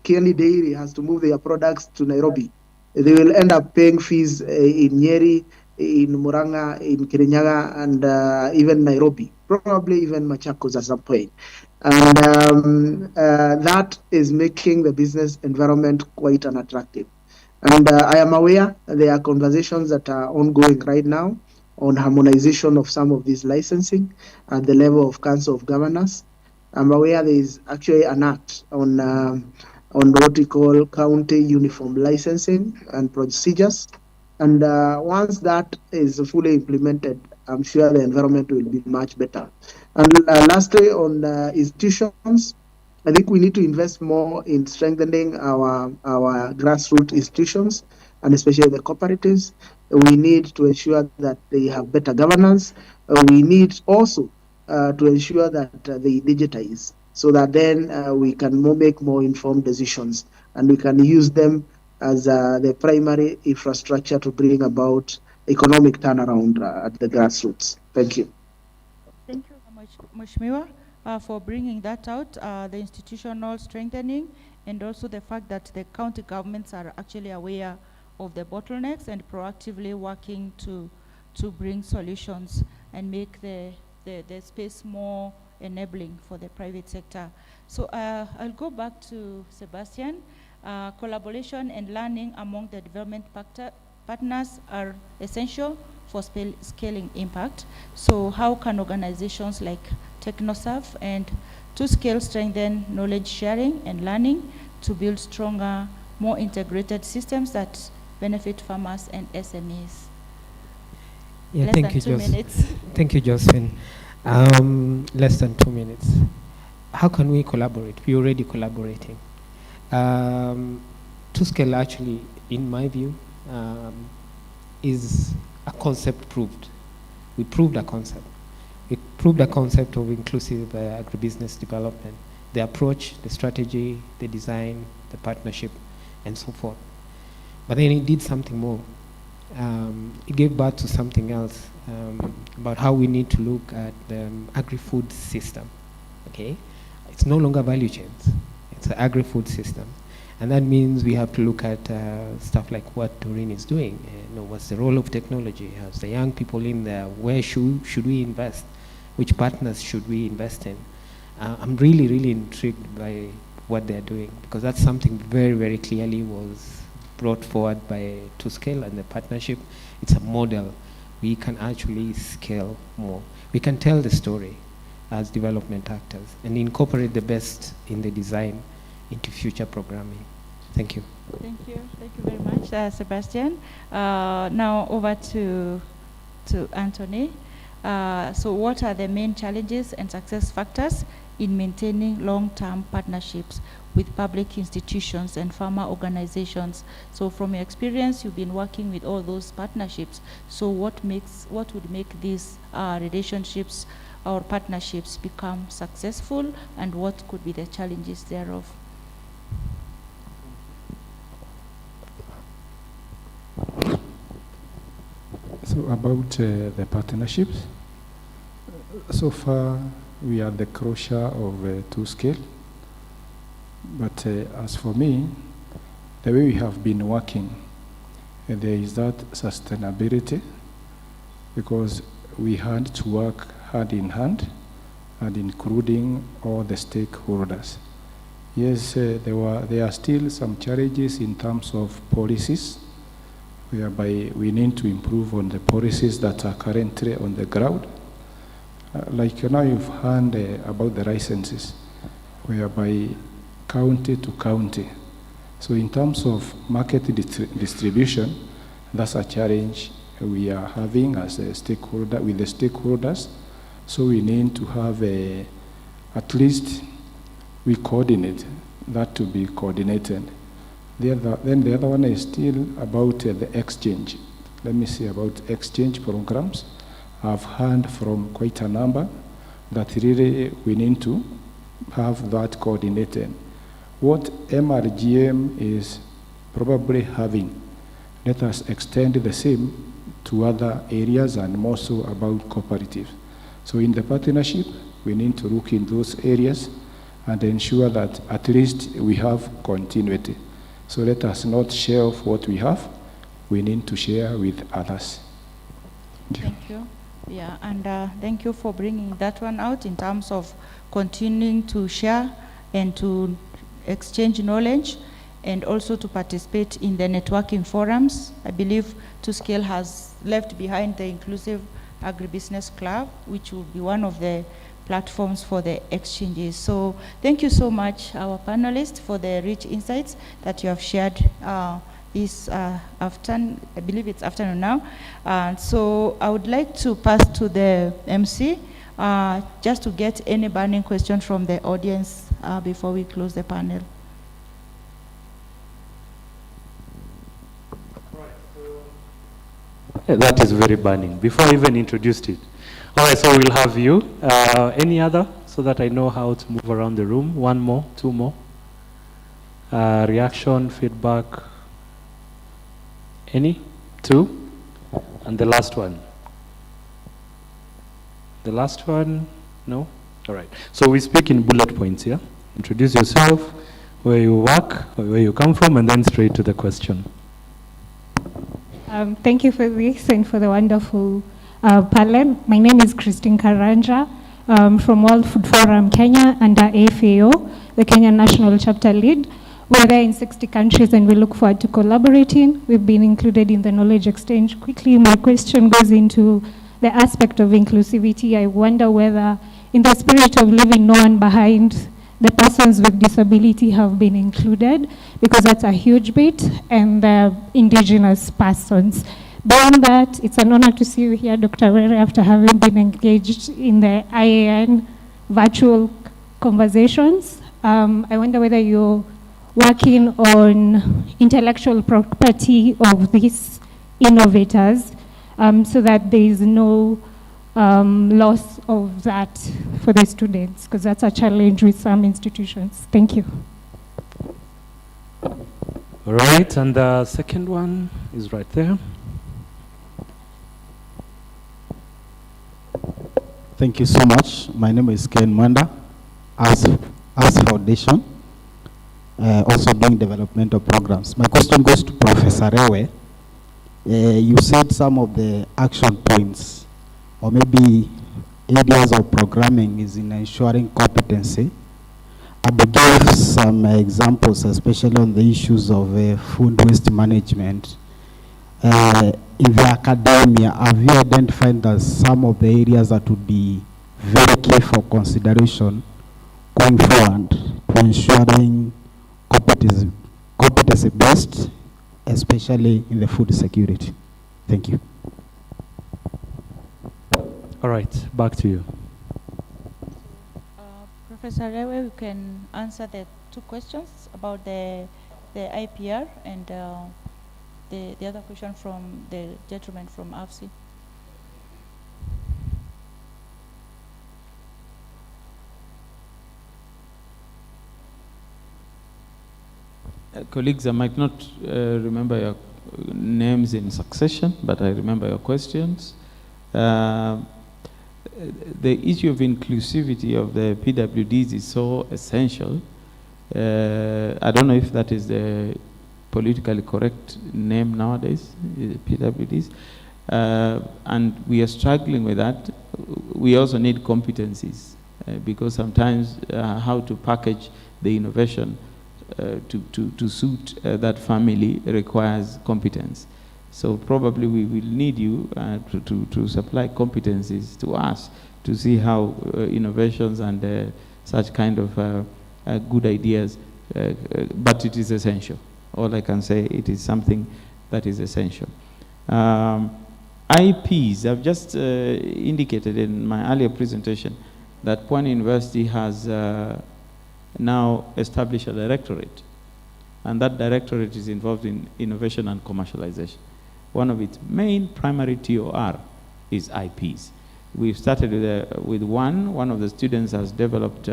Kieni Dairy has to move their products to Nairobi, they will end up paying fees in Nyeri, in Muranga, in Kirinyaga, and even Nairobi, probably even Machakos at some point. And that is making the business environment quite unattractive. And I am aware there are conversations that are ongoing right now on harmonization of some of these licensing at the level of Council of Governors. I'm aware there is actually an act on what we call county uniform licensing and procedures. And once that is fully implemented, I'm sure the environment will be much better. And lastly, on institutions, I think we need to invest more in strengthening our grassroots institutions, and especially the cooperatives. We need to ensure that they have better governance. We need also to ensure that they digitize, so that then we can make more informed decisions, and we can use them as the primary infrastructure to bring about economic turnaround at the grassroots. Thank you. Thank you very much, Mheshimiwa, for bringing that out, the institutional strengthening, and also the fact that the county governments are actually aware of the bottlenecks and proactively working to bring solutions and make the space more enabling for the private sector. So I'll go back to Sebastian. Collaboration and learning among the development partners are essential for scaling impact. So how can organizations like TechnoServe and 2SCALE strengthen knowledge sharing and learning to build stronger, more integrated systems that benefit farmers and SMEs? Yeah, Less thank than you, 2 minutes. Thank you, Josephine. Less than 2 minutes. How can we collaborate? We're already collaborating. 2SCALE actually, in my view, is a concept proved. We proved a concept. We proved a concept of inclusive agribusiness development, the approach, the strategy, the design, the partnership, and so forth. But then it did something more. It gave birth to something else about how we need to look at the agri-food system. Okay, it's no longer value chains; it's an agri-food system, and that means we have to look at stuff like what Doreen is doing. What's the role of technology? Has the young people in there? Where should we invest? Which partners should we invest in? I'm really, really intrigued by what they're doing, because that's something very, very clearly was brought forward by 2SCALE and the partnership. It's a model. We can actually scale more. We can tell the story as development actors and incorporate the best in the design into future programming. Thank you. Thank you. Thank you very much, Sebastian. Now over to Anthony. So what are the main challenges and success factors in maintaining long-term partnerships with public institutions and farmer organizations? So from your experience, you've been working with all those partnerships. So what would make these relationships or partnerships become successful, and what could be the challenges thereof? So about the partnerships, so far we are the crusher of 2SCALE. But as for me, the way we have been working, there is that sustainability, because we had to work hand in hand and including all the stakeholders. Yes, there are still some challenges in terms of policies, whereby we need to improve on the policies that are currently on the ground. Like now you've heard about the licenses, whereby county to county. So in terms of market distribution, that's a challenge we are having as a stakeholder with the stakeholders. So we need to have at least we coordinate that to be coordinated. Then the other one is still about the exchange. Let me say about exchange programs. I've heard from quite a number that really we need to have that coordinated. What MRGM is probably having, let us extend the same to other areas and more so about cooperatives. So in the partnership, we need to look in those areas and ensure that at least we have continuity. So let us not share off what we have. We need to share with others. Thank you. Yeah, and thank you for bringing that one out in terms of continuing to share and to exchange knowledge and also to participate in the networking forums. I believe 2SCALE has left behind the Inclusive Agribusiness Club, which will be one of the platforms for the exchanges. So thank you so much, our panelists, for the rich insights that you have shared this afternoon. I believe it's afternoon now. So I would like to pass to the MC just to get any burning question from the audience before we close the panel. That is very burning. Before I even introduced it. All right, so we'll have you. Any other, so that I know how to move around the room? One more, two more. Reaction, feedback, Any? Two? And the last one? The last one? No? All right. So we speak in bullet points here. Introduce yourself, where you work, where you come from, and then straight to the question. Thank you for this and for the wonderful panel. My name is Christine Karanja from World Food Forum Kenya under AFAO, the Kenya National Chapter Lead. We're there in 60 countries and we look forward to collaborating. We've been included in the knowledge exchange. Quickly, my question goes into the aspect of inclusivity. I wonder whether, in the spirit of leaving no one behind, the persons with disability have been included, because that's a huge bit, and the indigenous persons. Beyond that, it's an honor to see you here, Dr. Were, after having been engaged in the IAN virtual conversations. I wonder whether you're working on intellectual property of these innovators, so that there is no loss of that for the students, because that's a challenge with some institutions. Thank you. All right, and the second one is right there. Thank you so much. My name is Ken Mwanda, As Foundation, also doing developmental programs. My question goes to Professor Rewe. You said some of the action points, or maybe areas of programming, is in ensuring competency. I will give some examples, especially on the issues of food waste management. In the academia, have you identified that some of the areas that would be very key for consideration going forward to ensuring competency-based, especially in the food security? Thank you. All right, back to you. Professor Rewe, you can answer the two questions about the IPR and the other question from the gentleman from AFSI. Colleagues, I might not remember your names in succession, but I remember your questions. The issue of inclusivity of the PWDs is so essential. I don't know if that is the politically correct name nowadays, PWDs. And we are struggling with that. We also need competencies, because sometimes how to package the innovation to suit that family requires competence. So probably we will need you to supply competencies to us to see how innovations and such kind of good ideas, but it is essential. All I can say, it is something that is essential. IPs, I've just indicated in my earlier presentation that Pwani University has now established a directorate, and that directorate is involved in innovation and commercialization. One of its main primary TOR is IPs. We've started with one of the students has developed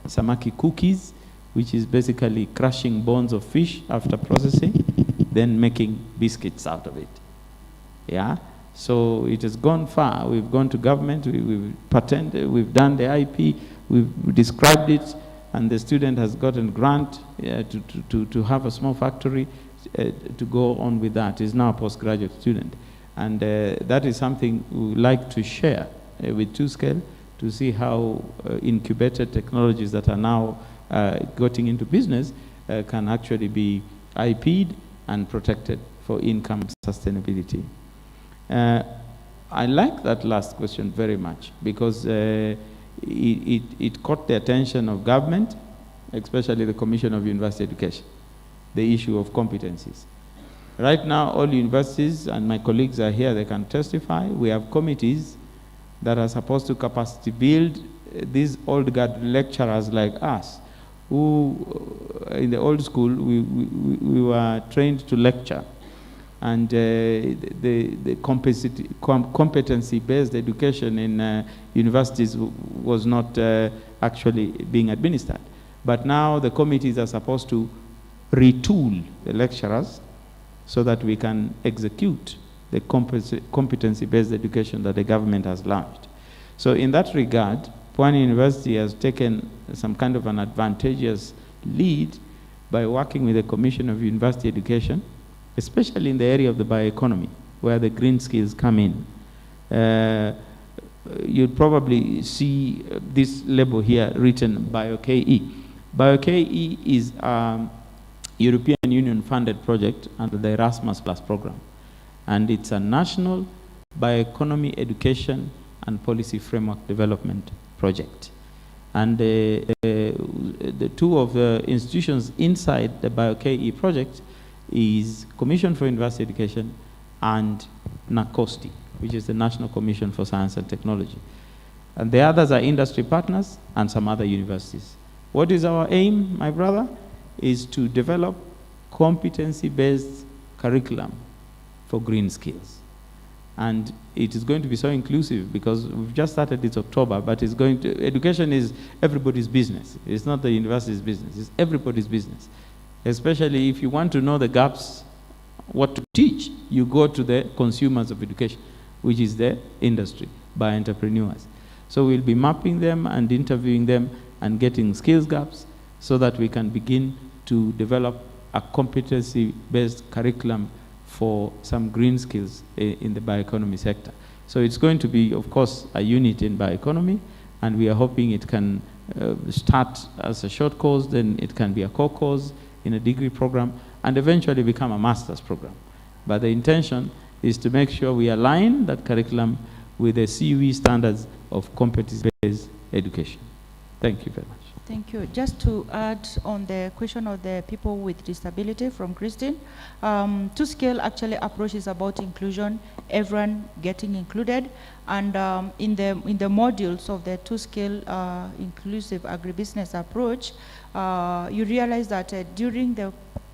samaki cookies, which is basically crushing bones of fish after processing, then making biscuits out of it. Yeah, so it has gone far. We've gone to government, we've patented, we've done the IP, we've described it, and the student has gotten grant to have a small factory to go on with that. He's now a postgraduate student. And that is something we would like to share with 2SCALE to see how incubated technologies that are now getting into business can actually be IP'd and protected for income sustainability. I like that last question very much, because it caught the attention of government, especially the Commission of University Education, the issue of competencies. Right now, all universities, and my colleagues are here, they can testify, we have committees that are supposed to capacity build these old guard lecturers like us, who in the old school, we were trained to lecture. And the competency-based education in universities was not actually being administered. But now the committees are supposed to retool the lecturers so that we can execute the competency-based education that the government has launched. So in that regard, Pwani University has taken some kind of an advantageous lead by working with the Commission of University Education, especially in the area of the bioeconomy, where the green skills come in. You'd probably see this label here written BioKE. BioKE is a European Union funded project under the Erasmus Plus program. And it's a national bioeconomy education and policy framework development project. And the two of the institutions inside the BioKE project is Commission for University Education and NACOSTI, which is the National Commission for Science and Technology. And the others are industry partners and some other universities. What is our aim, my brother? Is to develop competency-based curriculum for green skills. And it is going to be so inclusive because we've just started this October, but it's going to, education is everybody's business. It's not the university's business, it's everybody's business. Especially if you want to know the gaps, what to teach, you go to the consumers of education, which is the industry, by entrepreneurs. So we'll be mapping them and interviewing them and getting skills gaps so that we can begin to develop a competency-based curriculum for some green skills in the bioeconomy sector. So it's going to be, of course, a unit in bioeconomy, and we are hoping it can start as a short course, then it can be a core course in a degree program, and eventually become a master's program. But the intention is to make sure we align that curriculum with the CUE standards of competency-based education. Thank you very much. Thank you. Just to add on the question of the people with disability from Christine, 2SCALE actually approaches about inclusion, everyone getting included, and in the modules of the 2SCALE inclusive agribusiness approach, you realize that during the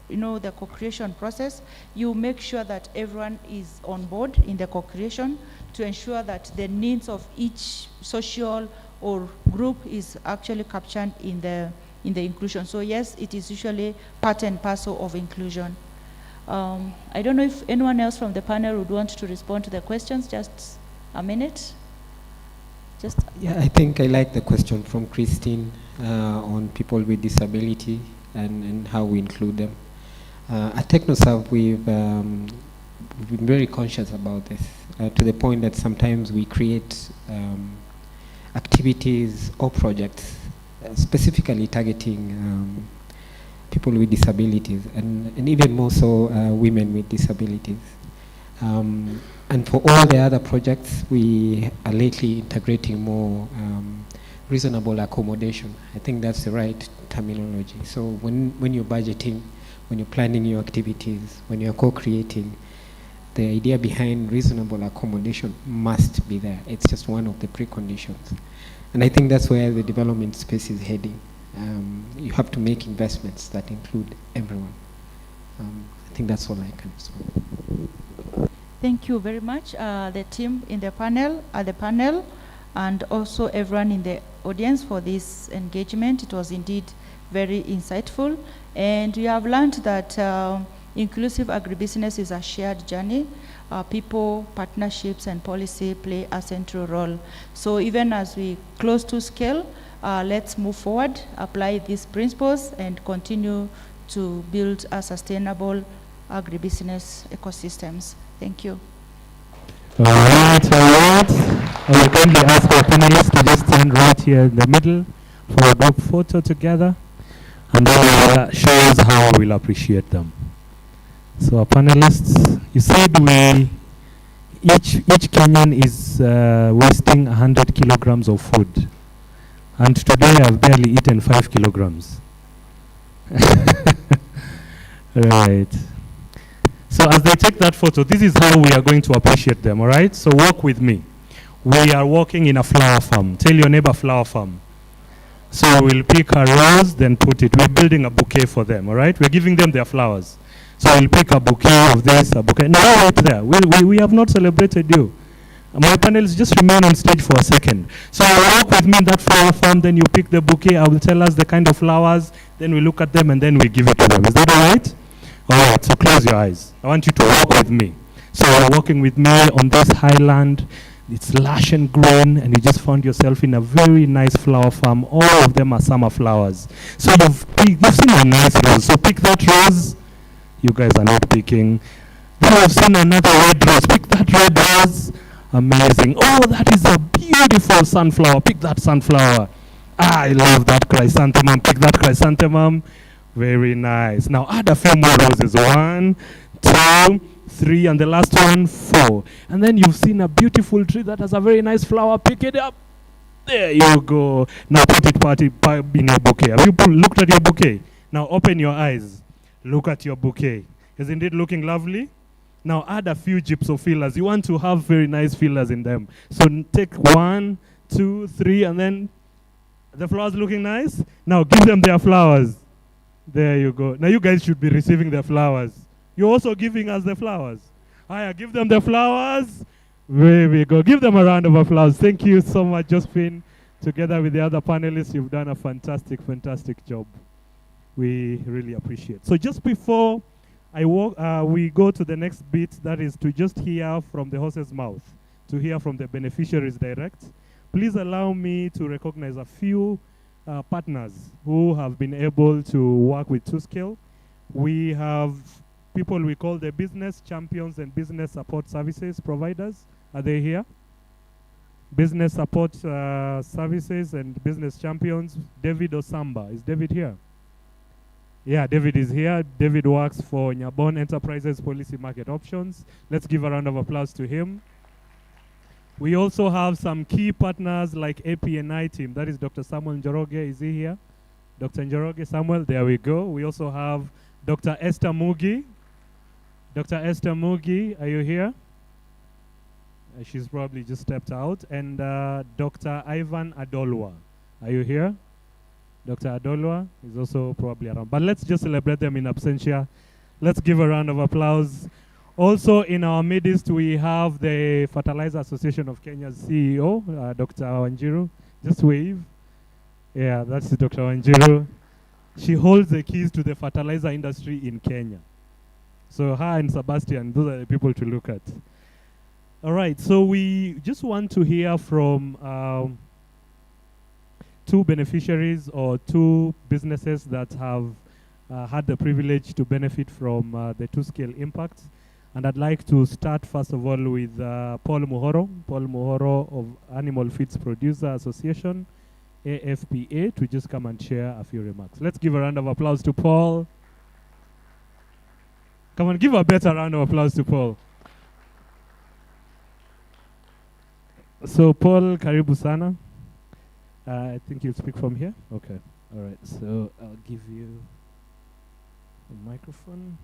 the co-creation process, you make sure that everyone is on board in the co-creation to ensure that the needs of each social or group is actually captured in the inclusion. So yes, it is usually part and parcel of inclusion. I don't know if anyone else from the panel would want to respond to the questions. Just a minute. Yeah, I think I like the question from Christine on people with disability and how we include them. At TechnoServe, we've been very conscious about this to the point that sometimes we create activities or projects specifically targeting people with disabilities and even more so women with disabilities. And for all the other projects, we are lately integrating more reasonable accommodation. I think that's the right terminology. So when you're budgeting, when you're planning your activities, when you're co-creating, the idea behind reasonable accommodation must be there. It's just one of the preconditions. And I think that's where the development space is heading. You have to make investments that include everyone. I think that's all I can say. Thank you very much, the team in the panel, and also everyone in the audience for this engagement. It was indeed very insightful. And we have learned that inclusive agribusiness is a shared journey. People, partnerships, and policy play a central role. So even as we close 2SCALE, let's move forward, apply these principles, and continue to build a sustainable agribusiness ecosystems. Thank you. All right. I will kindly ask our panelists to just stand right here in the middle for a group photo together, and that shows how we'll appreciate them. So our panelists, you said each Kenyan is wasting 100 kilograms of food, and today I've barely eaten 5 kilograms. Right. So as they take that photo, this is how we are going to appreciate them, all right? So walk with me. We are walking in a flower farm. Tell your neighbor flower farm. So we'll pick a rose, then put it. We're building a bouquet for them, all right? We're giving them their flowers. So we'll pick a bouquet of this, a bouquet. No, right there. We have not celebrated you. My panelists, just remain on stage for a second. So walk with me in that flower farm, then you pick the bouquet. I will tell us the kind of flowers, then we look at them, and then we give it to them. Is that all right? All right, so close your eyes. I want you to walk with me. So you're walking with me on this highland. It's lush and green, and you just found yourself in a very nice flower farm. All of them are summer flowers. So you've seen a nice rose. So pick that rose. You guys are not picking. Then you've seen another red rose. Pick that red rose. Amazing. Oh, that is a beautiful sunflower. Pick that sunflower. I love that chrysanthemum. Pick that chrysanthemum. Very nice. Now add a few more roses. 1, 2, 3, and the last one, 4. And then you've seen a beautiful tree that has a very nice flower. Pick it up. There you go. Now put it in your bouquet. Have you looked at your bouquet? Now open your eyes. Look at your bouquet. Isn't it looking lovely? Now add a few gypsophilas. You want to have very nice fillers in them. So take 1, 2, 3, and then the flowers looking nice. Now give them their flowers. There you go. Now you guys should be receiving the flowers. You're also giving us the flowers. Aya, give them the flowers. There we go. Give them a round of applause. Thank you so much, Josephine. Together with the other panelists, you've done a fantastic, fantastic job. We really appreciate. So just before we go to the next bit, that is to just hear from the horse's mouth, to hear from the beneficiaries direct. Please allow me to recognize a few partners who have been able to work with 2SCALE. We have people we call the business champions and business support services providers. Are they here? Business support services and business champions. David Osamba. Is David here? Yeah, David is here. David works for Nyabon Enterprises Policy Market Options. Let's give a round of applause to him. We also have some key partners like APNI team. That is Dr. Samuel Njoroge. Is he here? Dr. Njoroge, Samuel, there we go. We also have Dr. Esther Mugi. Dr. Esther Mugi, are you here? She's probably just stepped out. And Dr. Ivan Adolwa, are you here? Dr. Adolwa is also probably around. But let's just celebrate them in absentia. Let's give a round of applause. Also in our midst, we have the Fertilizer Association of Kenya's CEO, Dr. Wanjiru. Just wave. Yeah, that's Dr. Wanjiru. She holds the keys to the fertilizer industry in Kenya. So her and Sebastian, those are the people to look at. All right, so we just want to hear from two beneficiaries or two businesses that have had the privilege to benefit from the 2SCALE impact. And I'd like to start first of all with Paul Muhoro. Paul Muhoro of Animal Feeds Producer Association, AFPA, to just come and share a few remarks. Let's give a round of applause to Paul. Come on, give a better round of applause to Paul. So Paul, karibu sana. I think you'll speak from here. Okay, all right. So I'll give you the microphone.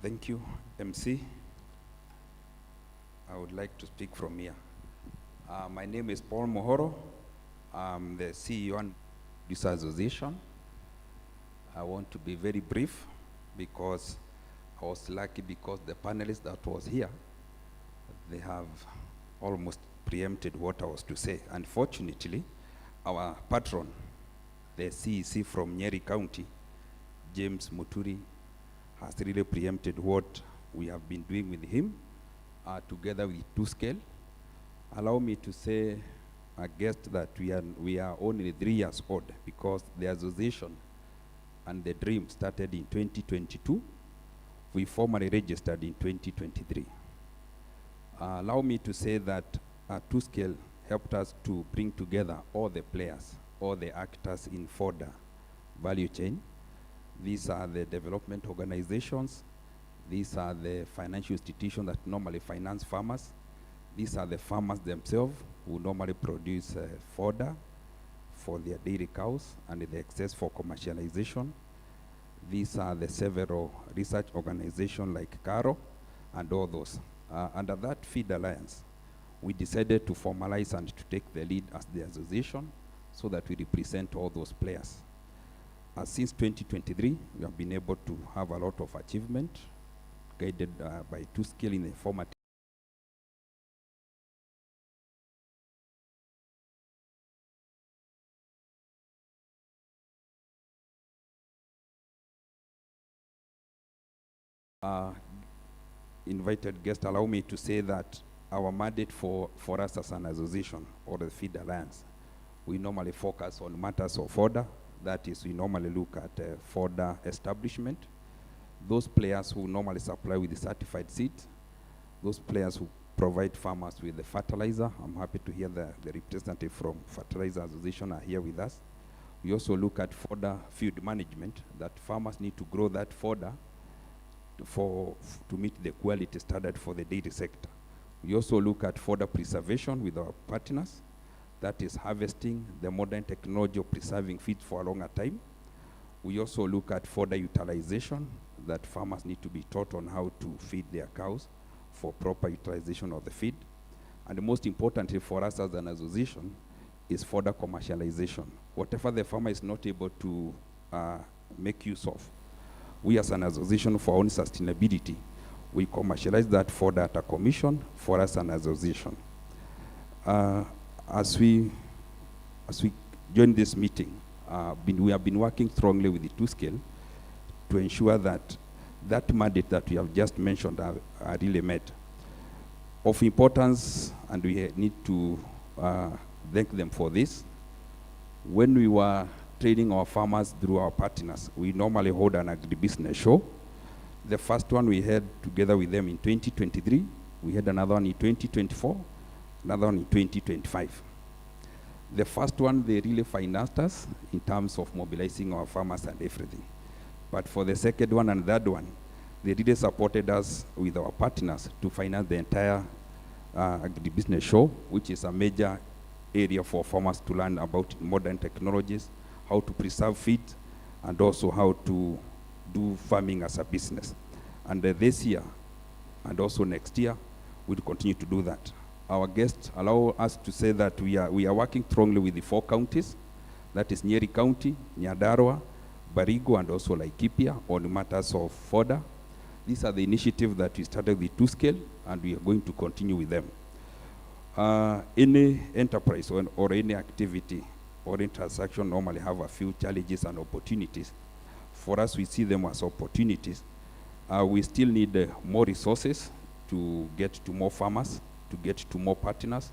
Thank you, MC. I would like to speak from here. My name is Paul Mohoro. I'm the CEO and Producer Association. I want to be very brief because I was lucky because the panelists that was here, they have almost preempted what I was to say. Unfortunately, our patron, the CEC from Nyeri County, James Muturi, has really preempted what we have been doing with him together with 2SCALE. Allow me to say, a guest, that we are only 3 years old because the association and the dream started in 2022. We formally registered in 2023. Allow me to say that 2SCALE helped us to bring together all the players, all the actors in fodder value chain. These are the development organizations. These are the financial institutions that normally finance farmers. These are the farmers themselves who normally produce fodder for their dairy cows and the excess for commercialization. These are the several research organizations like CARO and all those. Under that Feed Alliance, we decided to formalize and to take the lead as the association so that we represent all those players. Since 2023, we have been able to have a lot of achievement guided by 2SCALE in the format invited guest, allow me to say that our mandate for us as an association or the Feed Alliance, we normally focus on matters of fodder. That is, we normally look at fodder establishment, those players who normally supply with the certified seed, those players who provide farmers with the fertilizer. I'm happy to hear the representative from Fertilizer Association are here with us. We also look at fodder field management, that farmers need to grow that fodder to meet the quality standard for the dairy sector. We also look at fodder preservation with our partners, that is harvesting the modern technology of preserving feed for a longer time. We also look at fodder utilization, that farmers need to be taught on how to feed their cows for proper utilization of the feed. And most importantly for us as an association is fodder commercialization. Whatever the farmer is not able to make use of, we as an association for our own sustainability, we commercialize that fodder at a commission for us an association. As we join this meeting, we have been working strongly with the 2SCALE to ensure that that mandate that we have just mentioned are really met. Of importance, and we need to thank them for this, when we were training our farmers through our partners, we normally hold an agribusiness show. The first one we had together with them in 2023, we had another one in 2024, another one in 2025. The first one, they really financed us in terms of mobilizing our farmers and everything. But for the second one and third one, they really supported us with our partners to finance the entire agribusiness show, which is a major area for farmers to learn about modern technologies, how to preserve feed, and also how to do farming as a business. And this year, and also next year, we'll continue to do that. Our guests allow us to say that we are working strongly with the 4 counties, that is Nyeri County, Nyandarua, Baringo, and also Laikipia on matters of fodder. These are the initiatives that we started with 2SCALE, and we are going to continue with them. Any enterprise or any activity or any transaction normally have a few challenges and opportunities. For us, we see them as opportunities. We still need more resources to get to more farmers, to get to more partners,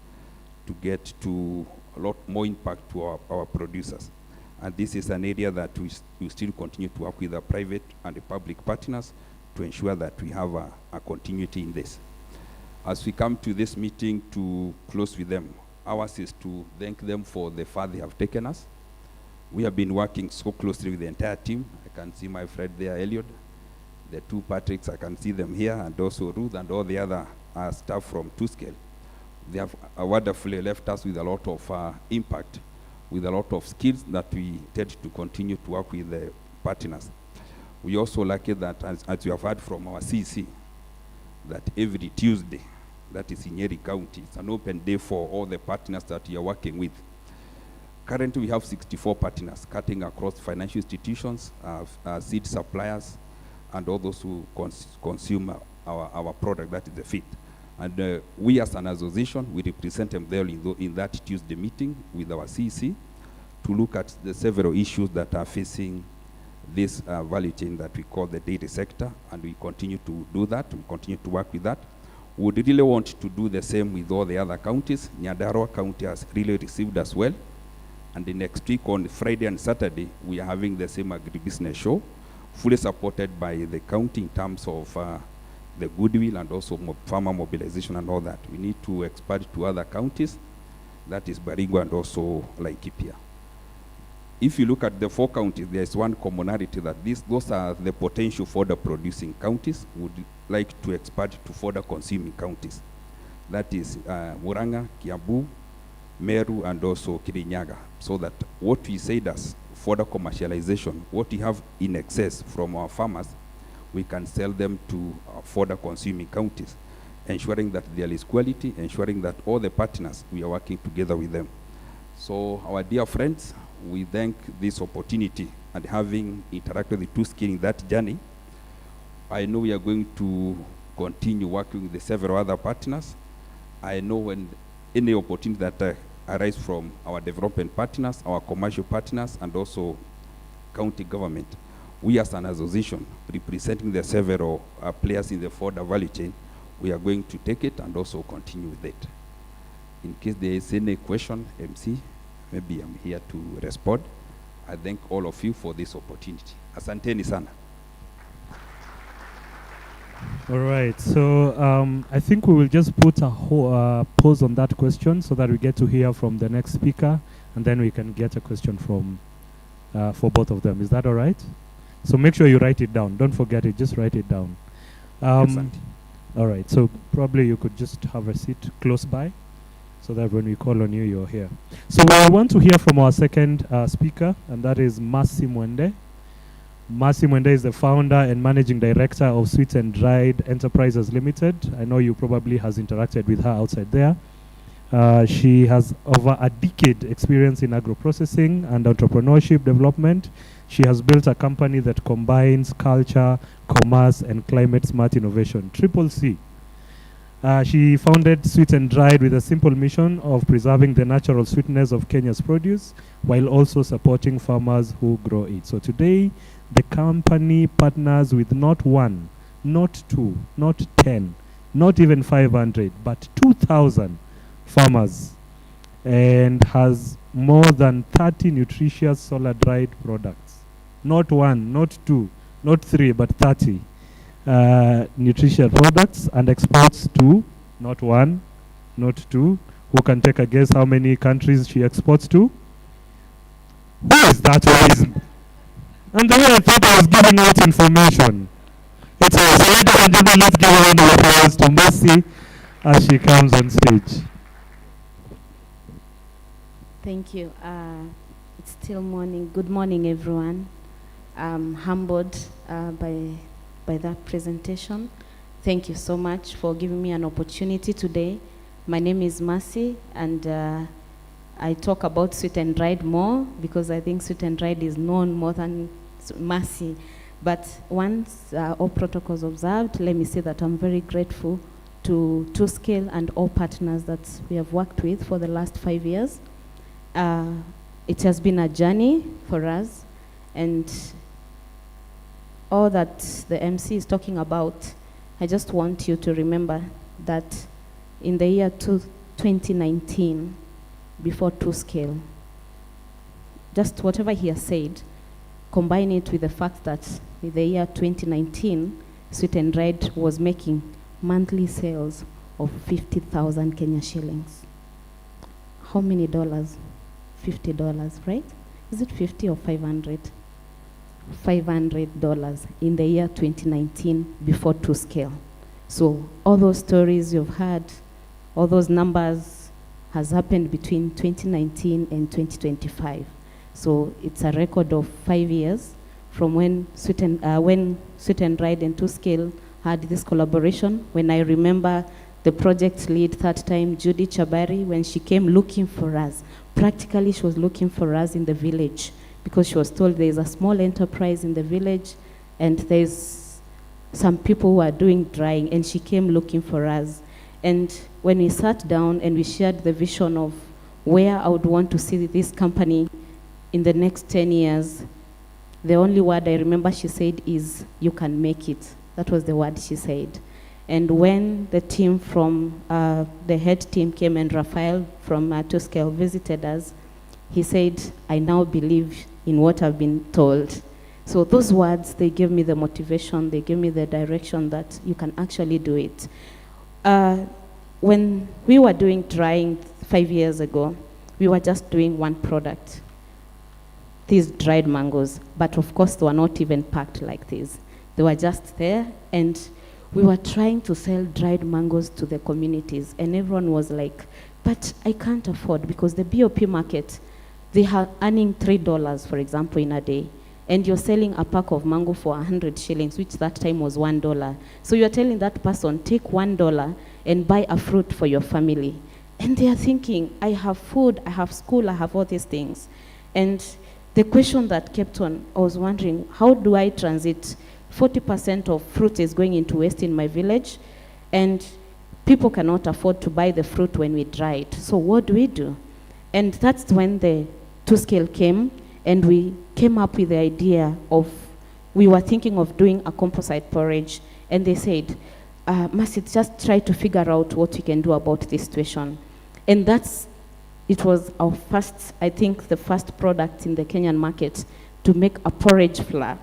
to get to a lot more impact to our producers. And this is an area that we still continue to work with the private and the public partners to ensure that we have a continuity in this. As we come to this meeting to close with them, ours is to thank them for the far they have taken us. We have been working so closely with the entire team. I can see my friend there, Elliot, the 2 Patricks, I can see them here, and also Ruth and all the other staff from 2SCALE. They have wonderfully left us with a lot of impact, with a lot of skills that we intend to continue to work with the partners. We also lucky that, as you have heard from our CC, that every Tuesday, that is in Nyeri County, it's an open day for all the partners that we are working with. Currently, we have 64 partners cutting across financial institutions, seed suppliers, and all those who consume our product, that is the feed. And we as an association, we represent them there in that Tuesday meeting with our CEC to look at the several issues that are facing this value chain that we call the dairy sector, and we continue to do that, we continue to work with that. We would really want to do the same with all the other counties. Nyandarua County has really received as well. And the next week on Friday and Saturday, we are having the same agribusiness show, fully supported by the county in terms of the goodwill and also farmer mobilization and all that. We need to expand to other counties, that is Baringo and also Laikipia. If you look at the 4 counties, there is one commonality that those are the potential fodder producing counties. Would like to expand to fodder consuming counties. That is Muranga, Kiambu, Meru, and also Kirinyaga. So that what we say as fodder commercialization, what we have in excess from our farmers, we can sell them to fodder consuming counties, ensuring that there is quality, ensuring that all the partners, we are working together with them. So our dear friends, we thank this opportunity and having interacted with 2SCALE in that journey. I know we are going to continue working with the several other partners. I know when any opportunity that arise from our development partners, our commercial partners, and also county government, we as an association, representing the several players in the fodder value chain, we are going to take it and also continue with it. In case there is any question, MC, maybe I'm here to respond. I thank all of you for this opportunity. Asanteni sana. All right, so I think we will just put a pause on that question so that we get to hear from the next speaker, and then we can get a question from for both of them. Is that all right? So make sure you write it down. Don't forget it, just write it down. All right, so probably you could just have a seat close by so that when we call on you, you're here. So we want to hear from our second speaker, and that is Mercy Mwende. Mercy Mwende is the founder and managing director of Sweet and Dried Enterprises Limited. I know you probably has interacted with her outside there. She has over a decade experience in agro-processing and entrepreneurship development. She has built a company that combines culture, commerce, and climate-smart innovation, CCC. She founded Sweet and Dried with a simple mission of preserving the natural sweetness of Kenya's produce while also supporting farmers who grow it. So today, the company partners with not one, not two, not 10, not even 500, but 2,000 farmers, and has more than 30 nutritious solar-dried products. Not one, not two, not three, but 30 nutritious products, and exports to not one, not two. Who can take a guess how many countries she exports to? Who is that? And the way I thought I was giving out information. It's a so ladies and gentlemen, let's give a round of applause to Mercy as she comes on stage. Thank you. It's still morning. Good morning, everyone. I'm humbled by that presentation. Thank you so much for giving me an opportunity today. My name is Mercy, and I talk about Sweet and Dried more because I think Sweet and Dried is known more than Mercy. But once all protocols observed, let me say that I'm very grateful to 2SCALE and all partners that we have worked with for the last 5 years. It has been a journey for us, and all that the MC is talking about, I just want you to remember that in the year 2019, before 2SCALE, just whatever he has said, combine it with the fact that in the year 2019, Sweet and Dried was making monthly sales of 50,000 Kenya shillings. How many dollars? $50, right? Is it 50 or 500? $500 in the year 2019 before 2SCALE. So all those stories you've heard, all those numbers has happened between 2019 and 2025. So it's a record of 5 years from when Sweet and Dried and 2SCALE had this collaboration. When I remember the project lead that time, Judy Chabari, when she came looking for us, practically she was looking for us in the village because she was told there's a small enterprise in the village and there's some people who are doing drying, and she came looking for us. And when we sat down and we shared the vision of where I would want to see this company in the next 10 years, the only word I remember she said is, "You can make it." That was the word she said. And when the team from, the head team came and Raphael from 2SCALE visited us, he said, "I now believe in what I've been told." So those words, they gave me the motivation, they gave me the direction that you can actually do it. When we were doing drying 5 years ago, we were just doing one product, these dried mangoes. But of course, they were not even packed like this. They were just there, and we were trying to sell dried mangoes to the communities, and everyone was like, "But I can't afford," because the BOP market, they are earning $3, for example, in a day, and you're selling a pack of mango for 100 shillings, which that time was $1. So you're telling that person, take $1 and buy a fruit for your family. And they are thinking, I have food, I have school, I have all these things. And the question that kept on, I was wondering, how do I transit 40% of fruit is going into waste in my village, and people cannot afford to buy the fruit when we dry it. So what do we do? And that's when the 2SCALE came, and we came up with the idea of we were thinking of doing a composite porridge, and they said, Masit, just try to figure out what we can do about this situation. And it was our first, I think, the first product in the Kenyan market to make a porridge flour.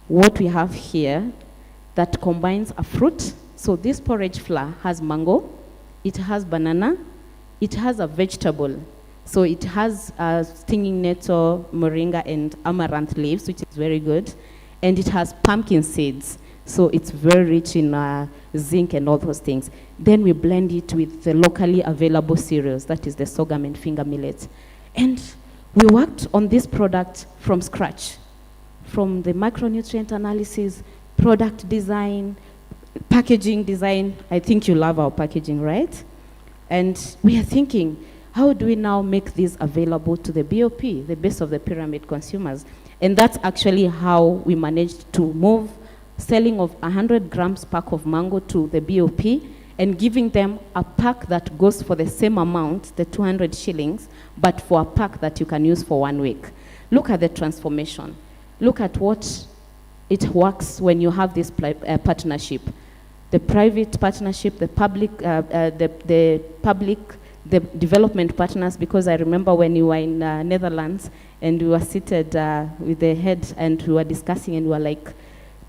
What we have here that combines a fruit. So this porridge flour has mango, it has banana, it has a vegetable. So it has stinging nettle, moringa, and amaranth leaves, which is very good. And it has pumpkin seeds. So it's very rich in zinc and all those things. Then we blend it with the locally available cereals, that is the sorghum and finger millet. And we worked on this product from scratch, from the micronutrient analysis, product design, packaging design. I think you love our packaging, right? And we are thinking, how do we now make this available to the BOP, the base of the pyramid consumers? And that's actually how we managed to move selling of 100 grams pack of mango to the BOP and giving them a pack that goes for the same amount, the 200 shillings, but for a pack that you can use for 1 week. Look at the transformation. Look at what it works when you have this partnership. The private partnership, the public, the development partners, because I remember when you were in Netherlands and we were seated with the head and we were discussing and we were like,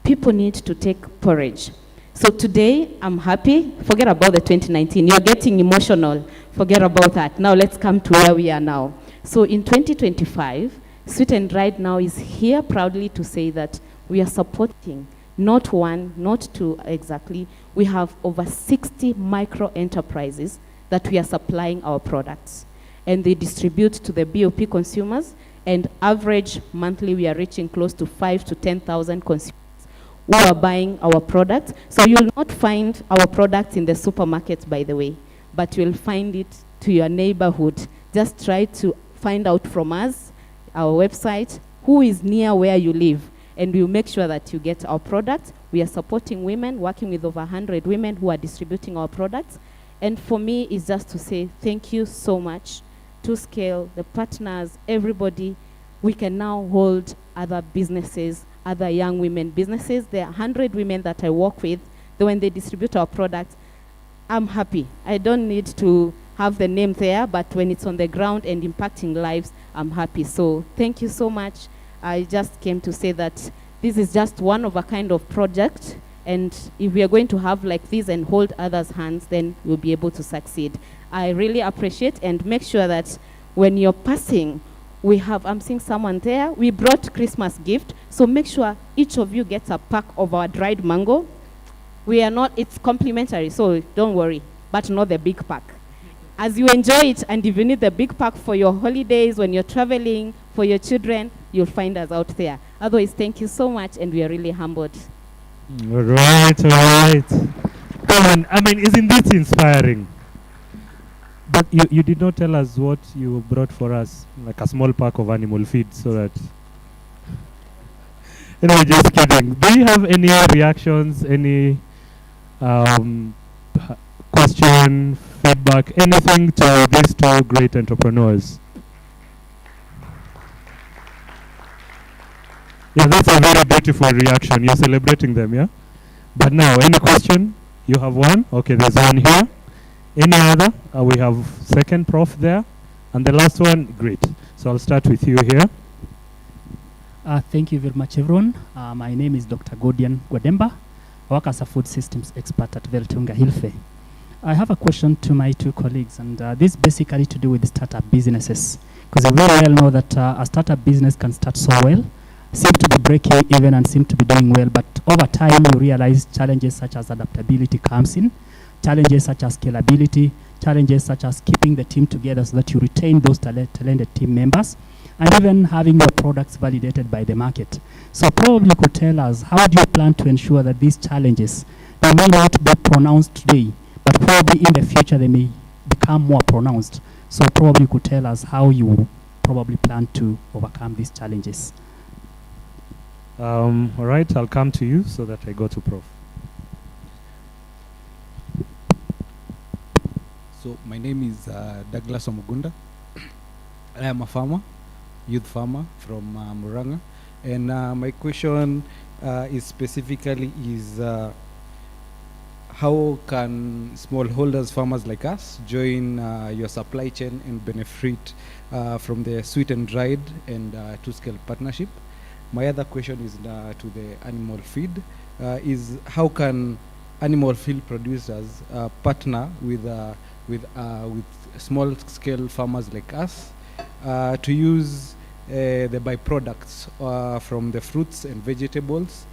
people need to take porridge. So today, I'm happy. Forget about the 2019. You're getting emotional. Forget about that. Now let's come to where we are now. So in 2025, Sweet and Dried now is here proudly to say that we are supporting not one, not two exactly. We have over 60 micro enterprises that we are supplying our products. And they distribute to the BOP consumers, and average monthly we are reaching close to 5,000 to 10,000 consumers who are buying our products. So you'll not find our products in the supermarkets, by the way, but you'll find it to your neighborhood. Just try to find out from us, our website, who is near where you live, and we'll make sure that you get our products. We are supporting women, working with over 100 women who are distributing our products. And for me, it's just to say thank you so much to 2SCALE, the partners, everybody. We can now hold other businesses, other young women businesses. There are 100 women that I work with. When they distribute our products, I'm happy. I don't need to have the name there, but when it's on the ground and impacting lives, I'm happy. So thank you so much. I just came to say that this is just one of a kind of project. And if we are going to have like this and hold others' hands, then we'll be able to succeed. I really appreciate and make sure that when you're passing, we have, I'm seeing someone there, we brought Christmas gift, so make sure each of you gets a pack of our dried mango. We are not, it's complimentary, so don't worry, but not the big pack. As you enjoy it, and if you need the big pack for your holidays, when you're traveling, for your children, you'll find us out there. Otherwise, thank you so much, and we are really humbled. All right. Come on, I mean, isn't this inspiring? But you did not tell us what you brought for us, like a small pack of animal feed, so that... Anyway, just kidding. Do you have any reactions, any question, feedback, anything to these two great entrepreneurs? Yeah, that's a very beautiful reaction. You're celebrating them, yeah? But now, any question? You have one? Okay, there's one here. Any other? We have second prof there. And the last one, great. So I'll start with you here. Thank you very much, everyone. My name is Dr. Godian Gwademba. I work as a food systems expert at Veltunga Hilfe. I have a question to my two colleagues, and this is basically to do with startup businesses. Because I very well know that a startup business can start so well, seem to be breaking even and seem to be doing well, but over time you realize challenges such as adaptability comes in, challenges such as scalability, challenges such as keeping the team together so that you retain those talented team members, and even having your products validated by the market. So probably you could tell us, how do you plan to ensure that these challenges, they may not be pronounced today, but probably in the future they may become more pronounced. So probably you could tell us how you probably plan to overcome these challenges. All right, I'll come to you so that I go to Prof. So my name is Douglas Omugunda. I am a farmer, youth farmer from Muranga. And my question is specifically how can smallholders, farmers like us, join your supply chain and benefit from the sweet and dried and 2SCALE partnership? My other question is to the animal feed, is how can animal feed producers partner with small-scale farmers like us to use the byproducts from the fruits and vegetables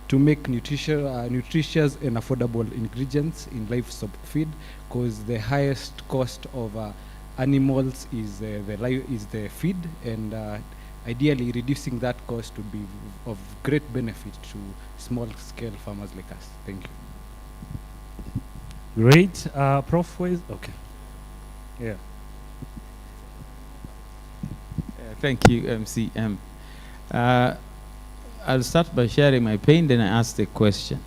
to make nutritious and affordable ingredients in livestock feed, because the highest cost of animals is the feed, and ideally reducing that cost would be of great benefit to small-scale farmers like us. Thank you. Great. Prof. Okay. Yeah. Thank you, MCM. I'll start by sharing my pain, then I ask the question.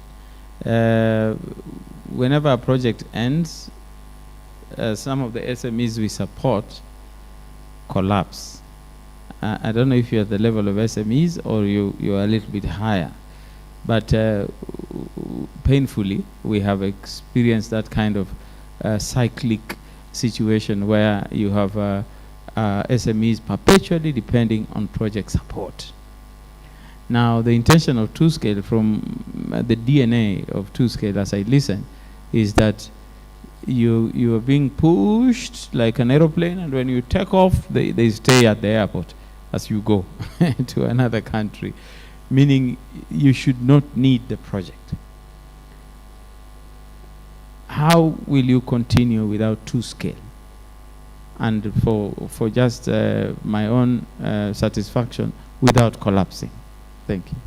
Whenever a project ends, some of the SMEs we support collapse. I don't know if you're at the level of SMEs or you're a little bit higher, but painfully, we have experienced that kind of cyclic situation where you have SMEs perpetually depending on project support. Now, the intention of 2SCALE, from the DNA of 2SCALE as I listen, is that you are being pushed like an aeroplane, and when you take off, they stay at the airport as you go to another country, meaning you should not need the project. How will you continue without 2SCALE? And for just my own satisfaction, without collapsing. Thank you.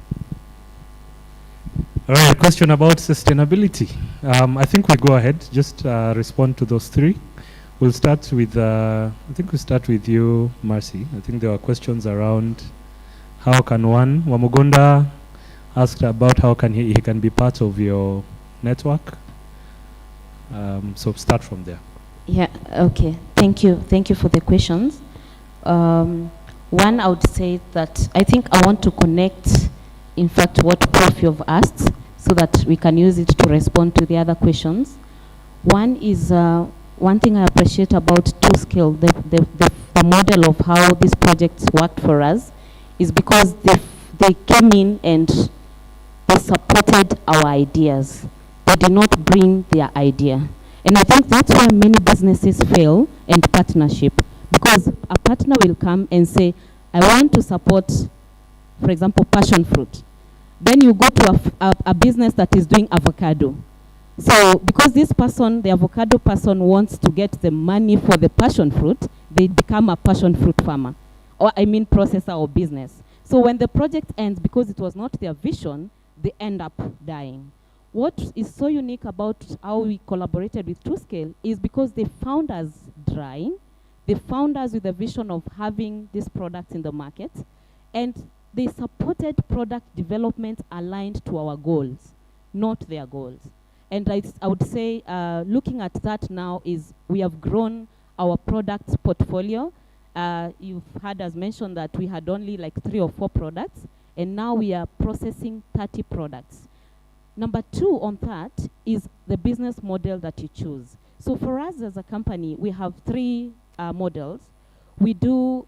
All right, question about sustainability. I think we go ahead, just respond to those three. We'll start with, I think we'll start with you, Marcy. I think there were questions around how can one, Wamugunda asked about how can he can be part of your network. So start from there. Yeah, okay. Thank you. Thank you for the questions. One, I would say that I think I want to connect, in fact, what Prof. you've asked, so that we can use it to respond to the other questions. One is, one thing I appreciate about 2SCALE, the model of how these projects worked for us, is because they came in and they supported our ideas. They did not bring their idea. And I think that's why many businesses fail in partnership, because a partner will come and say, I want to support, for example, passion fruit. Then you go to a business that is doing avocado. So because this person, the avocado person, wants to get the money for the passion fruit, they become a passion fruit farmer, or I mean processor or business. So when the project ends, because it was not their vision, they end up dying. What is so unique about how we collaborated with 2SCALE is because they found us drying, they found us with a vision of having these products in the market, and they supported product development aligned to our goals, not their goals. And I would say, looking at that now, is we have grown our product portfolio. You've heard us mention that we had only like 3 or 4 products, and now we are processing 30 products. Number 2 on that is the business model that you choose. So for us as a company, we have 3 models. We do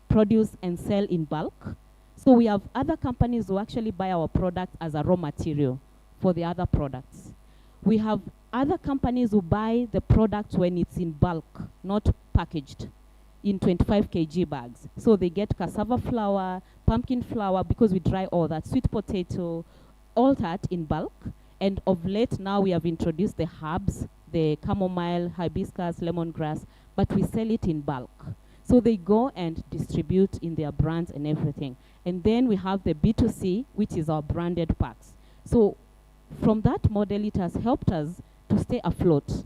produce and sell in bulk. So we have other companies who actually buy our product as a raw material for the other products. We have other companies who buy the product when it's in bulk, not packaged in 25 kg bags. So they get cassava flour, pumpkin flour, because we dry all that, sweet potato, all that in bulk. And of late now we have introduced the herbs, the chamomile, hibiscus, lemongrass, but we sell it in bulk. So they go and distribute in their brands and everything. And then we have the B2C, which is our branded packs. So from that model, it has helped us to stay afloat.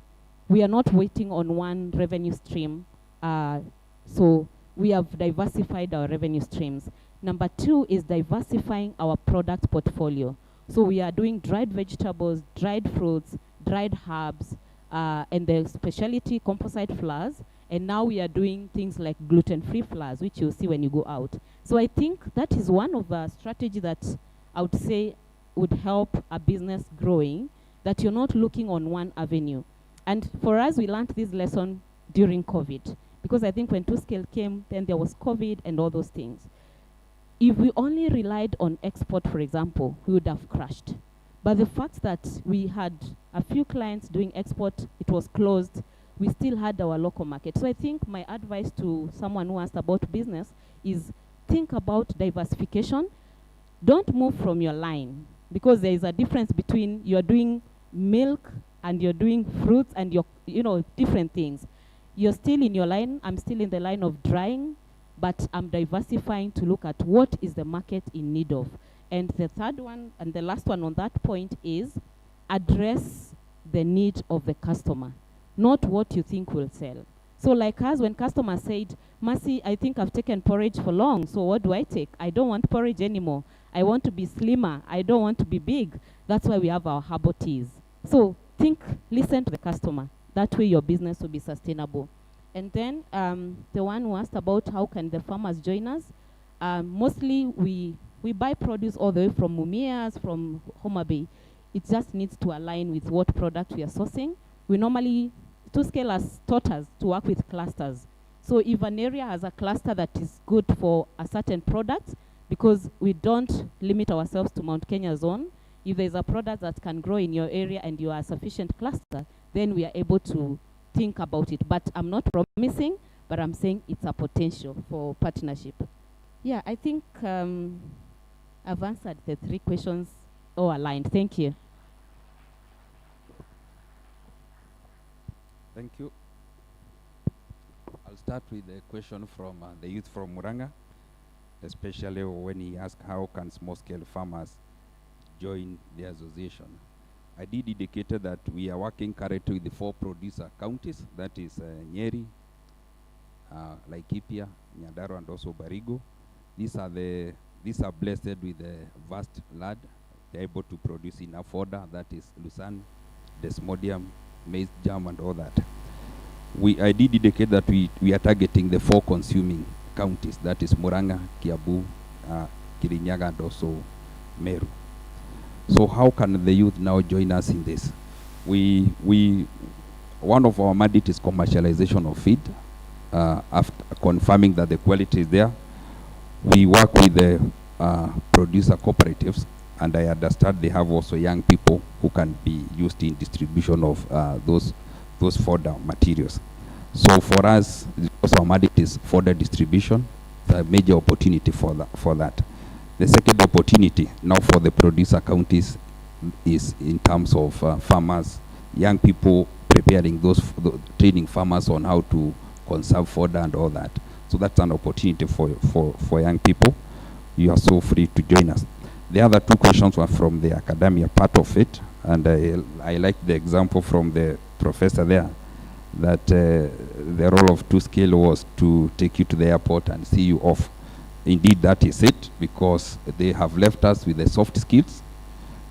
We are not waiting on one revenue stream. So we have diversified our revenue streams. Number 2 is diversifying our product portfolio. So we are doing dried vegetables, dried fruits, dried herbs, and the specialty composite flours. And now we are doing things like gluten-free flours, which you'll see when you go out. So I think that is one of the strategies that I would say would help a business growing, that you're not looking on one avenue. And for us, we learned this lesson during COVID, because I think when 2SCALE came, then there was COVID and all those things. If we only relied on export, for example, we would have crashed. But the fact that we had a few clients doing export, it was closed, we still had our local market. So I think my advice to someone who asked about business is think about diversification. Don't move from your line, because there is a difference between you're doing milk and you're doing fruits and you're, different things. You're still in your line, I'm still in the line of drying, but I'm diversifying to look at what is the market in need of. And the third one, and the last one on that point, is address the need of the customer, not what you think will sell. So like us, when customers said, Mercy, I think I've taken porridge for long, so what do I take? I don't want porridge anymore. I want to be slimmer. I don't want to be big. That's why we have our herbal teas. So listen to the customer. That way your business will be sustainable. And then the one who asked about how can the farmers join us, mostly we buy produce all the way from Mumias, from Homa Bay. It just needs to align with what product we are sourcing. We normally, 2SCALE has taught us to work with clusters. So if an area has a cluster that is good for a certain product, because we don't limit ourselves to Mount Kenya zone, if there's a product that can grow in your area and you are a sufficient cluster, then we are able to think about it. But I'm not promising, but I'm saying it's a potential for partnership. Yeah, I think I've answered the 3 questions all aligned. Thank you. Thank you. I'll start with a question from the youth from Muranga, especially when he asked how can small-scale farmers join the association. I did indicate that we are working currently with the 4 producer counties, that is Nyeri, Laikipia, Nyandarua, and also Barigo. These are blessed with a vast land. They're able to produce enough fodder, that is Lucerne, Desmodium, maize germ, and all that. I did indicate that we are targeting the 4 consuming counties, that is Muranga, Kiambu, Kirinyaga, and also Meru. So how can the youth now join us in this? One of our mandate is commercialization of feed. After confirming that the quality is there, we work with the producer cooperatives, and I understand they have also young people who can be used in distribution of those fodder materials. So for us, our mandate is fodder distribution. It's a major opportunity for that. The second opportunity now for the producer counties is in terms of farmers, young people preparing training farmers on how to conserve fodder and all that. So that's an opportunity for young people. You are so free to join us. The other 2 questions were from the academia part of it, and I like the example from the professor there, that the role of 2SCALE was to take you to the airport and see you off. Indeed, that is it, because they have left us with the soft skills,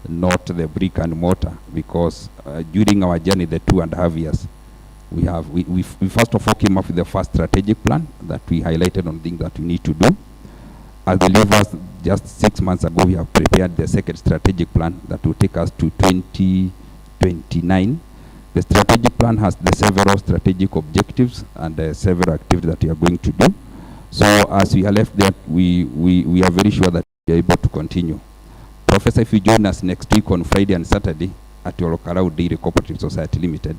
not the brick and mortar, because during our journey, the 2.5 years, we first of all came up with the first strategic plan that we highlighted on things that we need to do. As believers, just 6 months ago, we have prepared the second strategic plan that will take us to 2029. The strategic plan has the several strategic objectives and several activities that we are going to do. So as we are left there, we are very sure that we are able to continue. Professor, if you join us next week on Friday and Saturday at your Olokarau Dairy Cooperative Society Limited,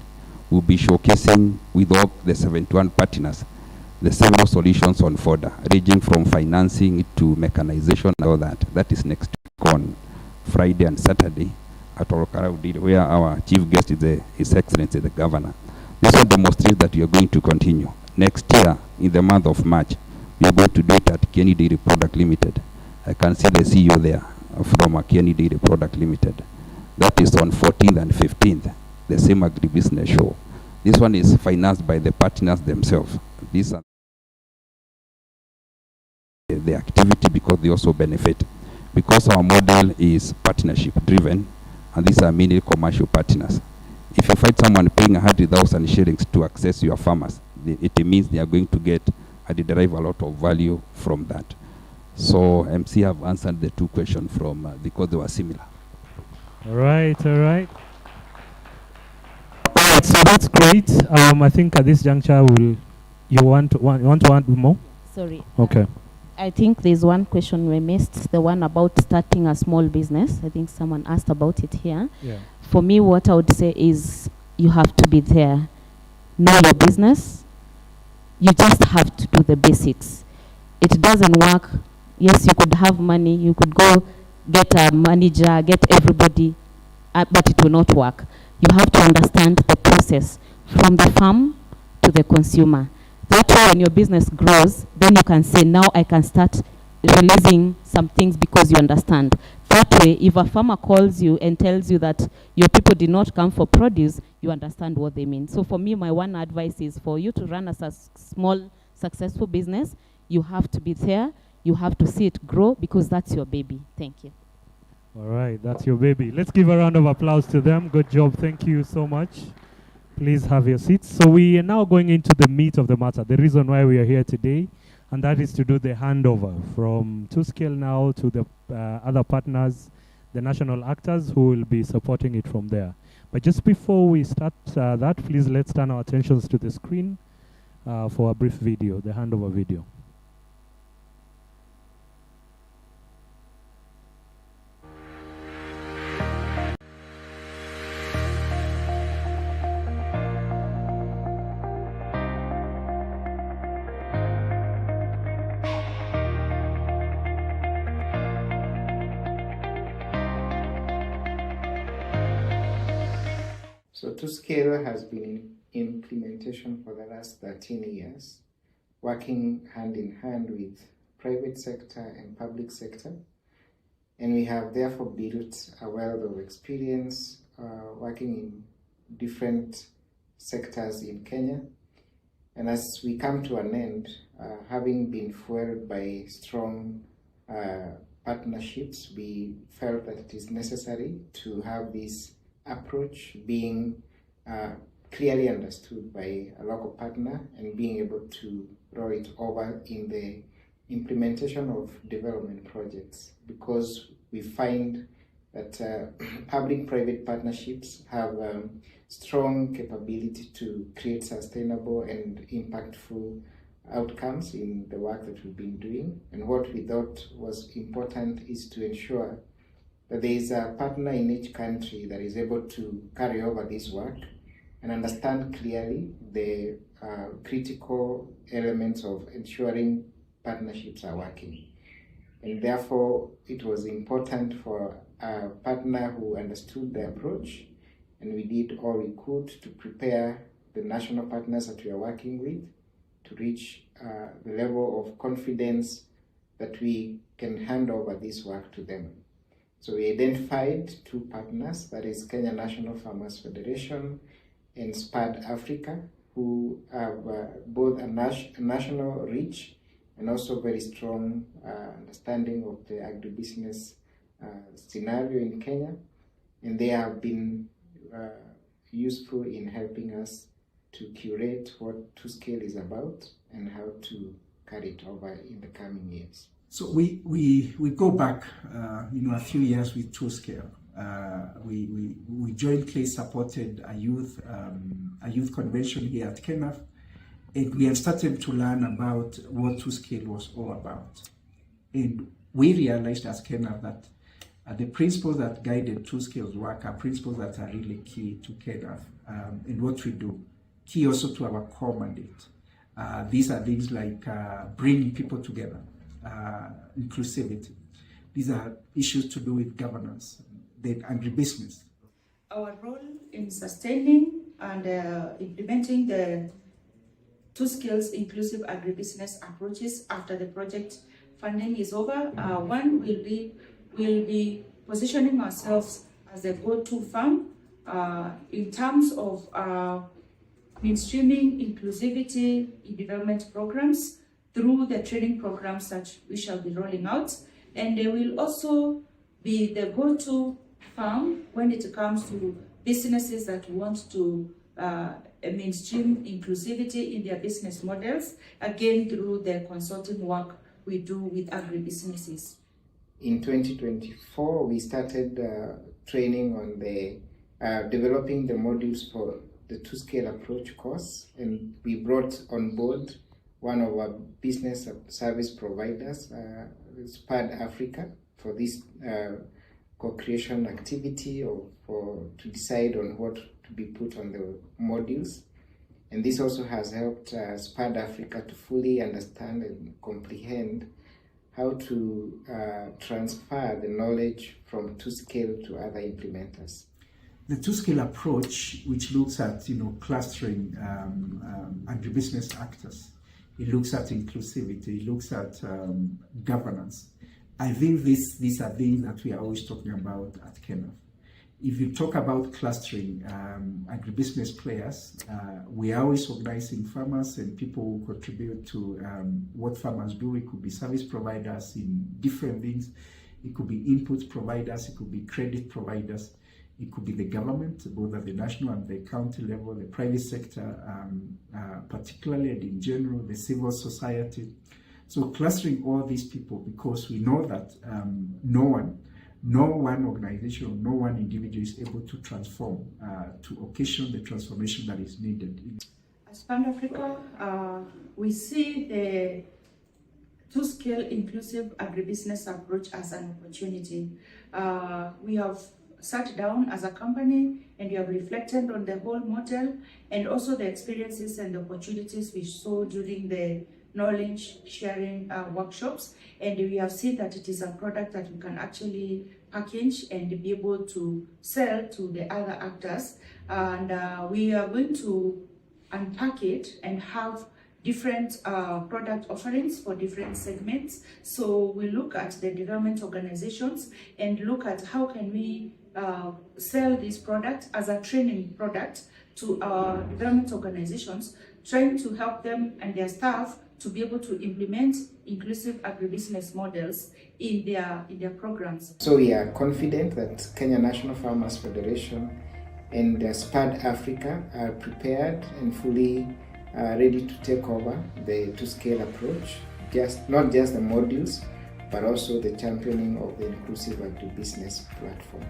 we'll be showcasing with all the 71 partners the several solutions on fodder, ranging from financing to mechanization and all that. That is next week on Friday and Saturday at Olokarau Dairy, where our chief guest is His Excellency the Governor. This will demonstrate that we are going to continue. Next year, in the month of March, we are going to do it at Kieni Dairy Product Limited. I can see the CEO there from Kieni Dairy Product Limited. That is on 14th and 15th, the same agribusiness show. This one is financed by the partners themselves. These are the activity because they also benefit. Because our model is partnership driven, and these are mainly commercial partners. If you find someone paying 100,000 shillings to access your farmers, it means they are going to get and derive a lot of value from that. So MC have answered the two questions from because they were similar. All right, all right. All right, so that's great. I think at this juncture, you want to add more? Sorry. Okay. I think there's one question we missed, the one about starting a small business. I think someone asked about it here. Yeah. For me, what I would say is you have to be there. Know your business. You just have to do the basics. It doesn't work. Yes, you could have money. You could go get a manager, get everybody, but it will not work. You have to understand the process from the farm to the consumer. That way, when your business grows, then you can say, now I can start releasing some things because you understand. That way, if a farmer calls you and tells you that your people did not come for produce, you understand what they mean. So for me, my one advice is for you to run a small, successful business, you have to be there, you have to see it grow because that's your baby. Thank you. All right, that's your baby. Let's give a round of applause to them. Good job. Thank you so much. Please have your seats. So we are now going into the meat of the matter, the reason why we are here today, and that is to do the handover from 2SCALE now to the other partners, the national actors who will be supporting it from there. But just before we start that, please let's turn our attentions to the screen for a brief video, the handover video. So 2SCALE has been in implementation for the last 13 years, working hand in hand with private sector and public sector. And we have therefore built a wealth of experience working in different sectors in Kenya. And as we come to an end, having been fueled by strong partnerships, we felt that it is necessary to have this approach being clearly understood by a local partner and being able to roll it over in the implementation of development projects, because we find that public-private partnerships have strong capability to create sustainable and impactful outcomes in the work that we've been doing. And what we thought was important is to ensure that there is a partner in each country that is able to carry over this work and understand clearly the critical elements of ensuring partnerships are working. And therefore, it was important for a partner who understood the approach, and we did all we could to prepare the national partners that we are working with to reach the level of confidence that we can hand over this work to them. So we identified two partners, that is Kenya National Farmers Federation and SPAD Africa, who have both a national reach and also very strong understanding of the agribusiness scenario in Kenya. And they have been useful in helping us to curate what 2SCALE is about and how to carry it over in the coming years. So we go back, a few years with 2SCALE. We jointly supported a youth convention here at KENAF, and we have started to learn about what 2SCALE was all about. And we realized as KENAF that the principles that guided 2SCALE's work are principles that are really key to KENAF and what we do, key also to our core mandate. These are things like bringing people together, inclusivity. These are issues to do with governance, the agribusiness. Our role in sustaining and implementing the 2SCALE's inclusive agribusiness approaches after the project funding is over. One will be positioning ourselves as a go-to farm in terms of mainstreaming inclusivity in development programs through the training programs that we shall be rolling out. And they will also be the go-to farm when it comes to businesses that want to mainstream inclusivity in their business models, again through the consulting work we do with agribusinesses. In 2024, we started training on the developing the modules for the 2SCALE approach course, and we brought on board one of our business service providers, SPAD Africa, for this co-creation activity to decide on what to be put on the modules. And this also has helped SPAD Africa to fully understand and comprehend how to transfer the knowledge from 2SCALE to other implementers. The 2SCALE approach, which looks at clustering agribusiness actors, it looks at inclusivity, it looks at governance. I think these are things that we are always talking about at KENAF. If you talk about clustering agribusiness players, we are always organizing farmers and people who contribute to what farmers do. It could be service providers in different things. It could be input providers. It could be credit providers. It could be the government, both at the national and the county level, the private sector, particularly and in general, the civil society. So clustering all these people, because we know that no one organization, no one individual is able to transform, to occasion the transformation that is needed. As SPAD Africa, we see the 2SCALE inclusive agribusiness approach as an opportunity. We have sat down as a company and we have reflected on the whole model and also the experiences and the opportunities we saw during the knowledge sharing workshops, and we have seen that it is a product that we can actually package and be able to sell to the other actors, and we are going to unpack it and have different product offerings for different segments. So we look at the development organizations and look at how can we sell this product as a training product to our development organizations, trying to help them and their staff to be able to implement inclusive agribusiness models in their programs. So we are confident that Kenya National Farmers Federation and SPAD Africa are prepared and fully ready to take over the 2SCALE approach, not just the modules, but also the championing of the inclusive agribusiness platform.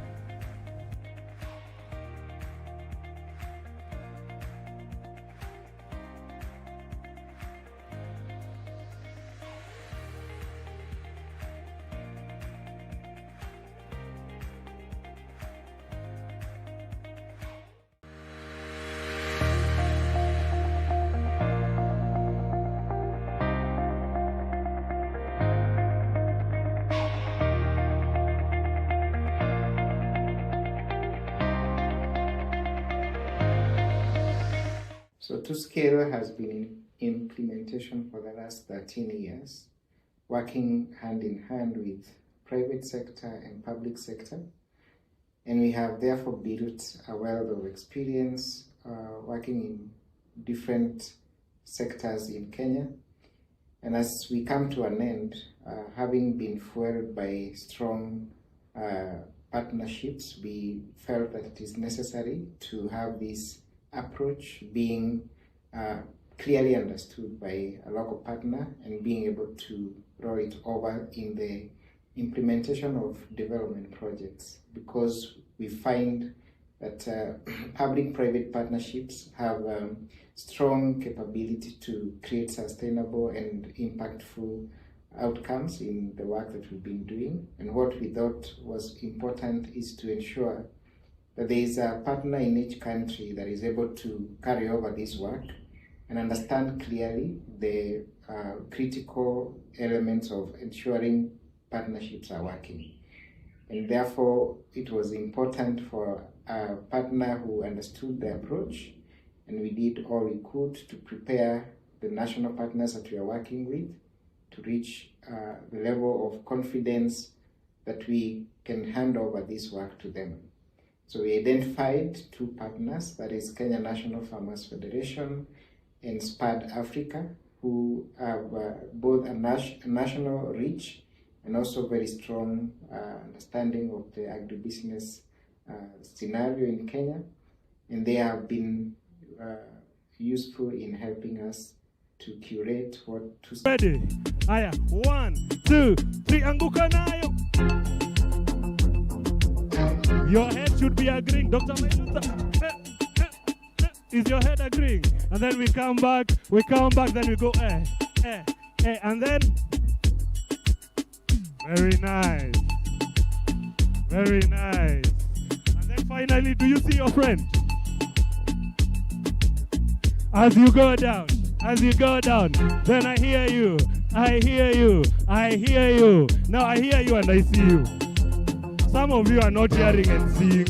So 2SCALE has been in implementation for the last 13 years, working hand in hand with private sector and public sector. And we have therefore built a wealth of experience working in different sectors in Kenya. And as we come to an end, having been fueled by strong partnerships, we felt that it is necessary to have this approach being clearly understood by a local partner and being able to roll it over in the implementation of development projects, because we find that public-private partnerships have strong capability to create sustainable and impactful outcomes in the work that we've been doing. And what we thought was important is to ensure that there is a partner in each country that is able to carry over this work and understand clearly the critical elements of ensuring partnerships are working. And therefore, it was important for a partner who understood the approach, and we did all we could to prepare the national partners that we are working with to reach the level of confidence that we can hand over this work to them. So we identified two partners, that is Kenya National Farmers Federation and SPAD Africa, who have both a national reach and also very strong understanding of the agribusiness scenario in Kenya. And they have been useful in helping us to curate what to Ready? Aya, 1, 2, 3, anguka nayo. Your head should be agreeing. Dr. Mailuta, is your head agreeing? And then we come back, then we go, and then, very nice. Very nice. And then finally, do you see your friend? As you go down, then I hear you. Now I hear you and I see you. Some of you are not hearing and seeing.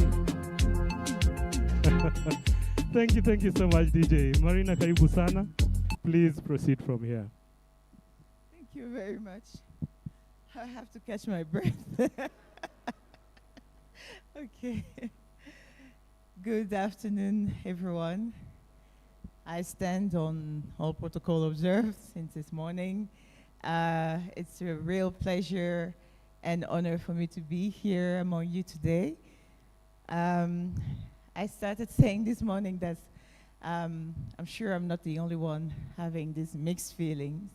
Thank you so much, DJ. Marina, karibu sana. Please proceed from here. Thank you very much. I have to catch my breath. Okay. Good afternoon, everyone. I stand on all protocol observed since this morning. It's a real pleasure and honor for me to be here among you today. I started saying this morning that I'm sure I'm not the only one having these mixed feelings.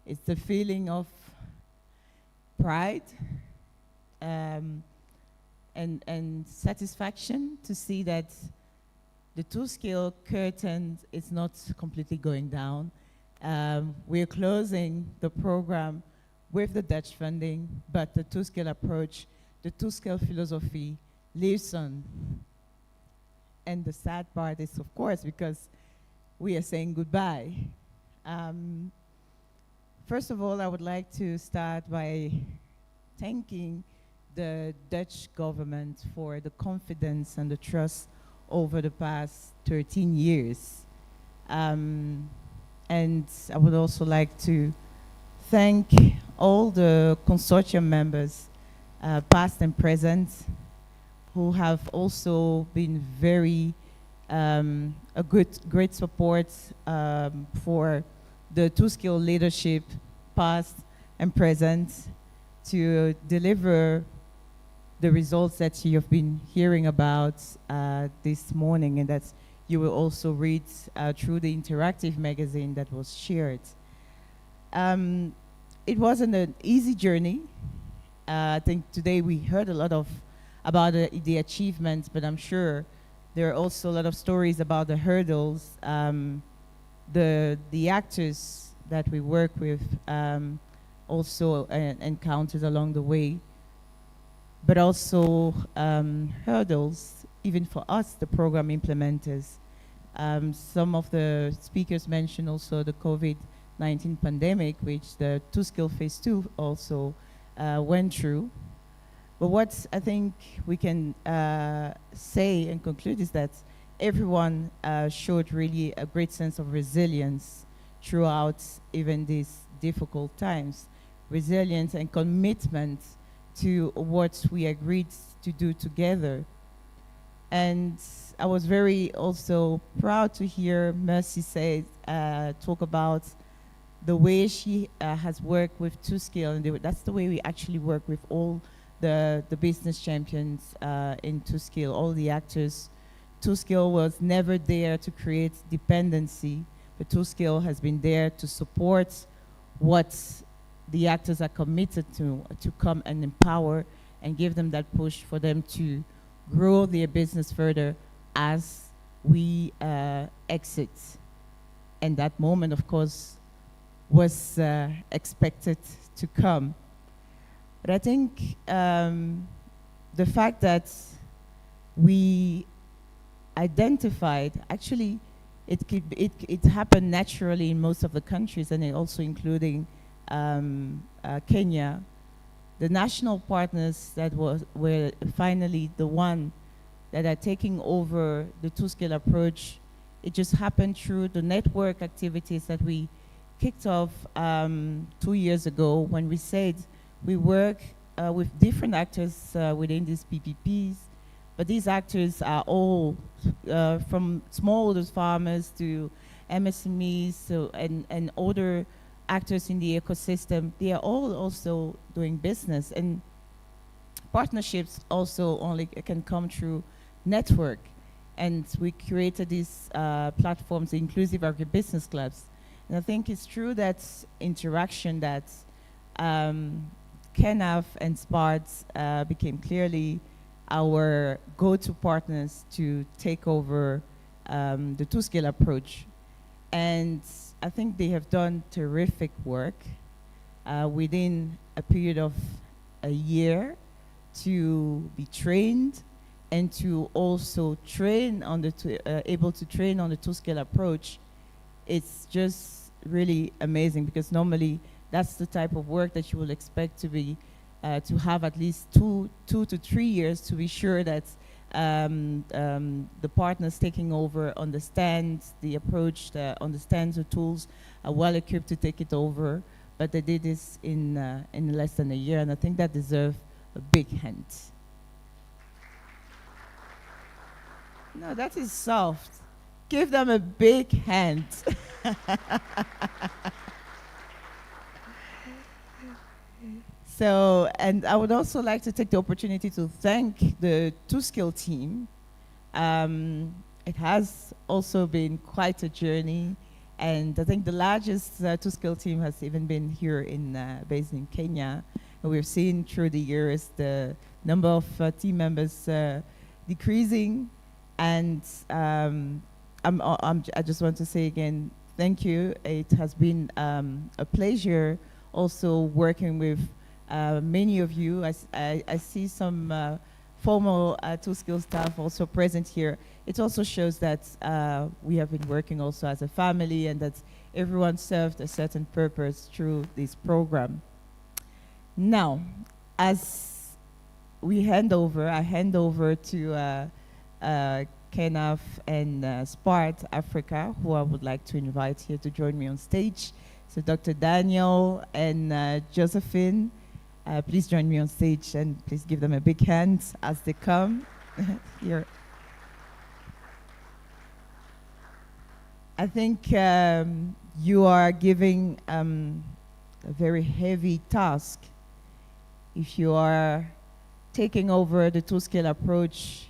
It's the feeling of pride and satisfaction to see that the 2SCALE curtain is not completely going down. We're closing the program with the Dutch funding, but the 2SCALE approach, the 2SCALE philosophy lives on. And the sad part is, of course, because we are saying goodbye. First of all, I would like to start by thanking the Dutch government for the confidence and the trust over the past 13 years. And I would also like to thank all the consortium members, past and present, who have also been very a great support for the 2SCALE leadership, past and present, to deliver the results that you have been hearing about this morning, and that you will also read through the interactive magazine that was shared. It wasn't an easy journey. I think today we heard a lot about the achievements, but I'm sure there are also a lot of stories about the hurdles. The actors that we work with also encountered along the way, but also hurdles, even for us, the program implementers. Some of the speakers mentioned also the COVID-19 pandemic, which the 2SCALE Phase 2 also went through. But what I think we can say and conclude is that everyone showed really a great sense of resilience throughout even these difficult times. Resilience and commitment to what we agreed to do together. And I was very also proud to hear Mercy say, talk about the way she has worked with 2SCALE, and that's the way we actually work with all the business champions in 2SCALE, all the actors. 2SCALE was never there to create dependency, but 2SCALE has been there to support what the actors are committed to come and empower and give them that push for them to grow their business further as we exit. And that moment, of course, was expected to come. But I think the fact that we identified, actually, it happened naturally in most of the countries, and also including Kenya. The national partners that were finally the one that are taking over the 2SCALE approach. It just happened through the network activities that we kicked off 2 years ago, when we said we work with different actors within these PPPs, but these actors are all from smallholder farmers to MSMEs and other actors in the ecosystem. They are all also doing business, and partnerships also only can come through network. And we created these platforms, inclusive agribusiness clubs. And I think it's through that interaction that KENAF and SPART became clearly our go-to partners to take over the 2SCALE approach. And I think they have done terrific work within a period of a year to be trained and to also train on the able to train on the 2SCALE approach. It's just really amazing, because normally that's the type of work that you will expect to be to have at least two to 3 years to be sure that the partners taking over understands the approach, understands the tools, are well equipped to take it over. But they did this in less than a year, and I think that deserves a big hand. No, that is soft. Give them a big hand. So, and I would also like to take the opportunity to thank the 2SCALE team. It has also been quite a journey, and I think the largest 2SCALE team has even been here based in Kenya. And we've seen through the years the number of team members decreasing, and I just want to say again, thank you. It has been a pleasure also working with many of you. I see some former 2SCALE staff also present here. It also shows that we have been working also as a family, and that everyone served a certain purpose through this program. Now, as I hand over to KENAF and SPART Africa, who I would like to invite here to join me on stage. So Dr. Daniel and Josephine, please join me on stage, and please give them a big hand as they come here. I think you are giving a very heavy task if you are taking over the 2SCALE approach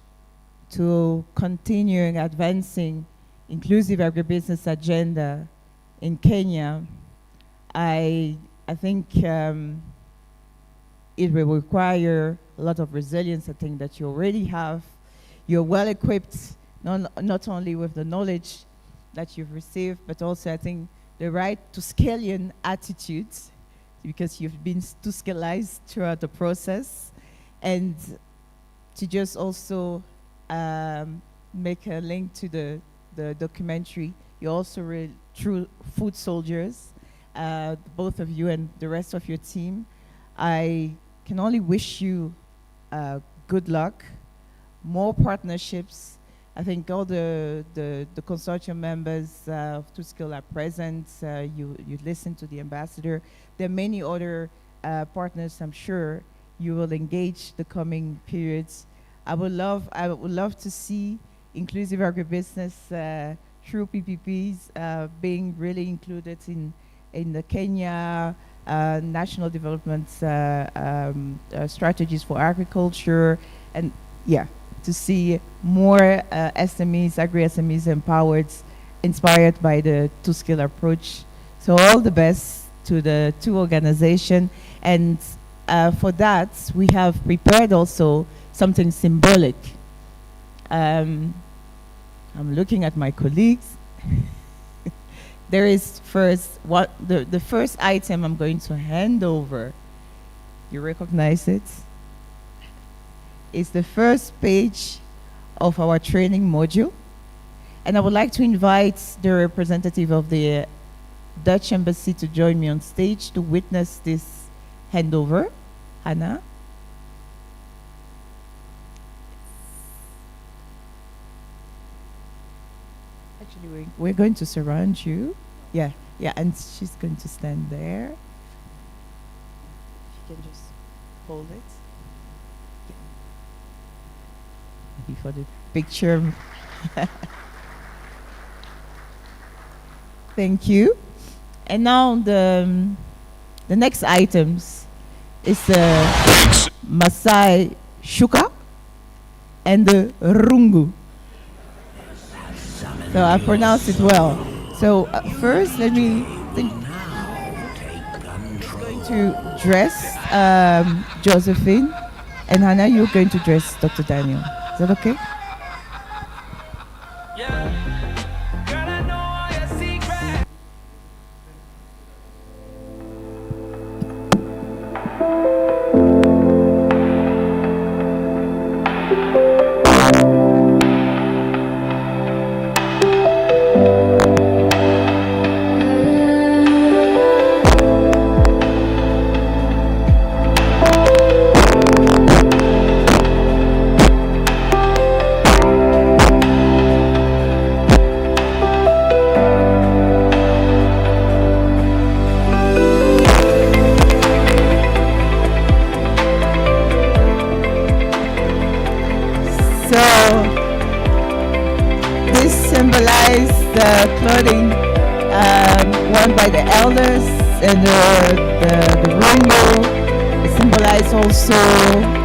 to continuing advancing inclusive agribusiness agenda in Kenya. I think it will require a lot of resilience, I think, that you already have. You're well equipped, not only with the knowledge that you've received, but also I think the right 2SCALian attitude, because you've been 2SCALized throughout the process, and to just also make a link to the documentary. You're also true food soldiers, both of you and the rest of your team. I can only wish you good luck, more partnerships. I think all the consortium members of 2SCALE are present. You listen to the ambassador. There are many other partners, I'm sure, you will engage the coming periods. I would love to see inclusive agribusiness through PPPs being really included in the Kenya national development strategies for agriculture, and yeah, to see more SMEs, agri-SMEs empowered, inspired by the 2SCALE approach. So all the best to the two organizations, and for that we have prepared also something symbolic. I'm looking at my colleagues. There is first the first item I'm going to hand over. You recognize it? It's the first page of our training module, and I would like to invite the representative of the Dutch Embassy to join me on stage to witness this handover. Hannah. Actually, we're going to surround you. Yeah, and she's going to stand there. She can just hold it. Maybe for the picture. Thank you. And now the next items is the Masai Shuka and the Rungu. So I pronounced it well. So first, let me think. Going to dress Josephine, and Hannah, you're going to dress Dr. Daniel. Is that okay? Clothing worn by the elders and the royal. It symbolizes also,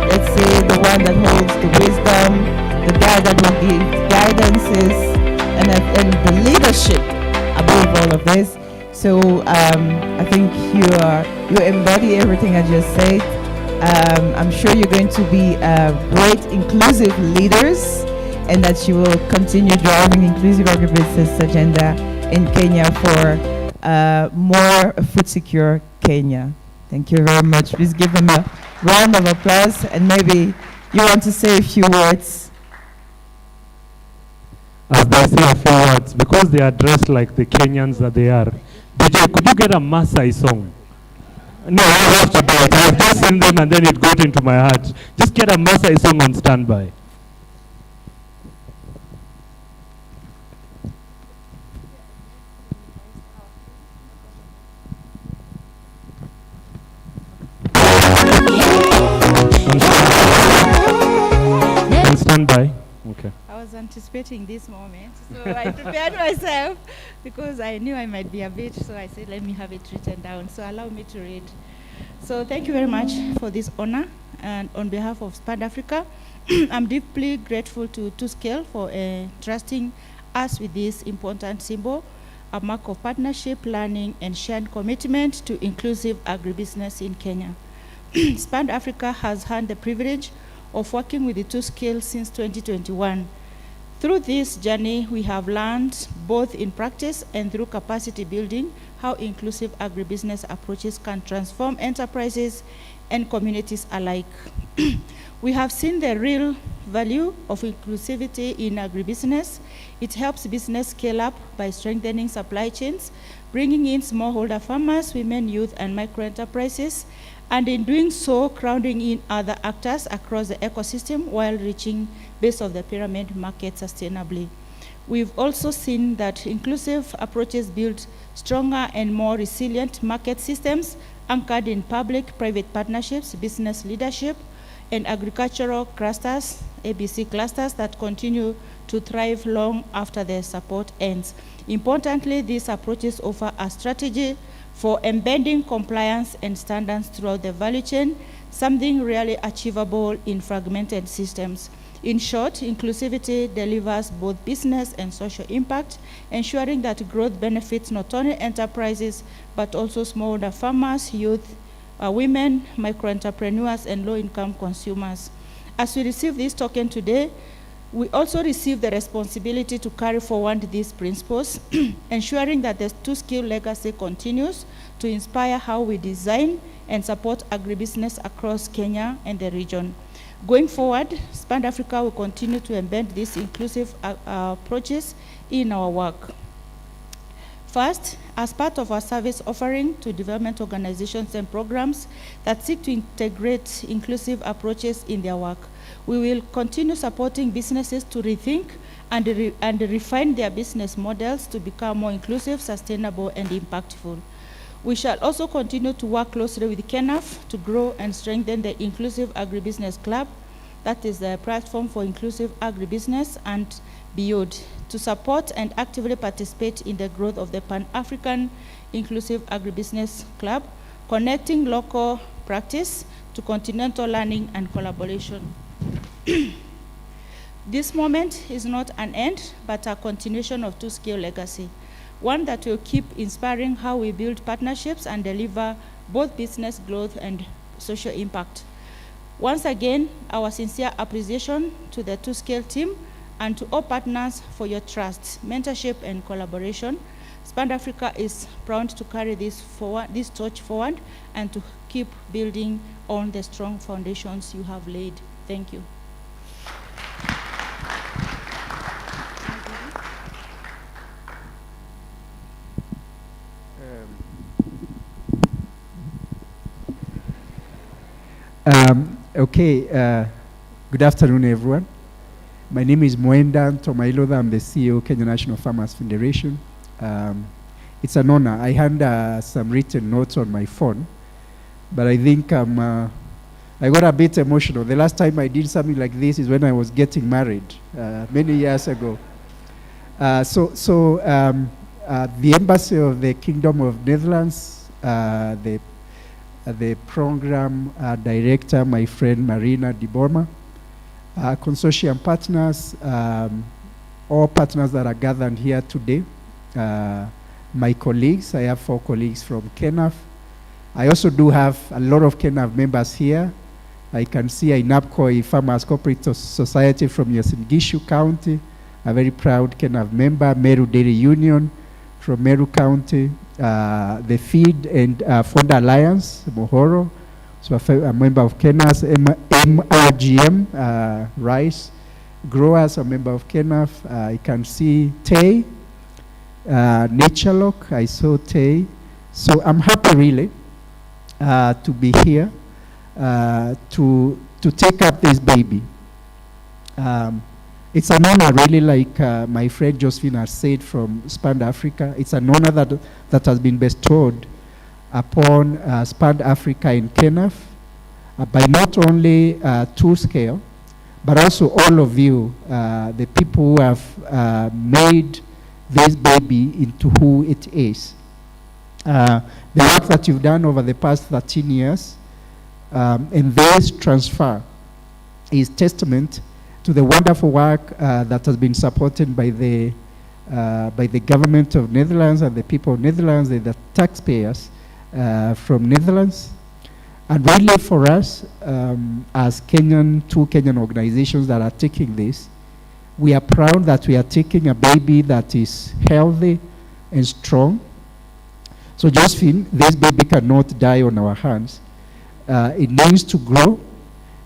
let's say, the one that holds the wisdom, the guy that will give guidances, and the leadership above all of this. So I think you embody everything I just said. I'm sure you're going to be great inclusive leaders, and that you will continue driving inclusive agribusiness agenda in Kenya for more food secure Kenya. Thank you very much. Please give them a round of applause, and maybe you want to say a few words. As they say a few words, because they are dressed like the Kenyans that they are. DJ, could you get a Maasai song? No, I have to do it. I've just seen them and then it got into my heart. Just get a Maasai song on standby. Standby. Okay. I was anticipating this moment, so I prepared myself because I knew I might be a bit, so I said, let me have it written down. So allow me to read. So thank you very much for this honor, and on behalf of SPAD Africa, I'm deeply grateful to 2SCALE for trusting us with this important symbol, a mark of partnership, learning, and shared commitment to inclusive agribusiness in Kenya. SPAD Africa has had the privilege of working with the 2SCALE since 2021. Through this journey, we have learned, both in practice and through capacity building, how inclusive agribusiness approaches can transform enterprises and communities alike. We have seen the real value of inclusivity in agribusiness. It helps business scale up by strengthening supply chains, bringing in smallholder farmers, women, youth, and micro-enterprises, and in doing so, crowding in other actors across the ecosystem while reaching base of the pyramid market sustainably. We've also seen that inclusive approaches build stronger and more resilient market systems anchored in public-private partnerships, business leadership, and agricultural clusters, ABC clusters, that continue to thrive long after their support ends. Importantly, these approaches offer a strategy for embedding compliance and standards throughout the value chain, something rarely achievable in fragmented systems. In short, inclusivity delivers both business and social impact, ensuring that growth benefits not only enterprises, but also smallholder farmers, youth, women, micro-entrepreneurs, and low-income consumers. As we receive this token today, we also receive the responsibility to carry forward these principles, ensuring that the 2SCALE legacy continues to inspire how we design and support agribusiness across Kenya and the region. Going forward, SPAD Africa will continue to embed these inclusive approaches in our work. First, as part of our service offering to development organizations and programs that seek to integrate inclusive approaches in their work, we will continue supporting businesses to rethink and refine their business models to become more inclusive, sustainable, and impactful. We shall also continue to work closely with KENAF to grow and strengthen the Inclusive Agribusiness Club, that is the platform for inclusive agribusiness, and beyond, to support and actively participate in the growth of the Pan-African Inclusive Agribusiness Club, connecting local practice to continental learning and collaboration. This moment is not an end, but a continuation of 2SCALE legacy. one that will keep inspiring how we build partnerships and deliver both business growth and social impact. Once again, our sincere appreciation to the 2SCALE team and to all partners for your trust, mentorship, and collaboration. Spand Africa is proud to carry this torch forward and to keep building on the strong foundations you have laid. Thank you. Good afternoon, everyone. My name is Mwenda Tomailoda. I'm the CEO of Kenya National Farmers Federation. It's an honor. I had some written notes on my phone, but I think I got a bit emotional. The last time I did something like this is when I was getting married many years ago. The Embassy of the Kingdom of Netherlands, the program director, my friend Marina Diborma, consortium partners, all partners that are gathered here today, my colleagues. I have 4 colleagues from KENAF. I also do have a lot of KENAF members here. I can see INAPCO, Farmers Cooperative Society from Yasingishu County, a very proud KENAF member, Meru Dairy Union from Meru County, the Feed and Fund Alliance, Mohoro, so a member of KENAF, MRGM, Rice Growers, a member of KENAF. I can see Tay, Naturelok, I saw Tay. So I'm happy really to be here to take up this baby. It's an honor really, like my friend Josephine has said from Spand Africa. It's an honor that has been bestowed upon Spand Africa in KENAF by not only 2SCALE, but also all of you, the people who have made this baby into who it is. The work that you've done over the past 13 years and this transfer is testament to the wonderful work that has been supported by the government of Netherlands and the people of Netherlands and the taxpayers from Netherlands. And really for us, as two Kenyan organizations that are taking this, we are proud that we are taking a baby that is healthy and strong. So Josephine, this baby cannot die on our hands. It needs to grow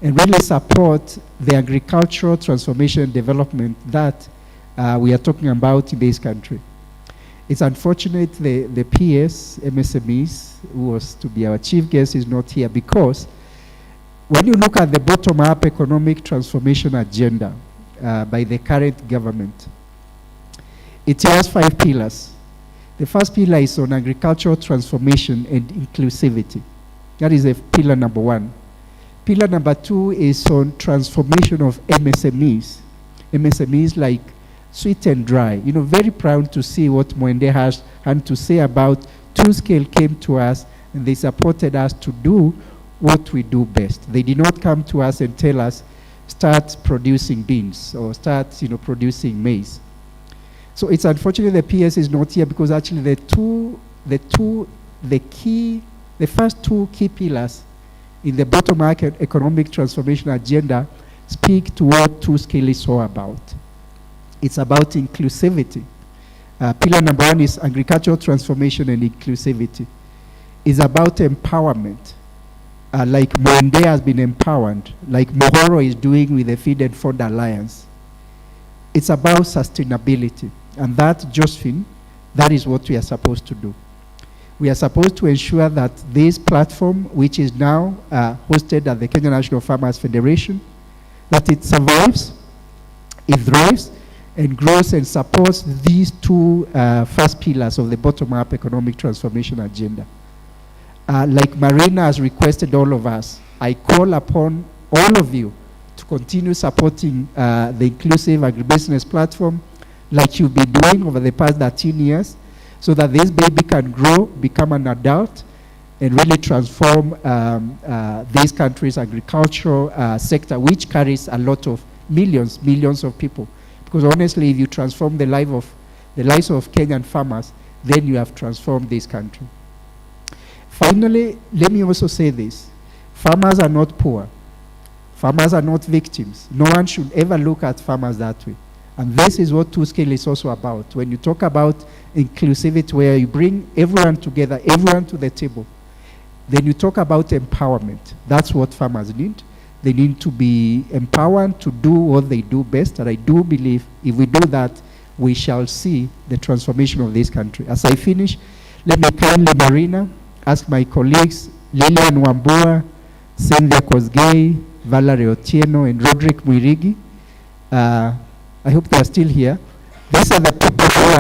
and really support the agricultural transformation and development that we are talking about in this country. It's unfortunate the PS, MSMEs, who was to be our chief guest, is not here, because when you look at the bottom-up economic transformation agenda by the current government, it has 5 pillars. The first pillar is on agricultural transformation and inclusivity. That is pillar number 1. Pillar number 2 is on transformation of MSMEs. MSMEs like Sweet and Dry. You know, very proud to see what Mwende has and to say about 2SCALE came to us and they supported us to do what we do best. They did not come to us and tell us, start producing beans or start, producing maize. So it's unfortunate the PS is not here, because actually the first 2 key pillars in the bottom-up economic transformation agenda speak to what 2SCALE is all about. It's about inclusivity. Pillar number 1 is agricultural transformation and inclusivity. It's about empowerment. Like Mwende has been empowered, like Mohoro is doing with the Feed and Fund Alliance. It's about sustainability. And that, Josephine, that is what we are supposed to do. We are supposed to ensure that this platform, which is now hosted at the Kenya National Farmers Federation, that it survives, it thrives, and grows and supports these 2 first pillars of the bottom-up economic transformation agenda. Like Marina has requested all of us, I call upon all of you to continue supporting the inclusive agribusiness platform like you've been doing over the past 13 years, so that this baby can grow, become an adult, and really transform this country's agricultural sector, which carries a lot of millions of people. Because honestly, if you transform the life of the lives of Kenyan farmers, then you have transformed this country. Finally, let me also say this. Farmers are not poor. Farmers are not victims. No one should ever look at farmers that way. And this is what 2SCALE is also about. When you talk about inclusivity, where you bring everyone together, everyone to the table, then you talk about empowerment. That's what farmers need. They need to be empowered to do what they do best. And I do believe if we do that, we shall see the transformation of this country. As I finish, let me kindly, Marina, ask my colleagues, Lilian Wambua, Cynthia Kosgei, Valerie Otieno, and Roderick Mwirigi. I hope they are still here. These are the people who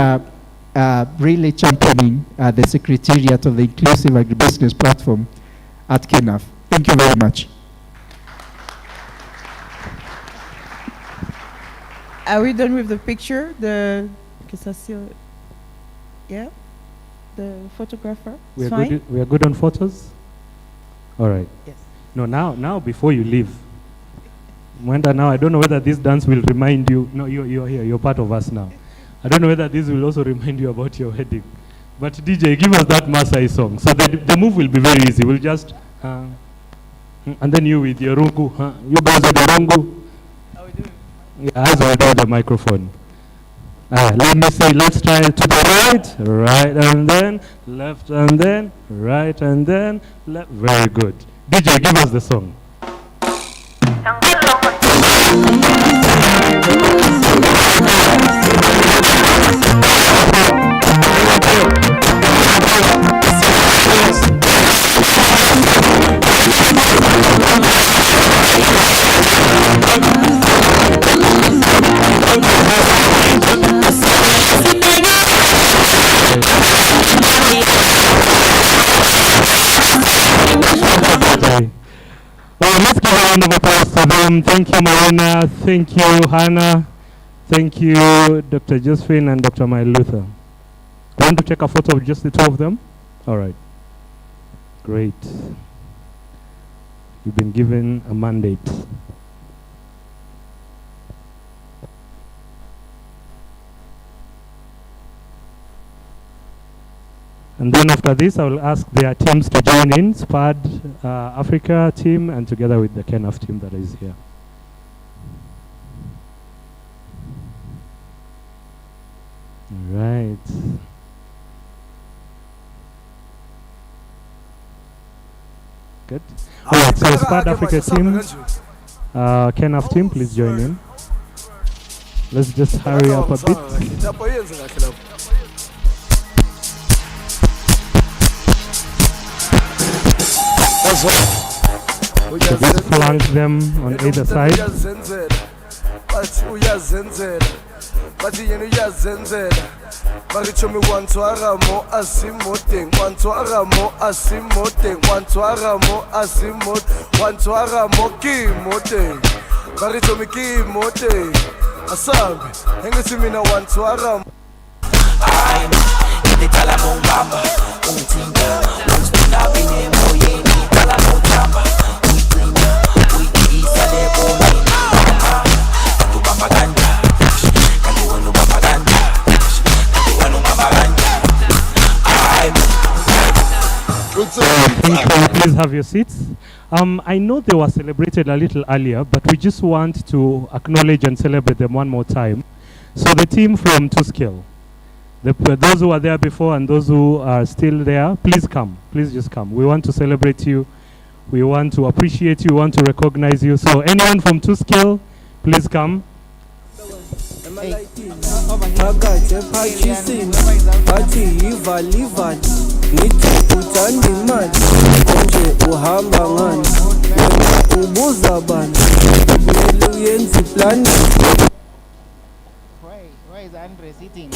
are really championing the Secretariat of the Inclusive Agribusiness Platform at KENAF. Thank you very much. Are we done with the picture? Yeah? The photographer? We are good on photos? All right. Yes. No, now before you leave, Mwenda, now I don't know whether this dance will remind you. No, you're here. You're part of us now. I don't know whether this will also remind you about your wedding. But DJ, give us that Maasai song. So the move will be very easy. We'll just, and then you with your rungu. You guys with the rungu. How we doing? Yeah, eyes without the microphone. Let me see. Let's try it to the right and then left and then right and then left. Very good. DJ, give us the song. Well, let's give a round of applause to them. Thank you, Marina. Thank you, Hannah. Thank you, Dr. Josephine and Dr. Mile Luther. Want to take a photo of just the two of them? All right. Great. You've been given a mandate. And then after this, I will ask their teams to join in, SPAD Africa team, and together with the KENAF team that is here. All right. Good. All right, so SPAD Africa team, KENAF team, please join in. Let's just hurry up a bit. So just flank them on either side. Please have your seats. I know they were celebrated a little earlier, but we just want to acknowledge and celebrate them one more time. So the team from 2SCALE, those who were there before and those who are still there, please come. Please just come. We want to celebrate you. We want to appreciate you. We want to recognize you. So anyone from 2SCALE, please come. Where is Andre sitting?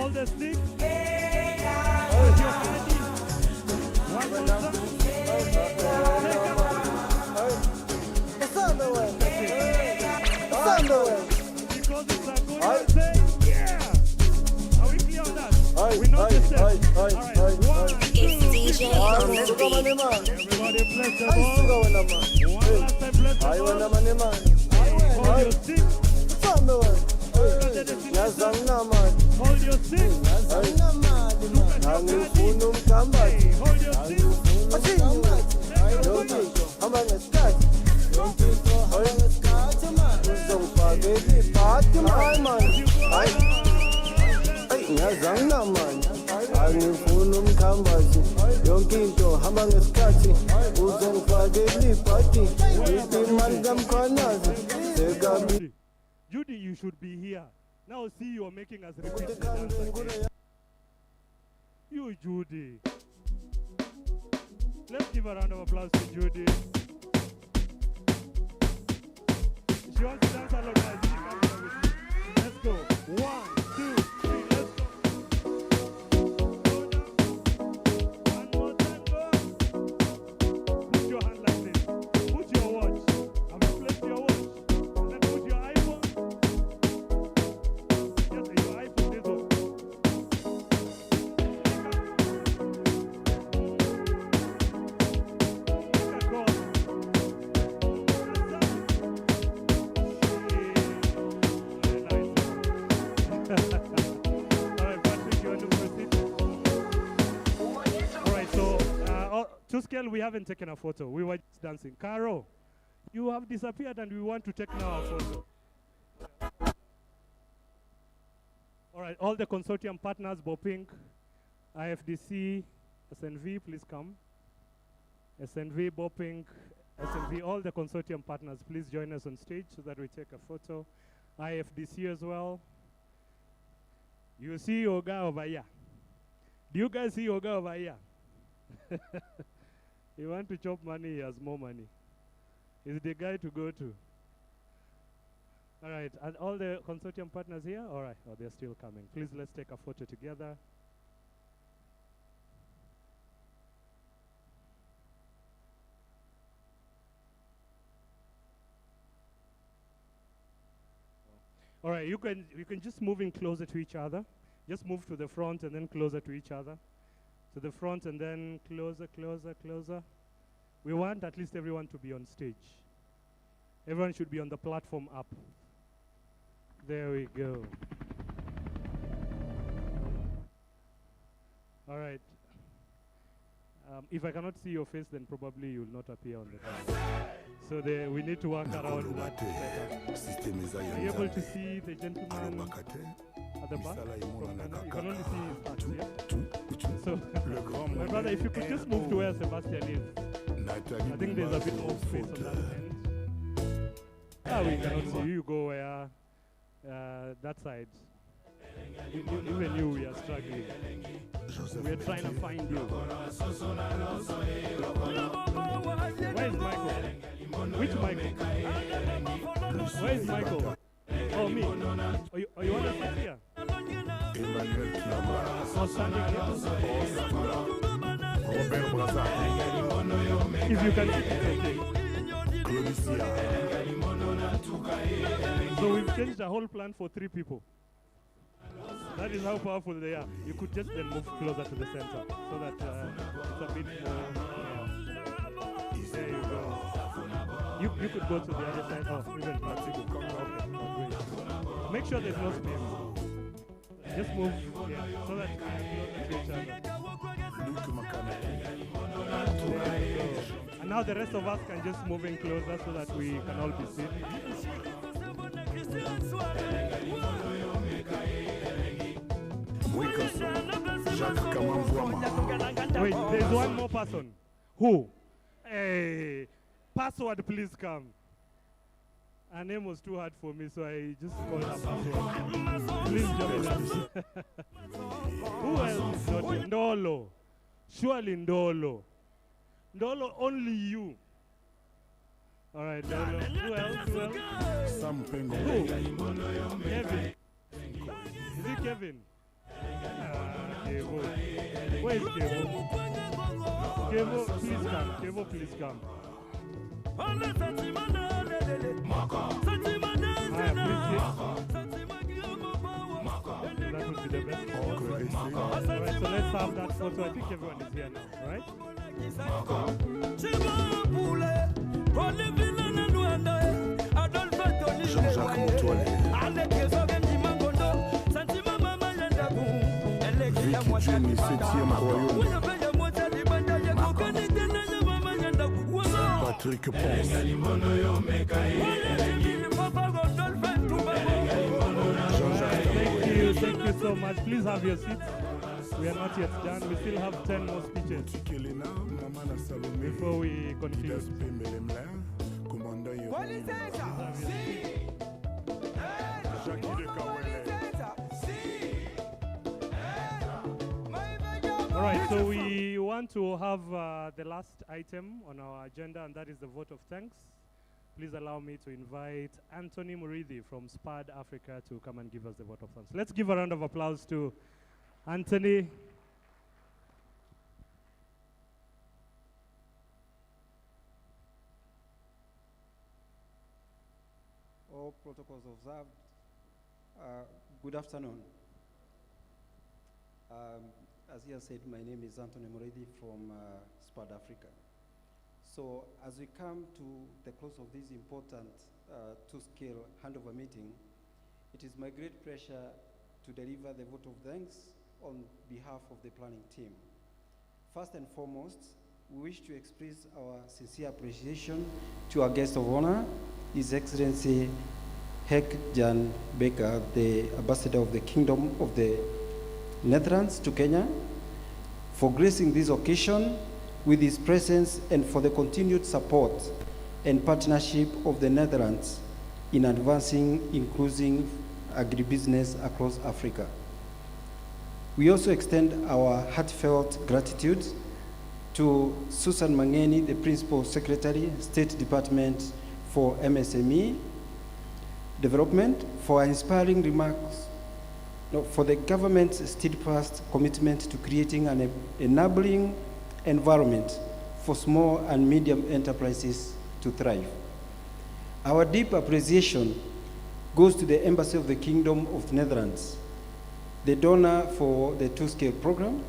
Hold the stick. Put your hand in. One more time. It's on the way. It's on the way. Because it's a good one, say, yeah. Are we clear on that? We know the steps. All right. 1, 2, DJ on the beat. Everybody bless the ball. One last time, bless the ball. Hold your stick. It's on the way. Hold your stick. Hold your stick. Ngiyazana manje angifuna umkhambazi yonke into hamba ngesikhathi uzongifakela ibhadi imali kamkhwanazi sekabi. Judy, you should be here. Now see you're making us repeat the dance again. You, Judy. Let's give a round of applause to Judy. She wants to dance along, guys. She can dance with me. Let's go. 1, 2, 3, let's go. Go down. One more time, go. Put your hand like this. Put your watch. Have you placed your watch? Then put your iPhone. Yes, your iPhone is on. Alright, so 2SCALE, we haven't taken a photo. We were just dancing. Caro, you have disappeared and we want to take now a photo. Alright, all the consortium partners, Bopink, IFDC, SNV, please come. SNV, Bopink, SNV, all the consortium partners, please join us on stage so that we take a photo. IFDC as well. You see Oga over here. Do you guys see Oga over here? You want to chop money, he has more money. He's the guy to go to. All right, and all the consortium partners here? All right, oh, they're still coming. Please, let's take a photo together. All right, you can just move in closer to each other. Just move to the front and then closer to each other. To the front and then closer, closer, closer. We want at least everyone to be on stage. Everyone should be on the platform up. There we go. All right. If I cannot see your face, then probably you will not appear on the camera. So we need to work around that setup. Are you able to see the gentleman at the back? You can only see his back, yeah? So, my brother, if you could just move to where Sebastian is. I think there's a bit of space on that end. We cannot see you. You go where that side. Even you, we are struggling. We are trying to find you. Where is Michael? Which Michael? Where is Michael? Oh, me. Oh, you want to sit here? Oh, standing here. If you can sit, it's okay. So we've changed the whole plan for 3 people. That is how powerful they are. You could just then move closer to the center so that it's a bit more. There you go. You could go to the other side. Oh, even practical. Okay, great. Make sure there's no space. Just move, yeah, so that it's closer to each other. And now the rest of us can just move in closer so that we can all be seen. Wait, there's one more person. Who? Hey, password, please come. Her name was too hard for me, so I just called her password. Please join us. Who else is not here? Ndolo. Surely Ndolo. Ndolo, only you. All right, Ndolo. Who else? Who else? Who? Kevin. Is it Kevin? Kevo. Where is Kevo? Kevo, please come. Kevo, please come. That would be the best photo. Alright, so let's have that photo. I think everyone is here now, right? Jean-Jacques Montoile. Vicky Jimmy, 7e royaume. Patrick Ponce. Thank you so much. Please have your seats. We are not yet done. We still have 10 more speeches before we conclude. All right, so we want to have the last item on our agenda, and that is the vote of thanks. Please allow me to invite Anthony Murithi from SPAD Africa to come and give us the vote of thanks. Let's give a round of applause to Anthony. All protocols observed. Good afternoon. As he has said, my name is Anthony Murithi from SPAD Africa. So as we come to the close of this important 2SCALE handover meeting, it is my great pleasure to deliver the vote of thanks on behalf of the planning team. First and foremost, we wish to express our sincere appreciation to our guest of honor, His Excellency Hek Jan Baker, the Ambassador of the Kingdom of the Netherlands to Kenya, for gracing this occasion with his presence and for the continued support and partnership of the Netherlands in advancing inclusive agribusiness across Africa. We also extend our heartfelt gratitude to Susan Mangeni, the Principal Secretary, State Department for MSME Development, for inspiring remarks, for the government's steadfast commitment to creating an enabling environment for small and medium enterprises to thrive. Our deep appreciation goes to the Embassy of the Kingdom of the Netherlands, the donor for the 2SCALE program,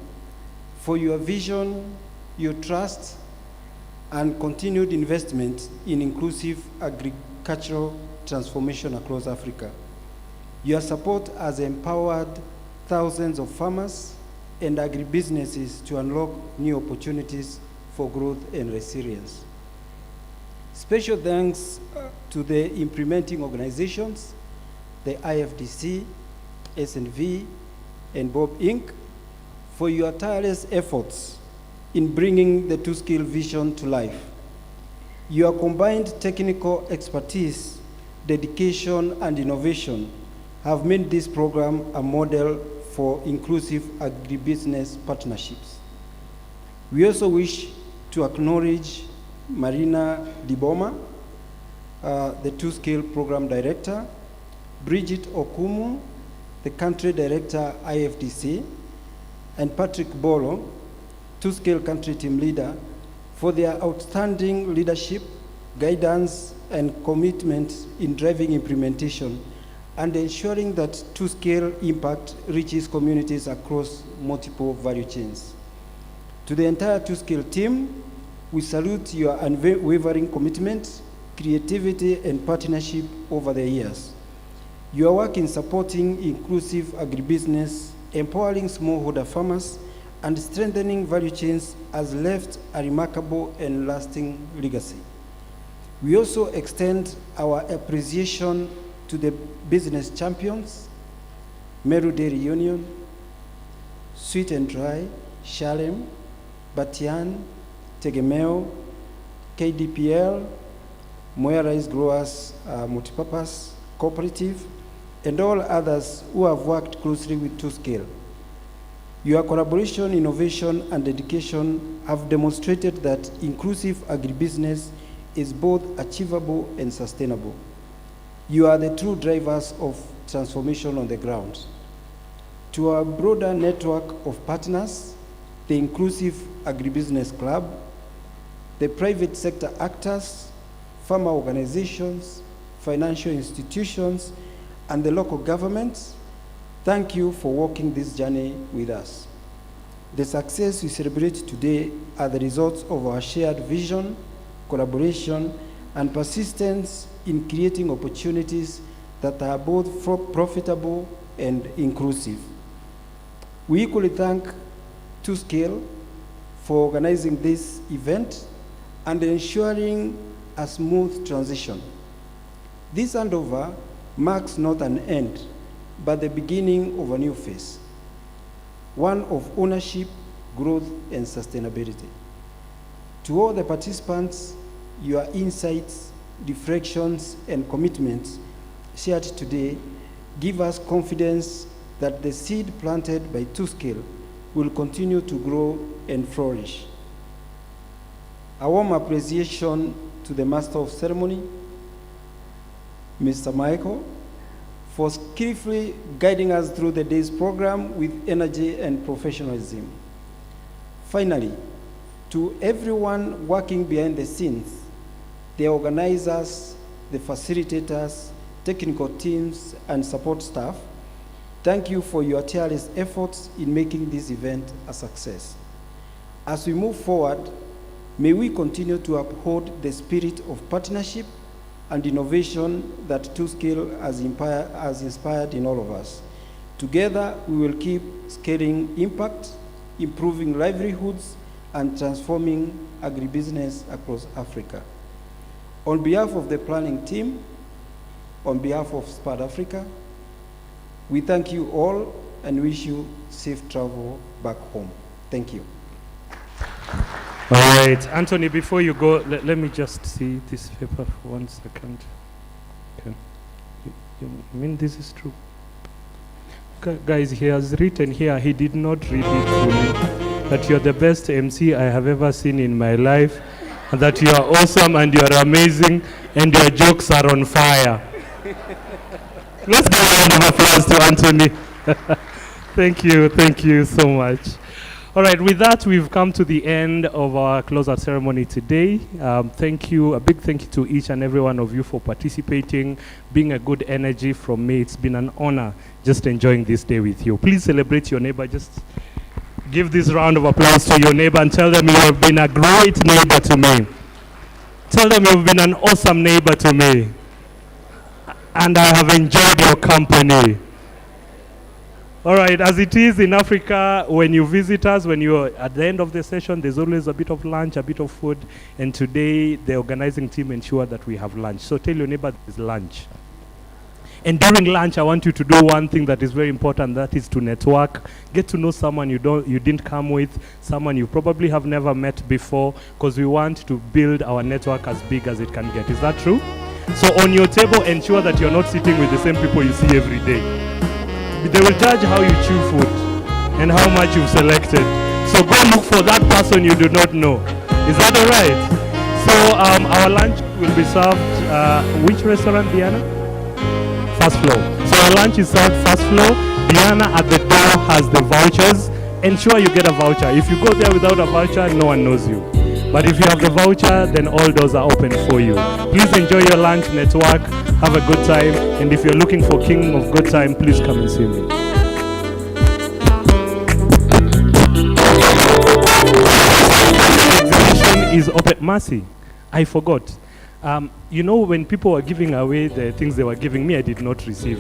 for your vision, your trust, and continued investment in inclusive agricultural transformation across Africa. Your support has empowered thousands of farmers and agribusinesses to unlock new opportunities for growth and resilience. Special thanks to the implementing organizations, the IFDC, SNV, and Bob Inc., for your tireless efforts in bringing the 2SCALE vision to life. Your combined technical expertise, dedication, and innovation have made this program a model for inclusive agribusiness partnerships. We also wish to acknowledge Marina Diboma, the 2SCALE Program Director, Bridget Okumu, the Country Director, IFDC, and Patrick Bolo, 2SCALE Country Team Leader, for their outstanding leadership, guidance, and commitment in driving implementation and ensuring that 2SCALE impact reaches communities across multiple value chains. To the entire 2SCALE team, we salute your unwavering commitment, creativity, and partnership over the years. Your work in supporting inclusive agribusiness, empowering smallholder farmers, and strengthening value chains has left a remarkable and lasting legacy. We also extend our appreciation to the business champions, Meru Dairy Union, Sweet and Dry, Shalem, Batian, Tegemeo, KDPL, Moya Rice Growers Multipurpose Cooperative, and all others who have worked closely with 2SCALE. Your collaboration, innovation, and dedication have demonstrated that inclusive agribusiness is both achievable and sustainable. You are the true drivers of transformation on the ground. To our broader network of partners, the Inclusive Agribusiness Club, the private sector actors, farmer organizations, financial institutions, and the local governments, thank you for walking this journey with us. The success we celebrate today are the results of our shared vision, collaboration, and persistence in creating opportunities that are both profitable and inclusive. We equally thank 2SCALE for organizing this event and ensuring a smooth transition. This handover marks not an end, but the beginning of a new phase, one of ownership, growth, and sustainability. To all the participants, your insights, reflections, and commitments shared today give us confidence that the seed planted by 2SCALE will continue to grow and flourish. A warm appreciation to the Master of Ceremony, Mr. Michael, for skillfully guiding us through the day's program with energy and professionalism. Finally, to everyone working behind the scenes, the organizers, the facilitators, technical teams, and support staff, thank you for your tireless efforts in making this event a success. As we move forward, may we continue to uphold the spirit of partnership and innovation that 2SCALE has inspired in all of us. Together, we will keep scaling impact, improving livelihoods, and transforming agribusiness across Africa. On behalf of the planning team, on behalf of SPAD Africa, we thank you all and wish you safe travel back home. Thank you. All right, Anthony, before you go, let me just see this paper for 1 second. Okay. You mean this is true? Guys, he has written here, he did not read it fully, that you're the best MC I have ever seen in my life, and that you are awesome and you are amazing, and your jokes are on fire. Let's give a round of applause to Anthony. Thank you so much. All right, with that, we've come to the end of our closeout ceremony today. Thank you, a big thank you to each and every one of you for participating, being a good energy from me. It's been an honor just enjoying this day with you. Please celebrate your neighbor. Just give this round of applause to your neighbor and tell them you have been a great neighbor to me. Tell them you've been an awesome neighbor to me. And I have enjoyed your company. All right, as it is in Africa, when you visit us, when you're at the end of the session, there's always a bit of lunch, a bit of food, and today the organizing team ensure that we have lunch. So tell your neighbor there's lunch. And during lunch, I want you to do one thing that is very important, that is to network. Get to know someone you didn't come with, someone you probably have never met before, because we want to build our network as big as it can get. Is that true? So on your table, ensure that you're not sitting with the same people you see every day. They will judge how you chew food and how much you've selected. So go look for that person you do not know. Is that all right? So our lunch will be served, which restaurant, Diana? First floor. So our lunch is served first floor. Diana at the door has the vouchers. Ensure you get a voucher. If you go there without a voucher, no one knows you. But if you have the voucher, then all doors are open for you. Please enjoy your lunch, network, have a good time, and if you're looking for King of Good Time, please come and see me. Exhibition is open. Mercy, I forgot. You know, when people were giving away the things they were giving me, I did not receive.